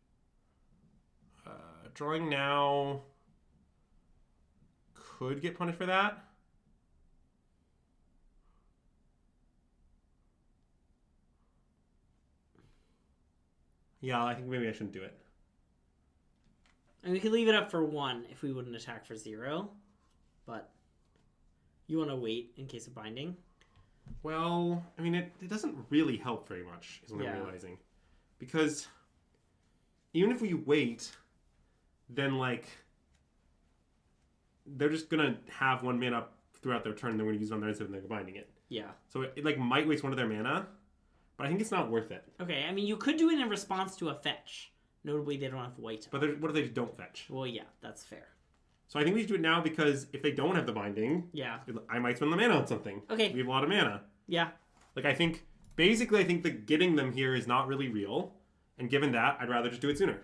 B: Drawing now... could get punished for that. Yeah, I think maybe I shouldn't do it.
A: And we could leave it up for 1 if we wouldn't attack for 0. But you want to wait in case of binding?
B: Well, I mean, it doesn't really help very much, is what I'm realizing. Because even if we wait, then, like, they're just going to have 1 mana throughout their turn, and they're going to use it on their instead, and they're binding it.
A: Yeah.
B: So it, like, might waste 1 of their mana, but I think it's not worth it.
A: Okay, I mean, you could do it in response to a fetch. Notably, they don't have white.
B: But what if they just don't fetch?
A: Well, yeah, that's fair.
B: So I think we should do it now because if they don't have the binding,
A: Yeah.
B: I might spend the mana on something.
A: Okay.
B: We have a lot of mana.
A: Yeah.
B: Like, I think that getting them here is not really real. And given that, I'd rather just do it sooner.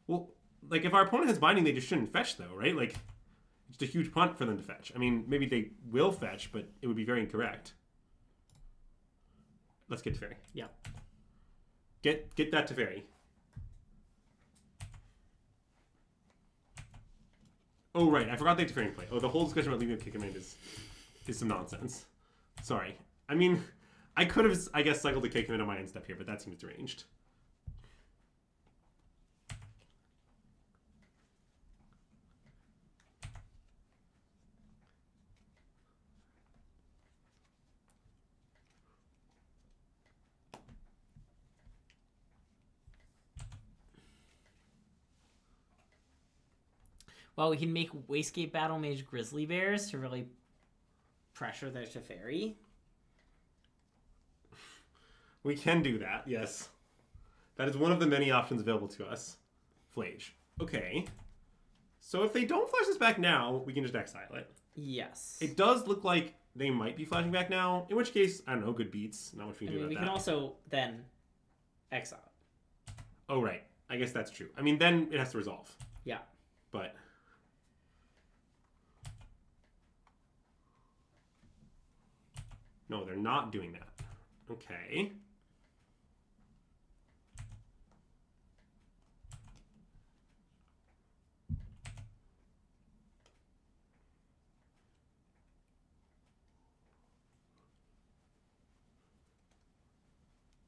B: Well, like, if our opponent has binding, they just shouldn't fetch, though, right? Like, it's a huge punt for them to fetch. I mean, maybe they will fetch, but it would be very incorrect. Let's get Teferi.
A: Yeah.
B: Get that Teferi. Oh, right. I forgot they had Teferi in play. Oh, the whole discussion about leaving a kick command is some nonsense. Sorry. I mean, I could have, I guess, cycled the kick command on my end step here, but that seems deranged.
A: Well, we can make Wastegate Battle Mage Grizzly Bears to really pressure their Teferi.
B: We can do that, yes. That is one of the many options available to us. Flage. Okay. So if they don't flash this back now, we can just exile it.
A: Yes.
B: It does look like they might be flashing back now, in which case, I don't know, good beats. Not much we can do about that.
A: We can also then exile it.
B: Oh, right. I guess that's true. I mean, then it has to resolve.
A: Yeah.
B: But... no, they're not doing that. Okay.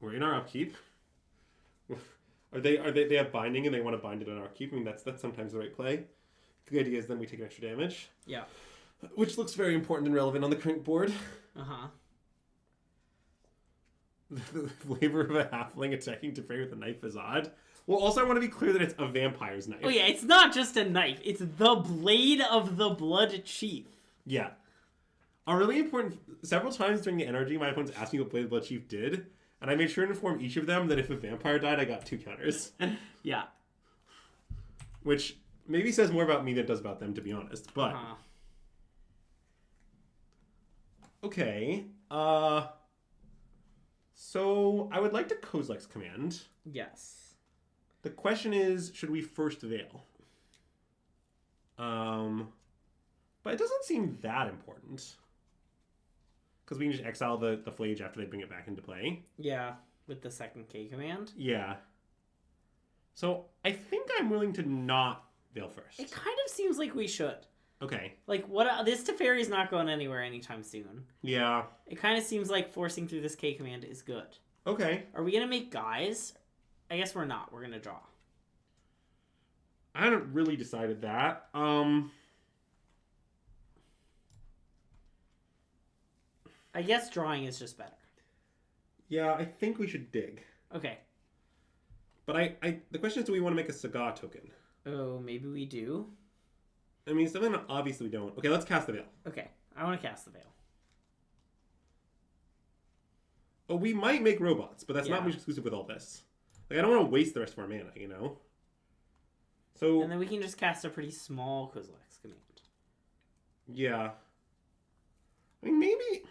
B: We're in our upkeep. They have binding and they want to bind it on our upkeep. I mean that's sometimes the right play. The idea is then we take an extra damage.
A: Yeah.
B: Which looks very important and relevant on the current board.
A: Uh-huh.
B: The flavor of a halfling attacking Teferi with a knife is odd. Well, also I want to be clear that it's a vampire's knife.
A: Oh yeah, it's not just a knife. It's the blade of the Blood Chief.
B: Yeah. A really important... several times during the energy, my opponents asked me what Blade of the Blood Chief did, and I made sure to inform each of them that if a vampire died, I got 2 counters.
A: Yeah.
B: Which maybe says more about me than it does about them, to be honest. But... okay. So, I would like to Kozilek's command.
A: Yes.
B: The question is, should we first Veil? But it doesn't seem that important. Because we can just exile the Flage after they bring it back into play.
A: Yeah, with the second K command.
B: Yeah. So, I think I'm willing to not Veil first.
A: It kind of seems like we should.
B: Okay.
A: Like, what? This Teferi is not going anywhere anytime soon.
B: Yeah.
A: It kind of seems like forcing through this K command is good.
B: Okay.
A: Are we going to make guys? I guess we're not. We're going to draw.
B: I haven't really decided that.
A: I guess drawing is just better.
B: Yeah, I think we should dig.
A: Okay.
B: But the question is, do we want to make a Saga token?
A: Oh, maybe we do.
B: I mean, something that obviously we don't. Okay, let's cast the Veil.
A: Okay, I want to cast the Veil.
B: Oh, we might make robots, but that's not
A: Yeah.
B: much exclusive with all this. Like, I don't want to waste the rest of our mana, you know? So...
A: and then we can just cast a pretty small Kozilek's command.
B: yeah. I mean, maybe...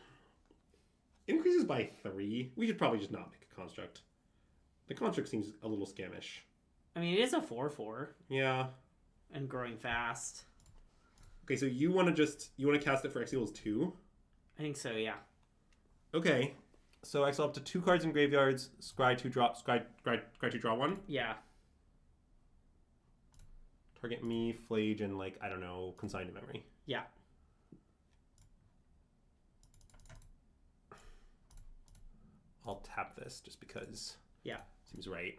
B: increases by 3. We should probably just not make a construct. The construct seems a little scamish.
A: I mean, it is a 4/4.
B: Yeah.
A: And growing fast.
B: Okay, so you want to cast it for X equals 2?
A: I think so, yeah.
B: Okay. So exile up to 2 cards in graveyards, scry 2 draw 1.
A: Yeah.
B: Target me, Flage, and like, I don't know, consign to memory.
A: Yeah.
B: I'll tap this just because.
A: Yeah.
B: Seems right.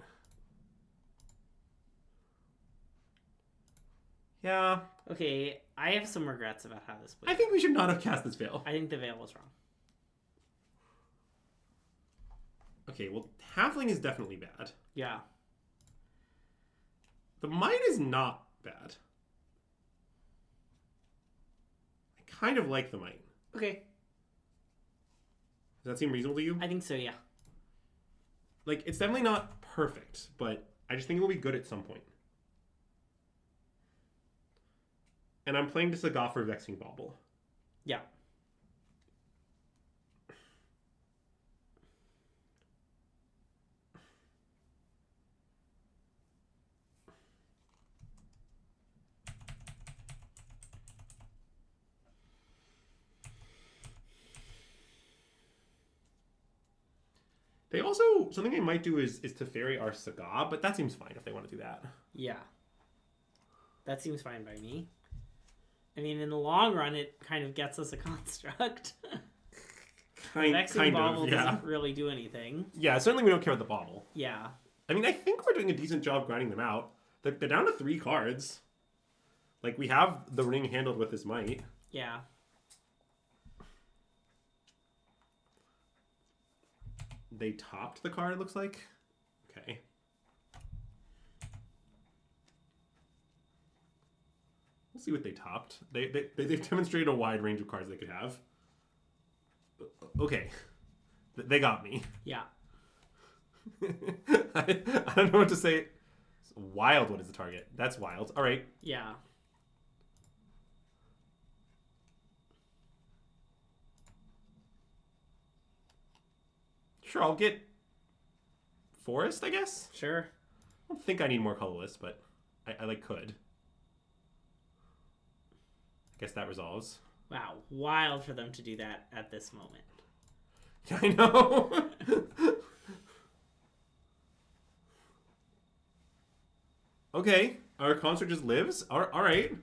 B: Yeah.
A: Okay, I have some regrets about how this played.
B: I think we should not have cast this Veil.
A: I think the Veil was wrong.
B: Okay, well, Halfling is definitely bad.
A: Yeah.
B: The Might is not bad. I kind of like the Might.
A: Okay.
B: Does that seem reasonable to you?
A: I think so, yeah.
B: Like, it's definitely not perfect, but I just think it will be good at some point. And I'm playing to Saga for Vexing Bauble.
A: Yeah.
B: They also, something they might do is Teferi our Saga, but that seems fine if they want to do that.
A: Yeah. That seems fine by me. I mean, in the long run, it kind of gets us a construct. Vexing Bauble doesn't really do anything.
B: Yeah, certainly we don't care about the bauble.
A: Yeah.
B: I mean, I think we're doing a decent job grinding them out. They're down to 3 cards. Like, we have the ring handled with this Might.
A: Yeah.
B: They topped the card, it looks like. Okay. We'll see what they topped. They've demonstrated a wide range of cards they could have. Okay. They got me.
A: Yeah.
B: I don't know what to say. Wild, what is the target? That's wild. All right.
A: Yeah.
B: Sure, I'll get forest, I guess.
A: Sure.
B: I don't think I need more colorless, but I like could. I guess that resolves.
A: Wow. Wild for them to do that at this moment.
B: Yeah, I know. Okay, our construct just lives. All right.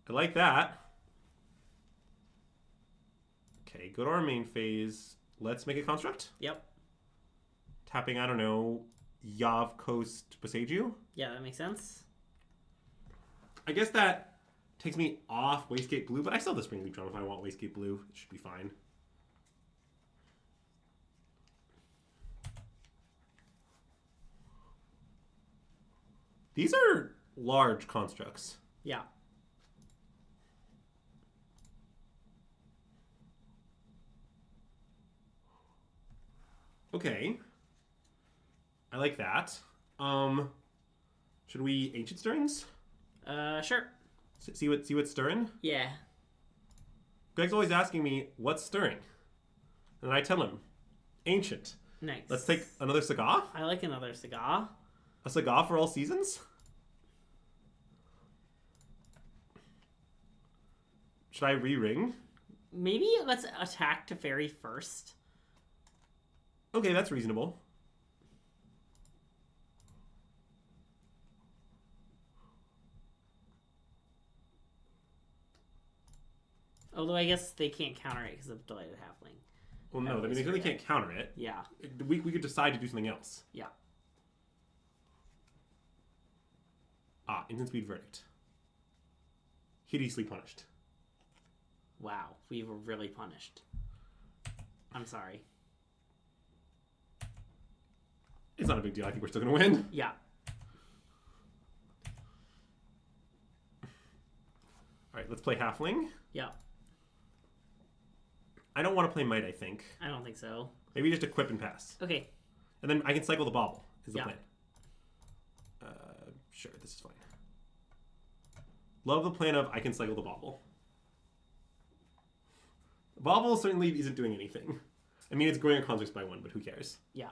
B: I like that. Okay, go to our main phase. Let's make a construct.
A: Yep.
B: Tapping, I don't know, Yav Coast Boseiju.
A: Yeah, that makes sense.
B: I guess that takes me off Wastegate Blue, but I still have the Spring Leaf Drum if I want Wastegate Blue. It should be fine. These are large constructs.
A: Yeah.
B: Okay. I like that. Should we Ancient Stirrings?
A: Sure.
B: See what's stirring?
A: Yeah.
B: Greg's always asking me, what's stirring? And I tell him, Ancient.
A: Nice.
B: Let's take another Saga?
A: I like another cigar.
B: A Saga for all seasons? Should I re-ring?
A: Maybe let's attack to fairy first.
B: Okay, that's reasonable.
A: Although I guess they can't counter it because of Delighted Halfling.
B: Well, no, I mean, they really can't counter it.
A: Yeah.
B: We could decide to do something else.
A: Yeah.
B: Ah, Instant Speed Verdict. Hideously punished.
A: Wow. We were really punished. I'm sorry.
B: It's not a big deal. I think we're still going to win.
A: Yeah.
B: All right, let's play Halfling.
A: Yeah.
B: I don't want to play Might, I think.
A: I don't think so.
B: Maybe just equip and pass.
A: Okay.
B: And then I can cycle the bauble, is the
A: Yeah.
B: plan. Sure, this is fine. Love the plan of I can cycle the bauble. The bauble certainly isn't doing anything. I mean, it's growing our constructs by one, but who cares?
A: Yeah.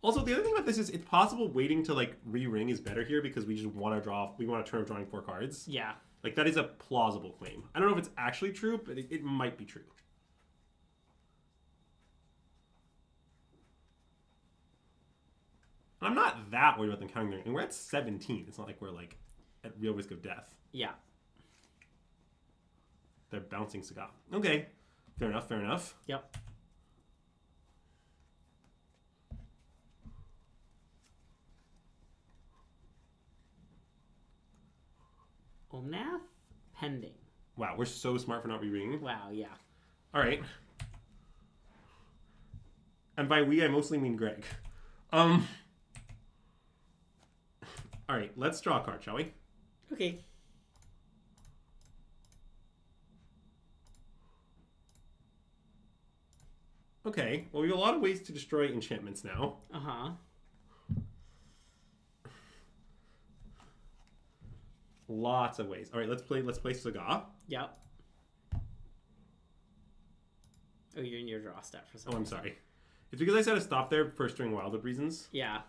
B: Also, the other thing about this is it's possible waiting to like re-ring is better here because we just want to draw. We want a turn of drawing 4 cards.
A: Yeah.
B: Like that is a plausible claim. I don't know if it's actually true, but it might be true. I'm not that worried about them counting there. And we're at 17. It's not like we're like at real risk of death.
A: Yeah.
B: They're bouncing Saga. Okay. Fair enough, fair enough.
A: Yep. Omnath? Pending.
B: Wow, we're so smart for not re-ringing.
A: Wow, yeah.
B: All right. And by we, I mostly mean Greg. All right, let's draw a card, shall we?
A: Okay.
B: Okay, well, we have a lot of ways to destroy enchantments now.
A: Uh-huh.
B: Lots of ways. All right, let's play Saga.
A: Yep. Oh, you're in your draw step for some
B: Oh, I'm
A: reason.
B: sorry. It's because I said to stop there for during Wildwood reasons.
A: Yeah.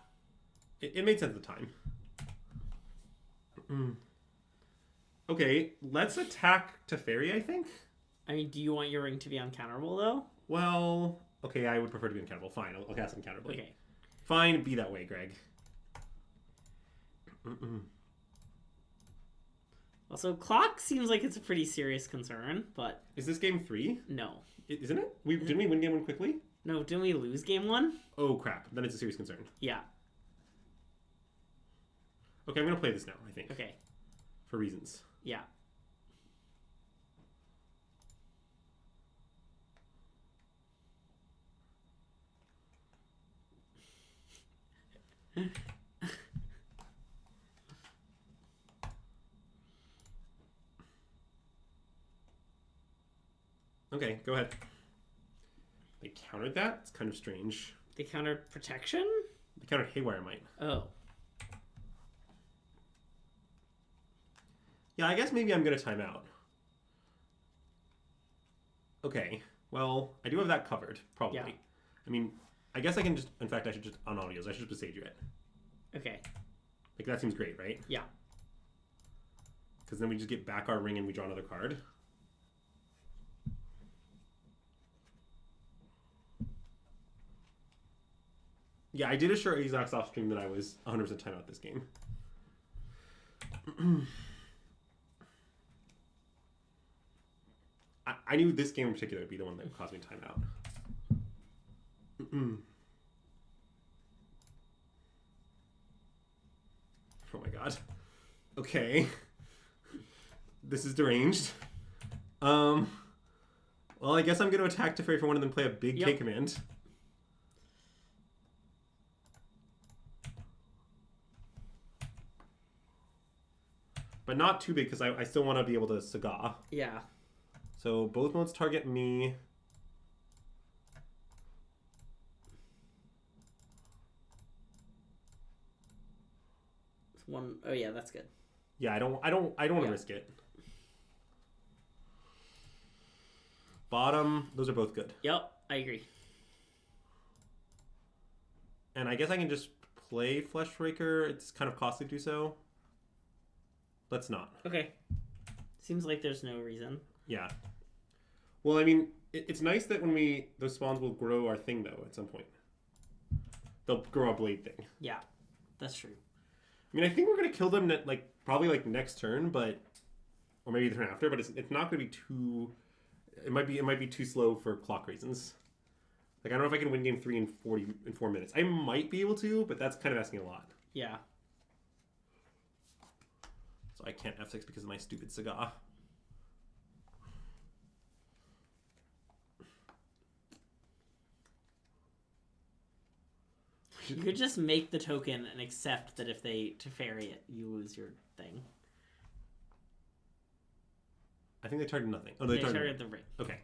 B: It made sense at the time. Okay, let's attack Teferi, I think.
A: I mean, do you want your ring to be uncounterable, though?
B: Well, okay, I would prefer to be uncountable. Fine, I'll cast uncountably.
A: Okay.
B: Fine, be that way, Greg.
A: Also, clock seems like it's a pretty serious concern, but
B: Is this game 3?
A: no.
B: Isn't it? Didn't we win game 1 quickly?
A: No, didn't we lose game 1?
B: Oh, crap. Then it's a serious concern.
A: Yeah.
B: Okay, I'm going to play this now, I think.
A: Okay.
B: For reasons.
A: Yeah.
B: Okay, go ahead. They countered that? It's kind of strange.
A: They countered protection?
B: They countered Haywire Might.
A: Oh.
B: Yeah, I guess maybe I'm going to time out. Okay, well, I do have that covered, probably.
A: Yeah.
B: I mean, I guess I can just... In fact, I should just... On audios, I should just Sage it.
A: Okay.
B: Like, that seems great, right?
A: Yeah.
B: Because then we just get back our ring and we draw another card. Yeah, I did assure Azax off stream that I was 100% timeout this game. I knew this game in particular would be the one that caused me timeout. Oh my god. Okay. This is deranged. Well, I guess I'm going to attack Teferi for one and then play a big K command. But not too big because I still want to be able to Saga.
A: Yeah.
B: So both modes target me.
A: One. Oh yeah, that's good.
B: Yeah, I don't want to risk it. Bottom, those are both good.
A: Yep, I agree.
B: And I guess I can just play Fleshraker. It's kind of costly to do so. Let's not.
A: Okay. Seems like there's no reason.
B: Yeah. Well, I mean, it's nice that when those spawns will grow our thing, though, at some point. They'll grow a blade thing.
A: Yeah, that's true.
B: I mean, I think we're going to kill them, probably, next turn, but... Or maybe the turn after, but it's not going to be too... It might be too slow for clock reasons. I don't know if I can win game 3 in 4 minutes. I might be able to, but that's kind of asking a lot.
A: Yeah.
B: So I can't F6 because of my stupid Saga.
A: You could just make the token and accept that if they Teferi it, you lose your thing.
B: I think they target nothing. Oh, they
A: target the ring.
B: Okay.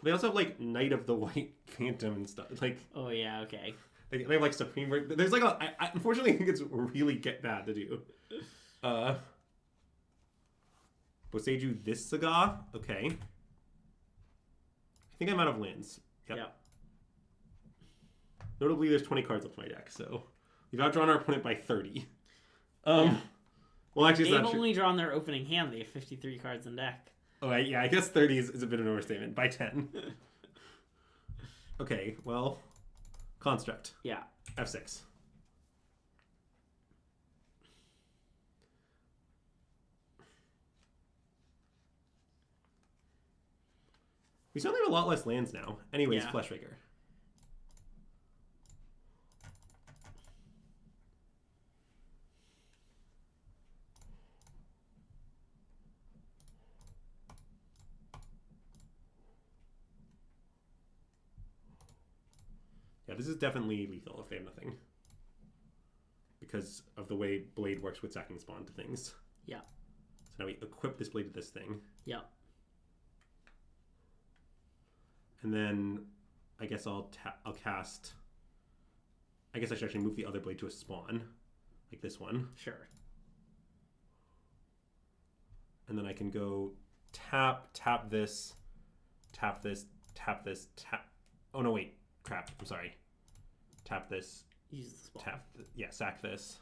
B: They also have Knight of the White Phantom and stuff.
A: Oh yeah, okay.
B: They have Supreme. There's I unfortunately think it's really bad to do. Boseiju this Saga. Okay. I think I'm out of lands. Yep.
A: Yeah.
B: Notably, there's 20 cards up my deck, so we've outdrawn our opponent by 30.
A: Yeah.
B: Well, actually,
A: they've only drawn their opening hand. They have 53 cards in deck.
B: Oh, yeah, I guess 30 is a bit of an overstatement. By 10. Okay, well, Construct.
A: Yeah.
B: F6. We certainly have a lot less lands now. Anyways,
A: Yeah.
B: Fleshraker. Yeah, this is definitely lethal if they have nothing. Because of the way Blade works with sacking spawn to things.
A: Yeah.
B: So now we equip this blade to this thing.
A: Yeah.
B: And then I guess I'll cast... I guess I should actually move the other blade to a spawn. Like this one.
A: Sure.
B: And then I can go tap this, tap this, tap this, tap... Oh, no, wait. Crap. I'm sorry. Tap this.
A: Use the spawn.
B: Sack this.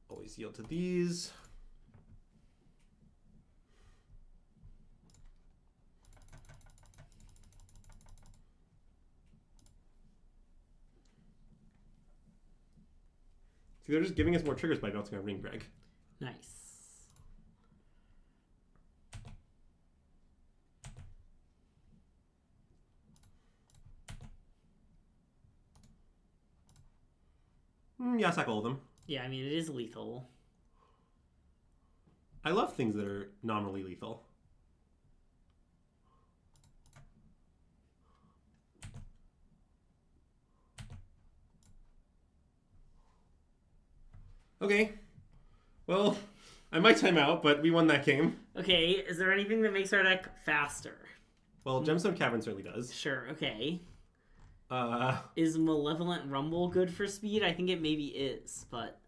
B: Always yield to these. See, they're just giving us more triggers by bouncing our ring, Greg.
A: Nice.
B: Yeah, sack all of them.
A: Yeah, I mean, it is lethal.
B: I love things that are nominally lethal. Okay. Well, I might time out, but we won that game.
A: Okay, is there anything that makes our deck faster?
B: Well, Gemstone Cavern certainly does.
A: Sure, okay. Is Malevolent Rumble good for speed? I think it maybe is, but...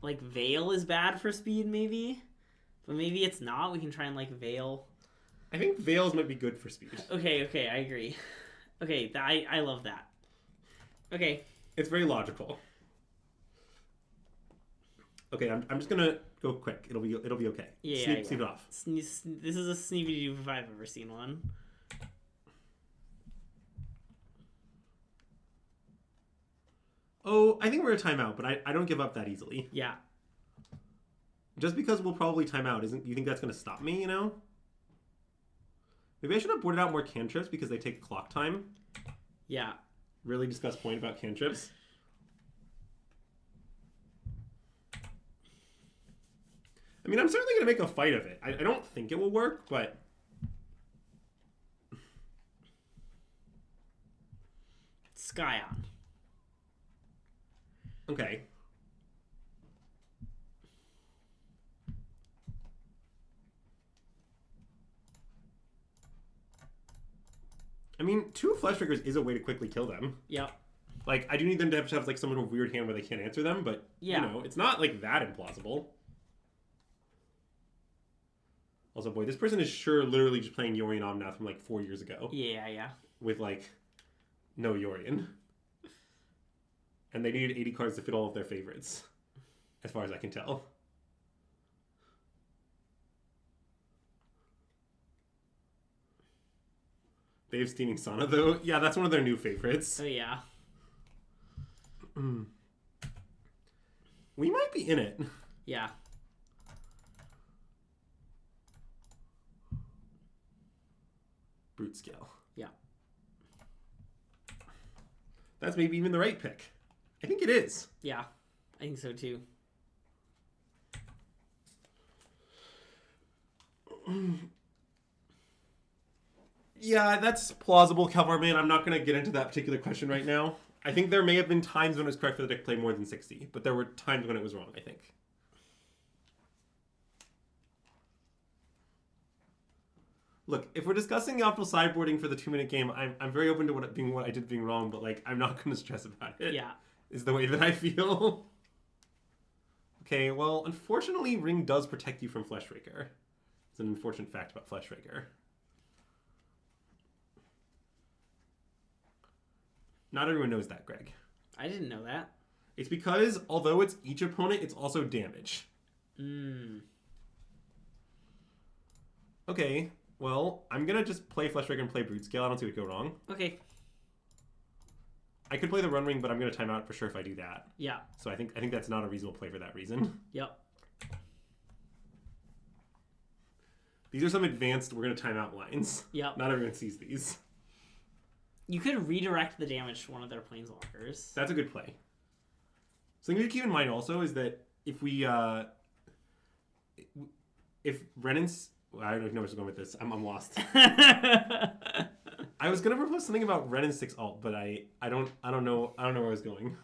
A: Like, Veil is bad for speed, maybe? But maybe it's not. We can try and, like, Veil.
B: I think Veils might be good for speed.
A: Okay, I agree. Okay, I love that. Okay.
B: It's very logical. Okay, I'm just gonna go quick. It'll be okay.
A: Yeah,
B: Sneak it off.
A: This is a sneaky doof if I've ever seen one.
B: Oh, I think we're a timeout, but I don't give up that easily.
A: Yeah.
B: Just because we'll probably time out, you think that's gonna stop me, you know? Maybe I should have boarded out more cantrips because they take clock time.
A: Yeah.
B: Really discussed point about cantrips. I mean, I'm certainly going to make a fight of it. I don't think it will work, but...
A: Scion.
B: Okay. I mean, 2 Flesh Triggers is a way to quickly kill them.
A: Yep.
B: Like, I do need them to have like some sort of weird hand where they can't answer them, but,
A: yeah.
B: You know, it's not like that implausible. Also, boy, this person is sure literally just playing Yorion Omnath from like 4 years ago.
A: Yeah.
B: With like no Yorion. And they needed 80 cards to fit all of their favorites. As far as I can tell. They have Steaming Sauna though. Yeah, that's one of their new favorites.
A: Oh yeah.
B: We might be in it.
A: Yeah.
B: Broodscale.
A: Yeah.
B: That's maybe even the right pick. I think it is.
A: Yeah, I think so too.
B: Yeah, that's plausible, Calvarman. I'm not going to get into that particular question right now. I think there may have been times when it was correct for the deck to play more than 60, but there were times when it was wrong, I think. Look, if we're discussing the optimal sideboarding for the 2-minute game, I'm very open to what I did being wrong, but like I'm not going to stress about it.
A: Yeah.
B: Is the way that I feel. Okay, well, unfortunately, Ring does protect you from Fleshraker. It's an unfortunate fact about Fleshraker. Not everyone knows that, Greg.
A: I didn't know that.
B: It's because, although it's each opponent, it's also damage. Okay, well, I'm going to just play Fleshraker and play Broodscale. I don't see what could go wrong.
A: Okay.
B: I could play the Run Ring, but I'm going to time out for sure if I do that.
A: Yeah.
B: So I think that's not a reasonable play for that reason.
A: Yep.
B: These are some advanced, we're going to time out lines.
A: Yep.
B: Not everyone sees these.
A: You could redirect the damage to one of their planeswalkers.
B: That's a good play. Something to keep in mind also is that if we, if Renan's, well, I don't even know where to go with this. I'm lost. I was gonna propose something about Renan's 6 alt, but I don't know where I was going.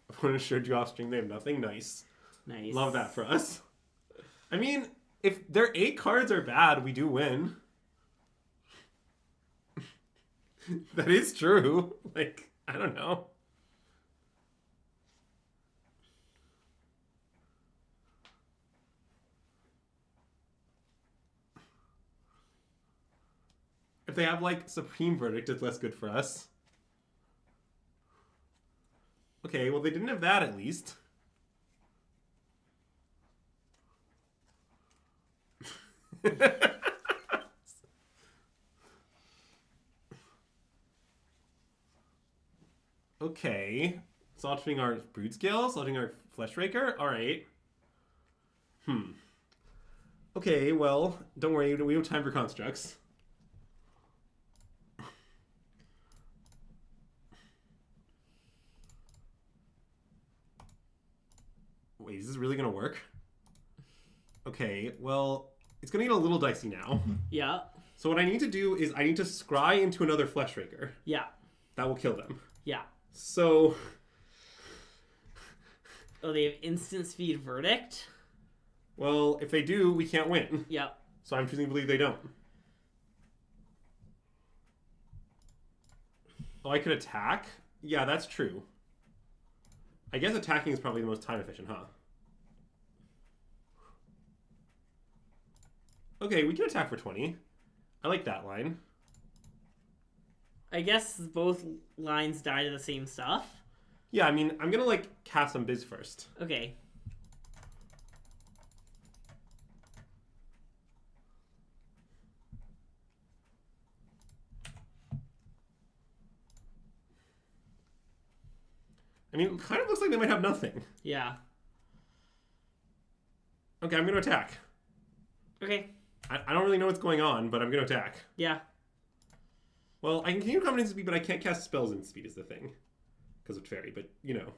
B: Opponent assured you off string, they have nothing. Nice.
A: Nice.
B: Love that for us. I mean, if their 8 cards are bad, we do win. That is true. Like, I don't know. If they have, like, Supreme Verdict, it's less good for us. Okay, well, they didn't have that, at least. Okay. Salting our Broodscale, salting our Fleshraker. Alright. Okay, well, don't worry, we have time for constructs. Wait, is this really gonna work? Okay, well, it's gonna get a little dicey now.
A: Yeah.
B: So what I need to do is I need to scry into another Fleshraker.
A: Yeah.
B: That will kill them.
A: Yeah.
B: So...
A: Oh, they have instant speed verdict?
B: Well, if they do, we can't win.
A: Yep.
B: So I'm choosing to believe they don't. Oh, I could attack? Yeah, that's true. I guess attacking is probably the most time efficient, huh? Okay, we can attack for 20. I like that line.
A: I guess both lines die to the same stuff.
B: Yeah, I mean, I'm gonna, like, cast some biz first.
A: Okay.
B: I mean, it kind of looks like they might have nothing.
A: Yeah.
B: Okay, I'm gonna attack.
A: Okay.
B: I don't really know what's going on, but I'm gonna attack.
A: Yeah.
B: Well, I can continue combat speed, but I can't cast spells in speed is the thing. Because of fairy, but, you know.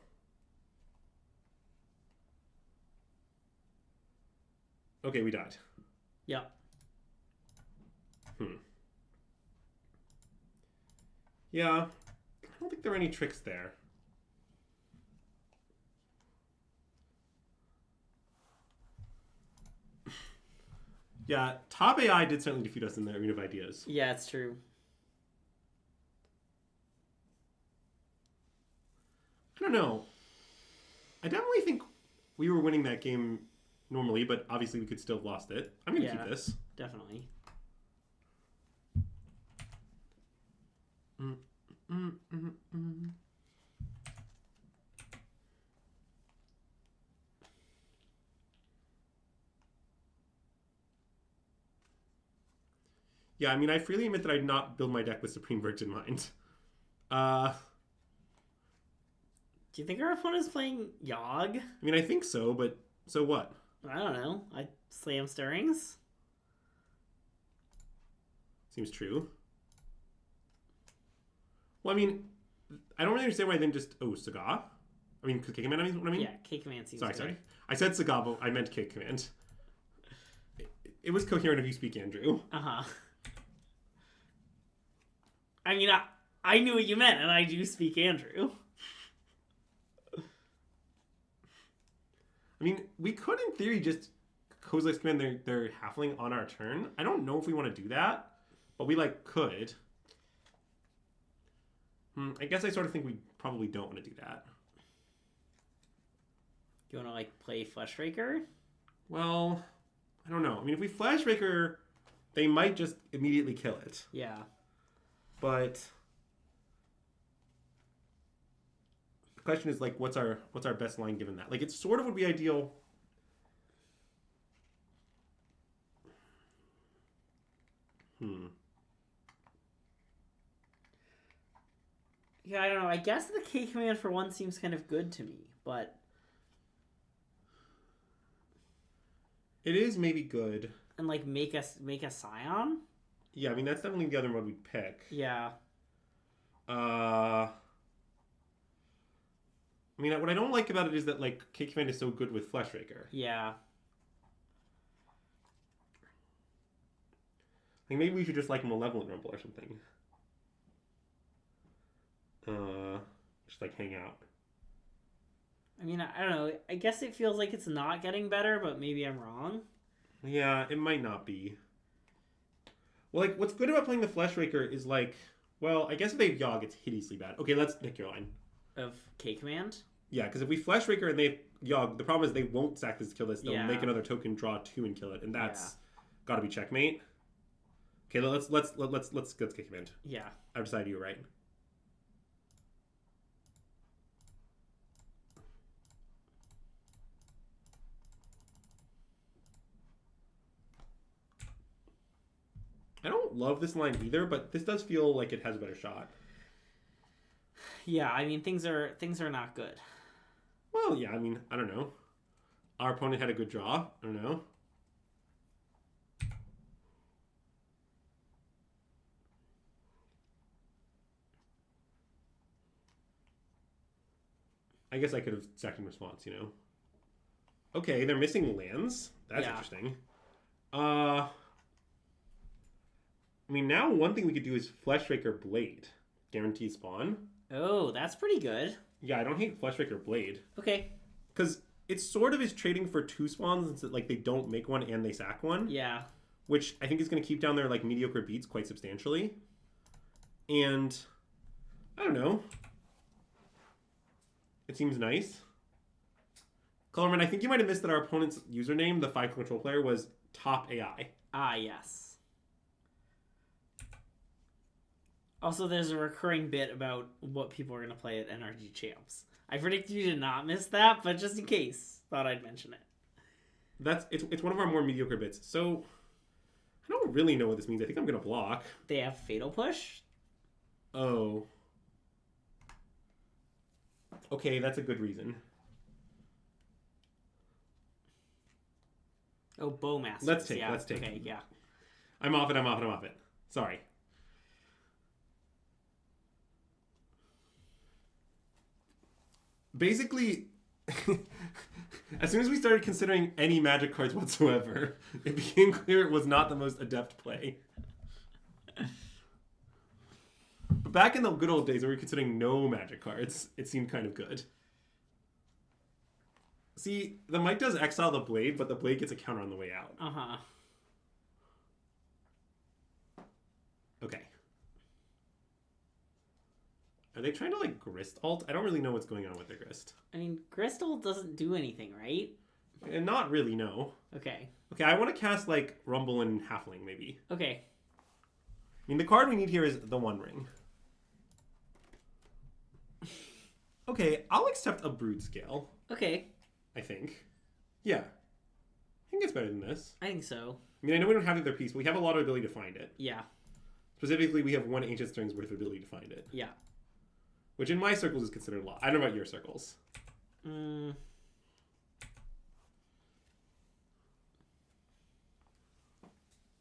B: Okay, we died.
A: Yep.
B: Yeah, I don't think there are any tricks there. Yeah, top AI did certainly defeat us in the Arena of Ideas.
A: Yeah, it's true.
B: I don't know. I definitely think we were winning that game normally, but obviously we could still have lost it. I'm going to keep this.
A: Definitely.
B: Yeah, I mean, I freely admit that I did not build my deck with Supreme Verge in mind.
A: Do you think our opponent's playing Yogg?
B: I mean, I think so, but so what?
A: I don't know. I slam stirrings.
B: Seems true. Well, I mean, I don't really understand why I didn't just... Oh, Saga? I mean, Kick Command, I mean, what I mean?
A: Yeah, K command seems
B: Sorry. I said Saga, but I meant Kick Command. It was coherent if you speak, Andrew.
A: Uh-huh. I mean, I knew what you meant, and I do speak Andrew.
B: I mean, we could, in theory, just Kozilek's command their halfling on our turn. I don't know if we want to do that, but we, like, could. I guess I sort of think we probably don't want to do that.
A: You want to, like, play Fleshraker?
B: Well, I don't know. I mean, if we Flashraker, they might just immediately kill it.
A: Yeah.
B: But the question is, like, what's our best line given that? Like, it sort of would be ideal.
A: Yeah, I don't know. I guess the K command for one seems kind of good to me, but
B: It is maybe good.
A: and like make a scion.
B: Yeah, I mean, that's definitely the other mode we'd pick.
A: Yeah.
B: I mean, what I don't like about it is that, like, Kick Command is so good with Fleshraker.
A: Yeah.
B: Like, maybe we should just, like, Malevolent Rumble or something. Just, like, hang out.
A: I mean, I don't know. I guess it feels like it's not getting better, but maybe I'm wrong.
B: Yeah, it might not be. Well, like, what's good about playing the Fleshraker is, like, well, I guess if they have Yogg, it's hideously bad. Okay, let's pick your line.
A: Of K command?
B: Yeah, because if we Fleshraker and they have Yogg, the problem is they won't sack this to kill this. They'll
A: Yeah.
B: make another token, draw 2, and kill it, and that's got to be checkmate. Okay, let's Kick Command.
A: Yeah.
B: I've decided you were right. I don't love this line either, but this does feel like it has a better shot.
A: Yeah, I mean things are not good.
B: Well, yeah, I mean, I don't know. Our opponent had a good draw. I don't know. I guess I could have second response, you know. Okay, they're missing lands. That's interesting. I mean, now one thing we could do is Fleshraker Blade. Guarantee spawn.
A: Oh, that's pretty good.
B: Yeah, I don't hate Fleshbreaker Blade.
A: Okay.
B: Because it sort of is trading for 2 spawns, and so, like, they don't make one and they sack one.
A: Yeah.
B: Which I think is going to keep down their, like, mediocre beats quite substantially. And, I don't know. It seems nice. Colorman, I think you might have missed that our opponent's username, the 5 control player, was Top AI.
A: Ah, yes. Also, there's a recurring bit about what people are going to play at NRG Champs. I predict you did not miss that, but just in case, thought I'd mention it.
B: It's one of our more mediocre bits. So, I don't really know what this means. I think I'm going to block.
A: They have Fatal Push?
B: Oh. Okay, that's a good reason.
A: Oh, Bowmasters.
B: Let's take.
A: Okay, yeah.
B: I'm off it. Sorry. Basically, as soon as we started considering any Magic cards whatsoever, it became clear it was not the most adept play. But back in the good old days where we were considering no Magic cards, it seemed kind of good. See, the Mike does exile the Blade, but the Blade gets a counter on the way out.
A: Uh-huh.
B: Okay. Are they trying to, like, Grist alt? I don't really know what's going on with their Grist.
A: I mean, Crystal doesn't do anything, right?
B: And not really, no.
A: Okay.
B: Okay, I want to cast, like, Rumble and Halfling, maybe.
A: Okay.
B: I mean, the card we need here is the One Ring. Okay, I'll accept a Broodscale.
A: Okay.
B: I think. Yeah. I think it's better than this.
A: I think so.
B: I mean, I know we don't have the other piece, but we have a lot of ability to find it.
A: Yeah.
B: Specifically, we have 1 Ancient Strings worth of ability to find it.
A: Yeah.
B: Which in my circles is considered a lot. I don't know about your circles.
A: Mm.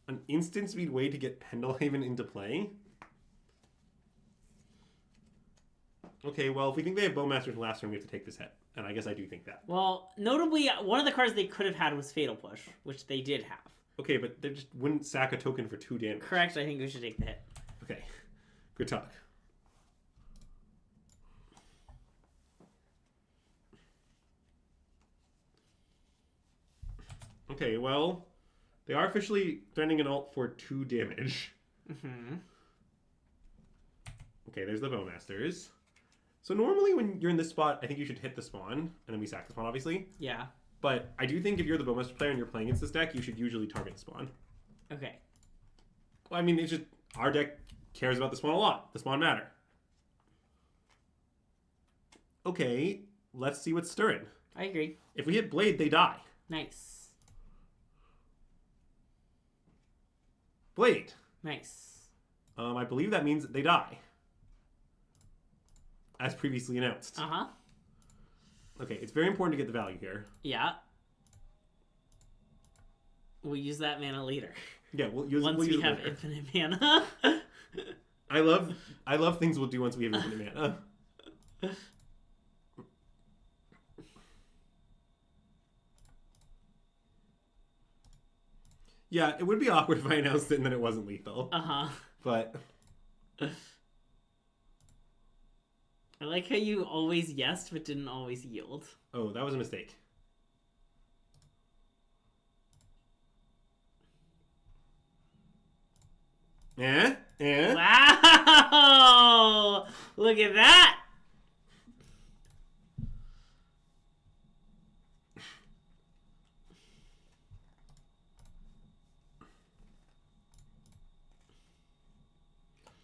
B: An instant speed way to get Pendelhaven into play? Okay, well, if we think they have Bowmasters in last turn, we have to take this hit. And I guess I do think that.
A: Well, notably, one of the cards they could have had was Fatal Push, which they did have.
B: Okay, but they just wouldn't sack a token for 2 damage.
A: Correct, I think we should take the hit.
B: Okay, good talk. Okay, well, they are officially threatening an ult for 2 damage.
A: Mm-hmm.
B: Okay, there's the Bowmasters. So normally when you're in this spot, I think you should hit the spawn, and then we sack the spawn, obviously.
A: Yeah.
B: But I do think if you're the Bowmaster player and you're playing against this deck, you should usually target the spawn.
A: Okay.
B: Well, I mean, it's just, our deck cares about the spawn a lot. The spawn matter. Okay, let's see what's stirring.
A: I agree.
B: If we hit Blade, they die.
A: Nice.
B: Blade.
A: Nice.
B: I believe that means they die. As previously announced.
A: Uh-huh.
B: Okay, it's very important to get the value here.
A: Yeah. We'll use that mana later.
B: Yeah, we'll use
A: once
B: we'll
A: we
B: use it
A: have
B: later.
A: infinite mana.
B: I love things we'll do once we have infinite mana. Yeah, it would be awkward if I announced it and then it wasn't lethal.
A: Uh-huh.
B: But
A: I like how you always yesed but didn't always yield.
B: oh, that was a mistake. Eh?
A: Wow! Look at that!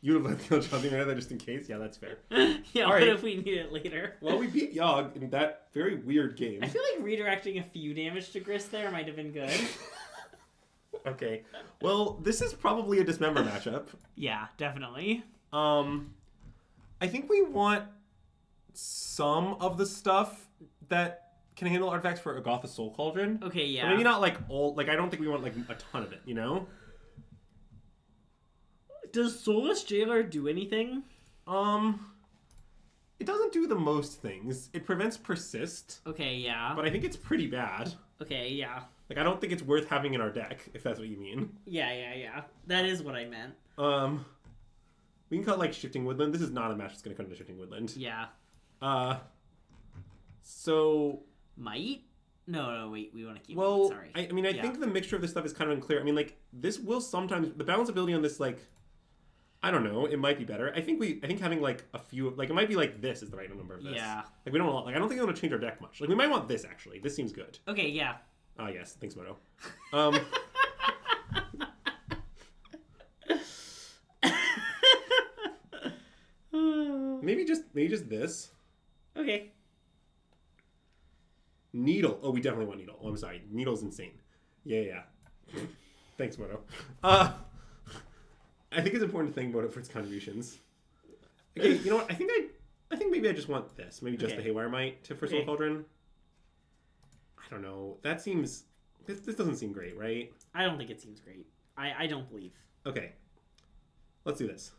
B: You would have let the old something right there just in case? Yeah, that's fair.
A: Yeah,
B: All
A: what
B: right.
A: if we need it later?
B: Well, we beat Yogg in that very weird game.
A: I feel like redirecting a few damage to Grist there might have been good.
B: Okay. Well, this is probably a Dismember matchup.
A: Yeah, definitely.
B: I think we want some of the stuff that can handle artifacts for Agatha's Soul Cauldron.
A: Okay, yeah.
B: But maybe not like all. Like I don't think we want like a ton of it. You know.
A: Does Soulless Jailer do anything?
B: It doesn't do the most things. It prevents persist.
A: Okay, yeah.
B: But I think it's pretty bad.
A: Okay, yeah.
B: Like I don't think it's worth having in our deck if that's what you mean.
A: Yeah. That is what I meant.
B: We We can cut like Shifting Woodland. This is not a match that's gonna cut into Shifting Woodland.
A: Yeah.
B: So
A: Might? No, wait. We want to keep.
B: well,
A: Sorry.
B: I mean, I think the mixture of this stuff is kind of unclear. I mean, like this will sometimes the balance ability on this, like, I don't know, it might be better. I think having like a few, like it might be like this is the right number of this.
A: Yeah.
B: Like we don't want, like I don't think we want to change our deck much. Like we might want this actually. This seems good.
A: Okay. Yeah.
B: Oh yes, thanks, Moto. Maybe just this.
A: Okay.
B: Needle. Oh, we definitely want Needle. Oh, I'm sorry. Needle's insane. Yeah. Thanks, Moto. I think it's important to thank Moto for its contributions. Okay, you know what? I think maybe I just want this. Maybe just the Haywire Might to First Soul Cauldron. I don't know. That seems... This doesn't seem great, right?
A: I don't think it seems great. I don't believe.
B: Okay. Let's do this.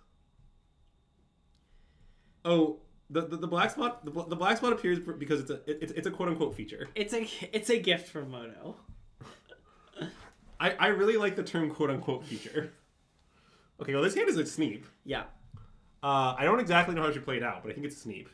B: Oh, the black spot the black spot appears because it's a quote unquote feature.
A: It's a gift from Moto.
B: I really like the term quote unquote feature. Okay, well this hand is a Sneep.
A: Yeah.
B: I don't exactly know how she played out, but I think it's a Sneep.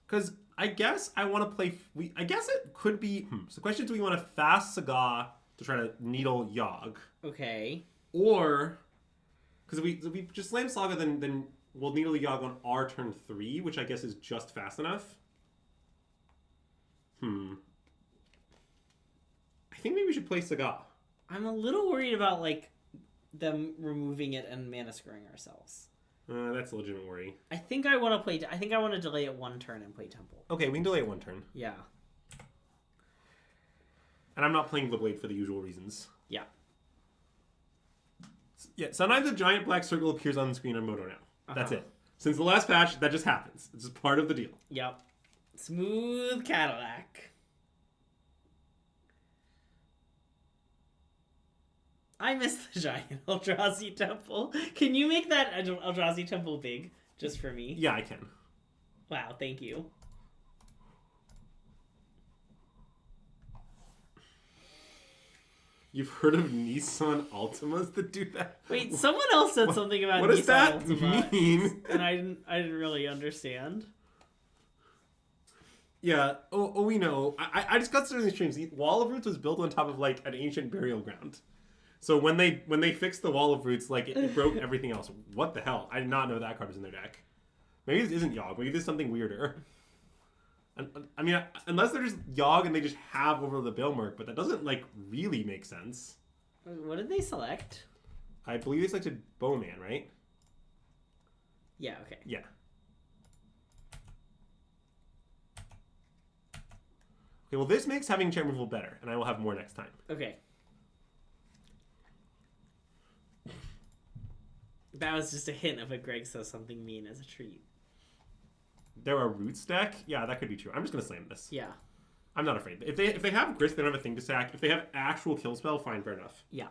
B: Because I guess I want to play... I guess it could be... So the question is, do we want to fast Saga to try to needle Yogg?
A: Okay.
B: Or... Because if we just slam Saga, then we'll needle Yogg on our turn 3, which I guess is just fast enough. I think maybe we should play Saga.
A: I'm a little worried about, like, them removing it and mana screwing ourselves.
B: That's a legitimate worry.
A: I think I want to delay it one turn and play Temple.
B: Okay, we can delay it one turn.
A: Yeah.
B: And I'm not playing the Blade for the usual reasons.
A: Yeah.
B: Yeah, sometimes a giant black circle appears on the screen on Moto now. That's it. Since the last patch, that just happens. It's just part of the deal.
A: Yep. Smooth Cadillac. I miss the giant Eldrazi Temple. Can you make that Eldrazi Temple big just for me?
B: Yeah, I can.
A: Wow, thank you.
B: You've heard of Nissan Altimas that do that?
A: Wait, someone else said something about
B: what
A: Nissan
B: does that
A: Altima,
B: mean?
A: and I didn't really understand.
B: Yeah. Oh, we know. I discussed it in the streams. The Wall of Roots was built on top of like an ancient burial ground. So when they fixed the Wall of Roots, like it broke everything else. What the hell? I did not know that card was in their deck. Maybe this isn't Yogg. Maybe there's something weirder. I mean, unless they're just Yogg and they just have over the Bilmerk, but that doesn't like really make sense.
A: What did they select?
B: I believe they selected Bowman, right?
A: Yeah. Okay.
B: Yeah. Okay. Well, this makes having enchant removal better, and I will have more next time.
A: Okay. That was just a hint of a Greg says something mean as a treat.
B: They're a Roots deck? Yeah, that could be true. I'm just going to slam this.
A: Yeah.
B: I'm not afraid. If they have Grist, they don't have a thing to sack. If they have actual kill spell, fine, fair enough.
A: Yeah.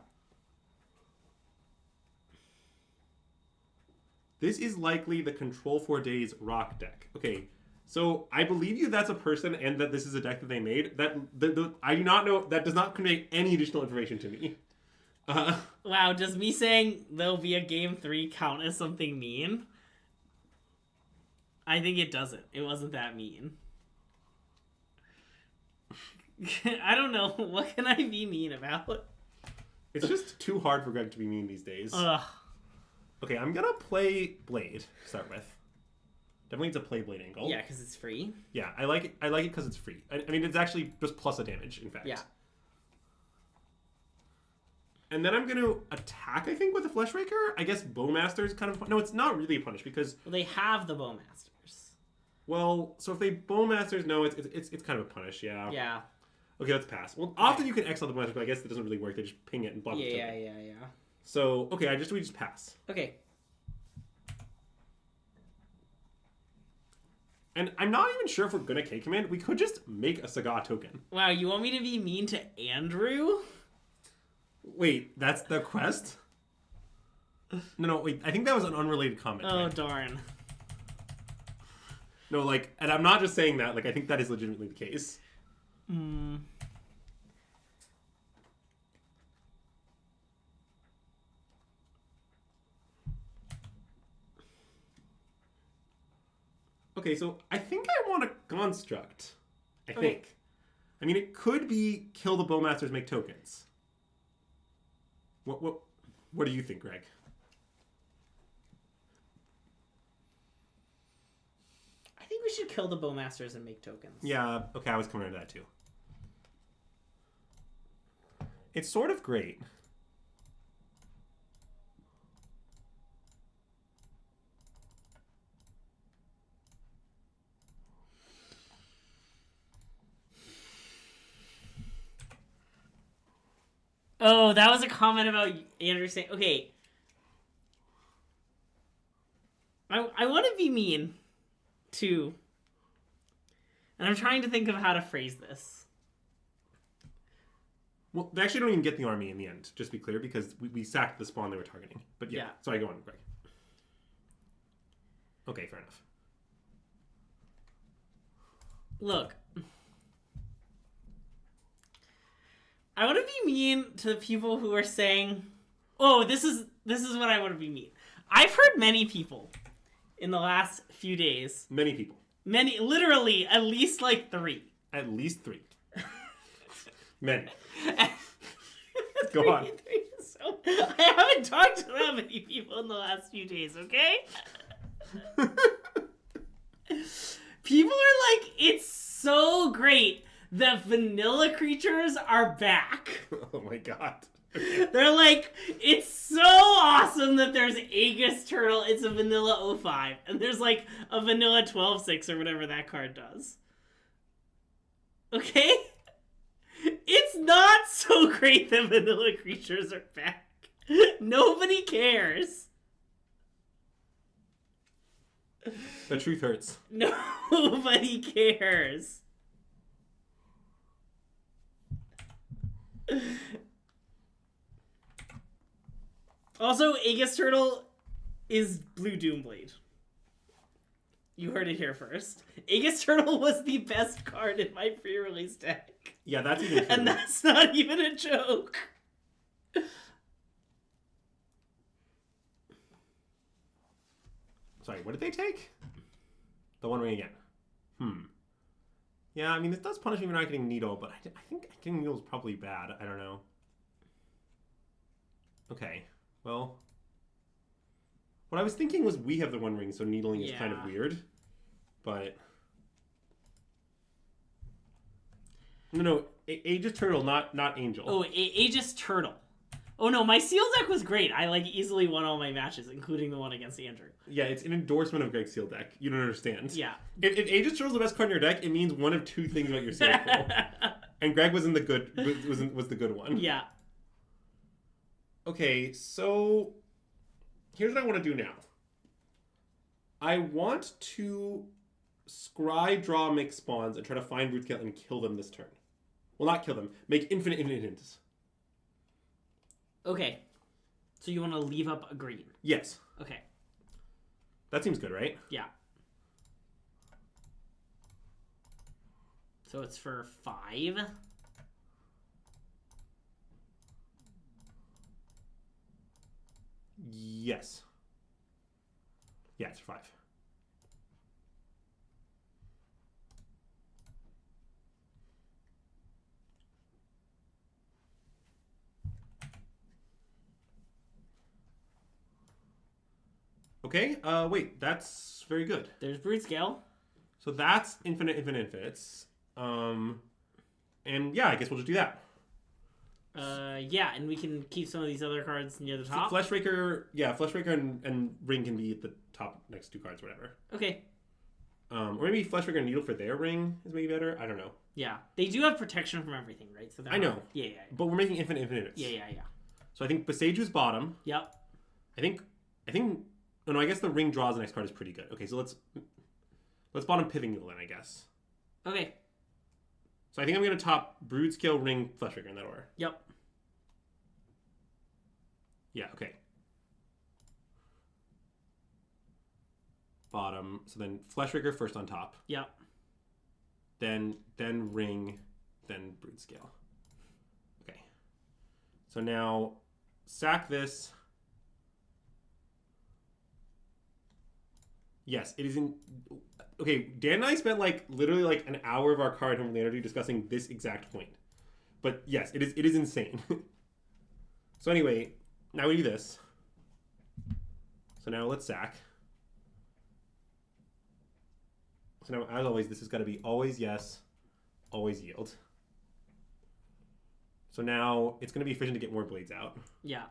B: This is likely the Control 4 Days Rock deck. Okay, so I believe you that's a person and that this is a deck that they made. I do not know. That does not convey any additional information to me.
A: Wow, does me saying there'll be a game 3 count as something mean? I think it doesn't. It wasn't that mean. I don't know. What can I be mean about?
B: It's just too hard for Greg to be mean these days.
A: Ugh.
B: Okay, I'm gonna play Blade to start with. Definitely it's a play Blade angle.
A: Yeah, because it's free.
B: Yeah, I like it. I like it because it's free. I mean, it's actually just plus a damage, in fact.
A: Yeah.
B: And then I'm going to attack, I think, with a Fleshraker. I guess Bowmaster is kind of... No, it's not really a punish because...
A: Well, they have the Bowmasters.
B: Well, so if they Bowmasters, no, it's kind of a punish, yeah.
A: Yeah.
B: Okay, let's pass. Well, often you can exile the Bowmaster, but I guess it doesn't really work. They just ping it and block it.
A: Yeah.
B: So, okay, we just pass.
A: Okay.
B: And I'm not even sure if we're going to K-Command. We could just make a Saga token.
A: Wow, you want me to be mean to Andrew?
B: Wait, that's the quest? No, wait. I think that was an unrelated comment.
A: Oh,
B: right?
A: darn.
B: No, like, and I'm not just saying that. Like, I think that is legitimately the case.
A: Hmm.
B: Okay, so I think I want a construct. I
A: Okay.
B: think. I mean, it could be kill the bowmasters, make tokens. What do you think, Greg?
A: I think we should kill the bowmasters and make tokens.
B: Yeah, okay, I was coming into that too. It's sort of great.
A: Oh, that was a comment about Andrew saying, okay, I want to be mean, too. And I'm trying to think of how to phrase this.
B: Well, they actually don't even get the army in the end, just to be clear, because we sacked the spawn they were targeting. But yeah. Sorry, go on, Greg. Okay, fair enough.
A: Look. I want to be mean to the people who are saying, oh, this is what I want to be mean. I've heard many people in the last few days.
B: Many people.
A: Many, literally, at least like 3.
B: At least 3. Many.
A: Go
B: on.
A: So, I haven't talked to that many people in the last few days, okay? People are like, it's so great that vanilla creatures are back.
B: Oh my god. Okay.
A: They're like, it's so awesome that there's Aegis Turtle. It's a vanilla 05. And there's like a vanilla 12/6 or whatever that card does. Okay? It's not so great that vanilla creatures are back. Nobody cares.
B: The truth hurts.
A: Nobody cares. Also, Aegis Turtle is Blue Doomblade. You heard it here first. Aegis Turtle was the best card in my pre-release deck.
B: Yeah, that's even true.
A: And that's not even a joke.
B: Sorry, what did they take? The One Ring again. Yeah, I mean, it does punish me for not getting Needle, but I think getting Needle is probably bad. I don't know. Okay, well... What I was thinking was we have the One Ring, so needling is kind of weird. But... No, Aegis Turtle, not Angel.
A: Oh, Aegis Turtle. Oh no, my Seal deck was great. I like easily won all my matches, including the one against Andrew.
B: Yeah, it's an endorsement of Greg's Seal deck. You don't understand.
A: Yeah.
B: If Aegis Turtle's the best card in your deck, it means one of 2 things about your Seal pool. And Greg was in the good was the good one.
A: Yeah.
B: Okay, so here's what I want to do now. I want to scry, draw, make spawns, and try to find Broodscale and kill them this turn. Well, not kill them. Make infinite hints.
A: Okay. So you want to leave up a green?
B: Yes.
A: Okay.
B: That seems good, right?
A: Yeah. So it's for 5.
B: Yes. Yeah, it's for 5. Okay, wait, that's very good.
A: There's Broodscale.
B: So that's infinite infinites. And yeah, I guess we'll just do that.
A: Yeah, and we can keep some of these other cards near the top.
B: Fleshraker, yeah, Fleshraker and Ring can be at the top next 2 cards, whatever.
A: Okay.
B: Or maybe Fleshraker and Needle for their Ring is maybe better. I don't know.
A: Yeah, they do have protection from everything, right? So
B: I know.
A: Yeah.
B: But we're making infinite infinites.
A: Yeah.
B: So I think Besaju's bottom.
A: Yep.
B: I think. Oh no, I guess the Ring draws the next card is pretty good. Okay, so let's bottom Pithing Needle then, I guess.
A: Okay.
B: So I think I'm gonna top Broodscale, Ring, Fleshraker in that order.
A: Yep.
B: Yeah. Okay. Bottom. So then Fleshraker first on top.
A: Yep.
B: Then Ring, than Broodscale. Okay. So now sack this. Yes, it is in. Okay, Dan and I spent like literally like an hour of our card home energy discussing this exact point. But yes, it is insane. So anyway, now we do this. So now let's sack. So now, as always, this has got to be always yes, always yield. So now it's going to be efficient to get more blades out.
A: Yeah.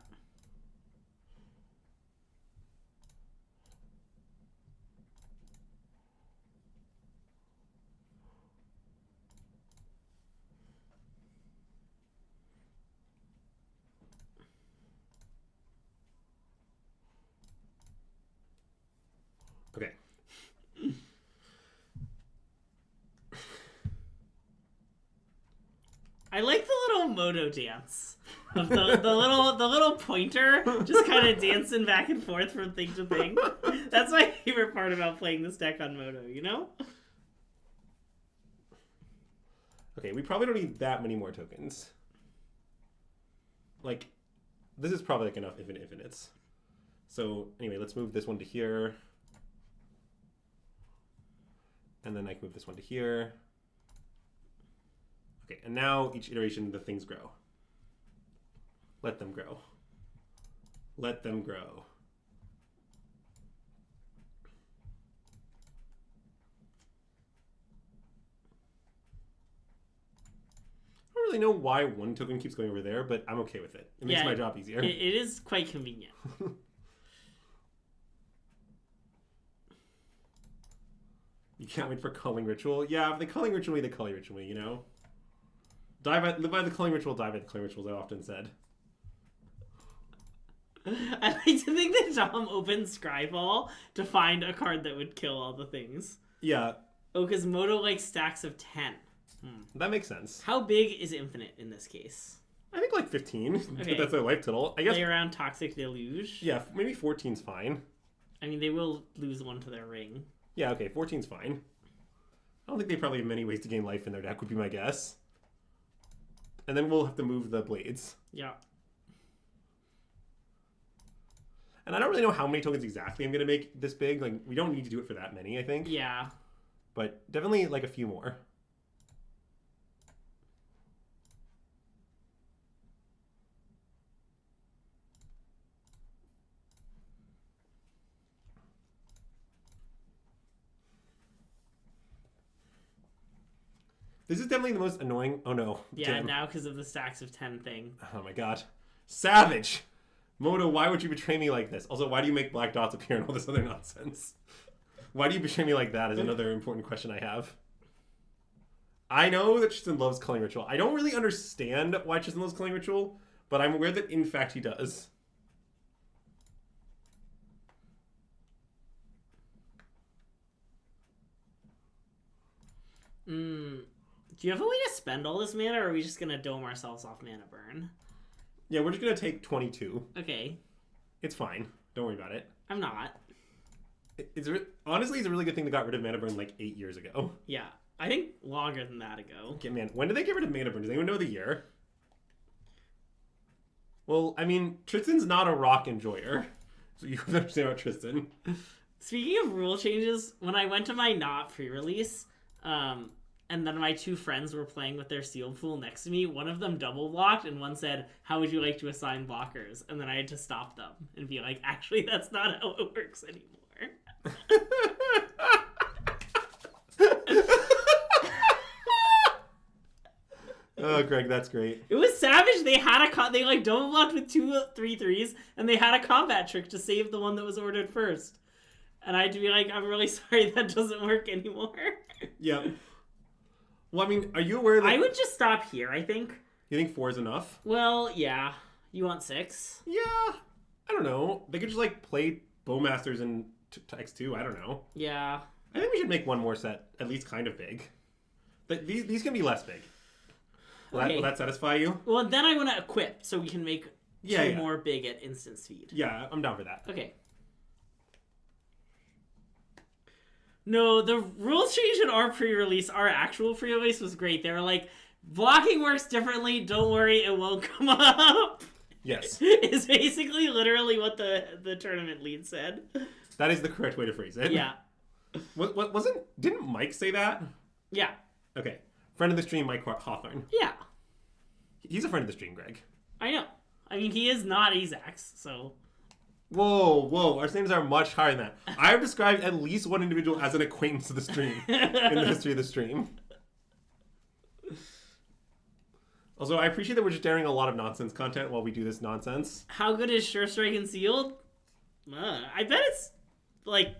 B: Okay.
A: I like the little Moto dance of the little pointer just kind of dancing back and forth from thing to thing. That's my favorite part about playing this deck on Moto, you know?
B: Okay, we probably don't need that many more tokens. Like, this is probably like enough infinites. So anyway, let's move this one to here. And then I can move this one to here. Okay, and now each iteration the things grow. Let them grow. Let them grow. I don't really know why one token keeps going over there, but I'm okay with it. It makes my job easier.
A: It is quite convenient.
B: You can't wait for Culling Ritual. Yeah, if they Culling Ritual me, they Culling Ritual me, you know? Live by the Culling Ritual, die by the Culling Ritual, as I often said.
A: I like to think that Dom opened Scryfall to find a card that would kill all the things.
B: Yeah.
A: Oh, because Moto likes stacks of 10.
B: That makes sense.
A: How big is Infinite in this case?
B: I think like 15.
A: Okay.
B: That's their life total. I guess.
A: Play around Toxic Deluge.
B: Yeah, maybe 14's fine.
A: I mean, they will lose one to their ring.
B: Yeah, okay, 14's fine. I don't think they probably have many ways to gain life in their deck, would be my guess. And then we'll have to move the blades.
A: Yeah.
B: And I don't really know how many tokens exactly I'm going to make this big. Like, we don't need to do it for that many, I think.
A: Yeah.
B: But definitely, like, a few more. This is definitely the most annoying. Oh no.
A: Yeah,
B: Tim.
A: now because of the stacks of 10 thing.
B: Oh my god. Savage! Moto, why would you betray me like this? Also, why do you make black dots appear and all this other nonsense? Why do you betray me like that is another important question I have. I know that Tristan loves Culling Ritual. I don't really understand why Tristan loves Culling Ritual, but I'm aware that in fact he does.
A: Do you have a way to spend all this mana, or are we just going to dome ourselves off mana burn?
B: Yeah, we're just going to take 22.
A: Okay.
B: It's fine. Don't worry about it.
A: I'm not.
B: Honestly, it's a really good thing they got rid of mana burn like 8 years ago.
A: Yeah. I think longer than that ago.
B: Okay, man. When did they get rid of mana burn? Does anyone know the year? Well, I mean, Tristan's not a rock enjoyer. So you have to understand about Tristan.
A: Speaking of rule changes, when I went to my not pre-release, and then my two friends were playing with their sealed pool next to me, one of them double blocked and one said, "How would you like to assign blockers?" And then I had to stop them and be like, actually, that's not how it works anymore.
B: Oh, Greg, that's great.
A: It was savage. They had they like double blocked with 2/3/3s, and they had a combat trick to save the one that was ordered first. And I had to be like, I'm really sorry, that doesn't work anymore.
B: Yeah. Well, I mean, are you aware that...
A: I would just stop here, I think.
B: You think 4 is enough?
A: Well, yeah. You want 6?
B: Yeah. I don't know. They could just, like, play Bowmasters in X2. I don't know.
A: Yeah.
B: I think we should make one more set, at least kind of big. But these can be less big. Will that satisfy you?
A: Well, then I want to equip so we can make two more big at instant speed.
B: Yeah, I'm down for that.
A: Okay. No, the rules change in our pre-release, our actual pre-release was great. They were like, Blocking works differently. Don't worry, it won't come up.
B: Yes.
A: Is basically literally what the tournament lead said.
B: That is the correct way to phrase it.
A: Yeah.
B: Didn't Mike say that?
A: Yeah.
B: Okay. Friend of the stream, Mike Hawthorne.
A: Yeah.
B: He's a friend of the stream, Greg.
A: I know. I mean, he is not Azax, so...
B: Whoa. Our names are much higher than that. I have described at least one individual as an acquaintance of the stream in the history of the stream. Also, I appreciate that we're just airing a lot of nonsense content while we do this nonsense.
A: How good is Sure Strike and Sealed? I bet it's, like,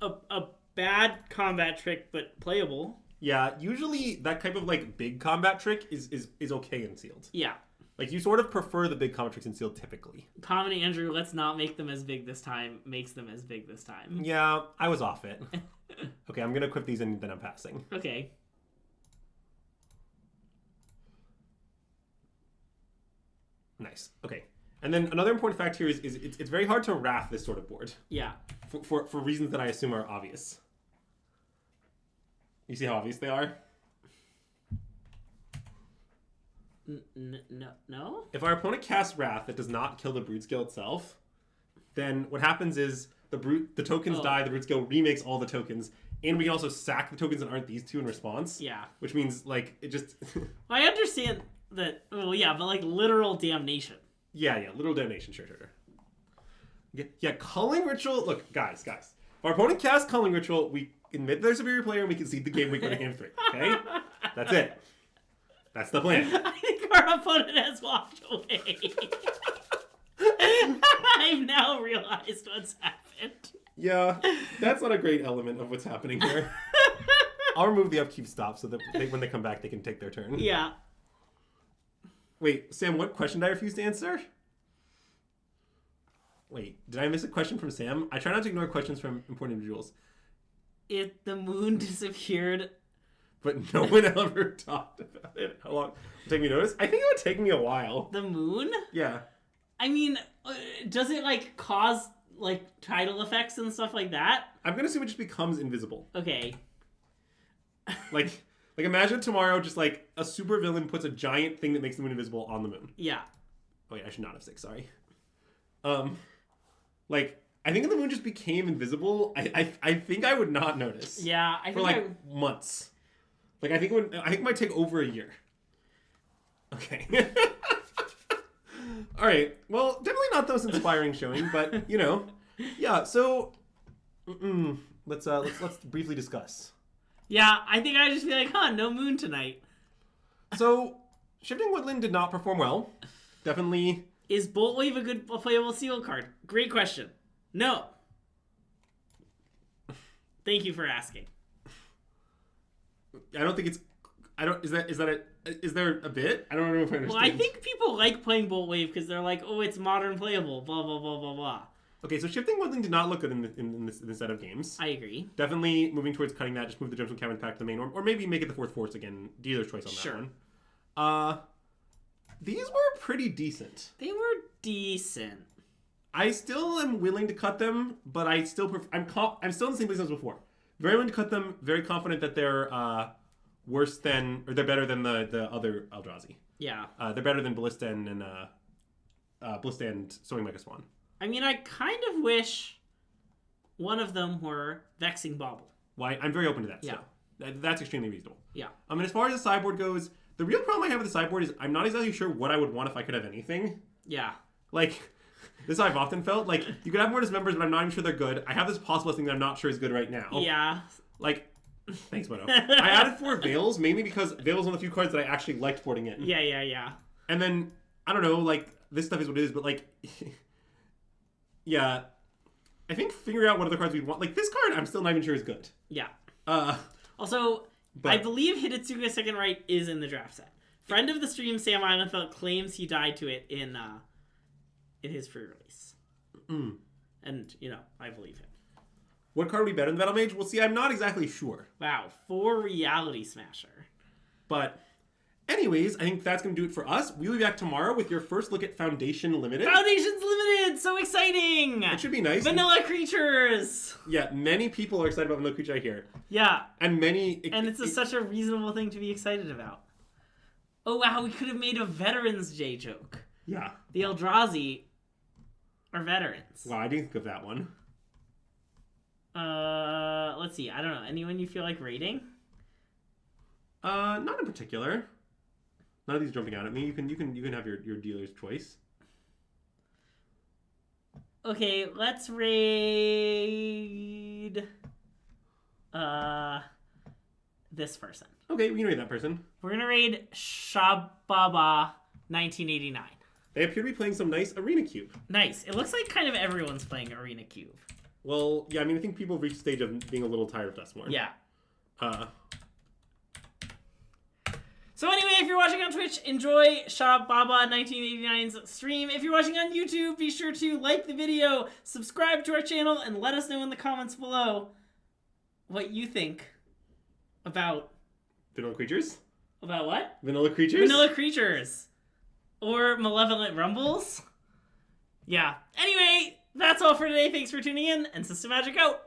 A: a bad combat trick, but playable.
B: Yeah, usually that type of, like, big combat trick is okay in Sealed.
A: Yeah.
B: Like, you sort of prefer the big combat tricks in Sealed typically.
A: Common Andrew, let's not make them as big this time, makes them as big this time.
B: Yeah, I was off it. Okay, I'm going to equip these and then I'm passing.
A: Okay.
B: Nice. Okay. And then another important fact here is it's very hard to wrath this sort of board.
A: Yeah.
B: For reasons that I assume are obvious. You see how obvious they are?
A: No?
B: If our opponent casts Wrath that does not kill the Broodscale itself, then what happens is the tokens die, the Broodscale remakes all the tokens, and we can also sack the tokens that aren't these two in response.
A: Yeah.
B: Which means, like, it just...
A: I understand that, well, yeah, but, like, literal damnation.
B: Yeah, literal damnation, sure. Yeah, Culling Ritual... Look, guys. If our opponent casts Culling Ritual, we admit they're a superior player and we concede the game, we go to game 3, okay? That's it. That's the plan.
A: I think our opponent has walked away. I've now realized what's happened.
B: Yeah, that's not a great element of what's happening here. I'll remove the upkeep stop so that when they come back, they can take their turn.
A: Yeah.
B: Wait, Sam, what question did I refuse to answer? Wait, did I miss a question from Sam? I try not to ignore questions from important individuals.
A: The moon disappeared.
B: But no one ever talked about it. How long would it take me to notice? I think it would take me a while.
A: The moon?
B: Yeah.
A: I mean, does it, like, cause, like, tidal effects and stuff like that?
B: I'm going to assume it just becomes invisible.
A: Okay.
B: Like imagine tomorrow just, like, a supervillain puts a giant thing that makes the moon invisible on the moon.
A: Yeah.
B: Oh, yeah, I should not have 6, sorry. Like, I think if the moon just became invisible, I think I would not notice.
A: Yeah, I think
B: for, like, months. Like, I think it might take over a year. Okay. All right. Well, definitely not the most inspiring showing, but, you know. Yeah, so let's briefly discuss.
A: Yeah, I think I just be like, no moon tonight.
B: So, Shifting Woodland did not perform well. Definitely.
A: Is Bolt Wave a good playable seal card? Great question. No. Thank you for asking.
B: I don't think it's... Is there a bit? I don't know if I understand.
A: Well, I think people like playing Bolt Wave because they're like, oh, it's modern playable, blah, blah, blah, blah, blah.
B: Okay, so Shifting Woodland did not look good in this set of games.
A: I agree. Definitely
B: moving towards cutting that, just move the Gemstone Cabinet back to the main, or maybe make it the 4th Force again. Dealer's choice on that one. These were pretty decent.
A: They were decent.
B: I still am willing to cut them, but I'm still in the same place as before. Very willing to cut them, very confident that they're they're better than the other Eldrazi.
A: Yeah.
B: They're better than Ballista and Sowing Mega Swan.
A: I mean, I kind of wish one of them were Vexing Bauble.
B: Well, I'm very open to that.
A: Yeah.
B: So that's extremely reasonable.
A: Yeah.
B: And as far as the sideboard goes, the real problem I have with the sideboard is I'm not exactly sure what I would want if I could have anything.
A: Yeah.
B: Like, this is how I've often felt. Like, you could have more dismembers, but I'm not even sure they're good. I have this possible thing that I'm not sure is good right now.
A: Yeah.
B: Like, thanks, Moto. I added 4 Veils, mainly because Veils are one of the few cards that I actually liked boarding in.
A: Yeah.
B: And then, I don't know, like, this stuff is what it is, but, like, yeah. I think figuring out what other cards we'd want, like, this card I'm still not even sure is good.
A: Yeah. Also, I believe Hidetsuga Second Right is in the draft set. Friend of the stream, Sam Islandfeld, claims he died to it in his pre-release. And, I believe him.
B: What card would be better than Battle Mage? Well, see, I'm not exactly sure.
A: Wow, 4 Reality Smasher.
B: But, anyways, I think that's going to do it for us. We'll be back tomorrow with your first look at Foundation Limited.
A: Foundation's Limited! So exciting!
B: It should be nice.
A: Vanilla creatures!
B: Yeah, many people are excited about Vanilla Creature, I hear.
A: Yeah.
B: And many...
A: And it's such a reasonable thing to be excited about. Oh, wow, we could have made a Veterans Day joke.
B: Yeah.
A: The Eldrazi are veterans.
B: Wow, I didn't think of that one.
A: Let's see. I don't know. Anyone you feel like rating?
B: Not in particular. None of these jumping out at me. You can have your dealer's choice.
A: Okay, let's raid this person.
B: Okay, we can raid that person.
A: We're gonna raid Shababa 1989.
B: They appear to be playing some nice Arena Cube.
A: Nice. It looks like kind of everyone's playing Arena Cube.
B: Well, yeah, I mean, I think people have reached the stage of being a little tired of Dustmore.
A: Yeah.
B: So
A: anyway, if you're watching on Twitch, enjoy Shababa 1989's stream. If you're watching on YouTube, be sure to like the video, subscribe to our channel, and let us know in the comments below what you think about...
B: Vanilla Creatures?
A: About what?
B: Vanilla Creatures?
A: Vanilla Creatures. Or Malevolent Rumbles. Yeah. Anyway, that's all for today. Thanks for tuning in, and SystemMagic out.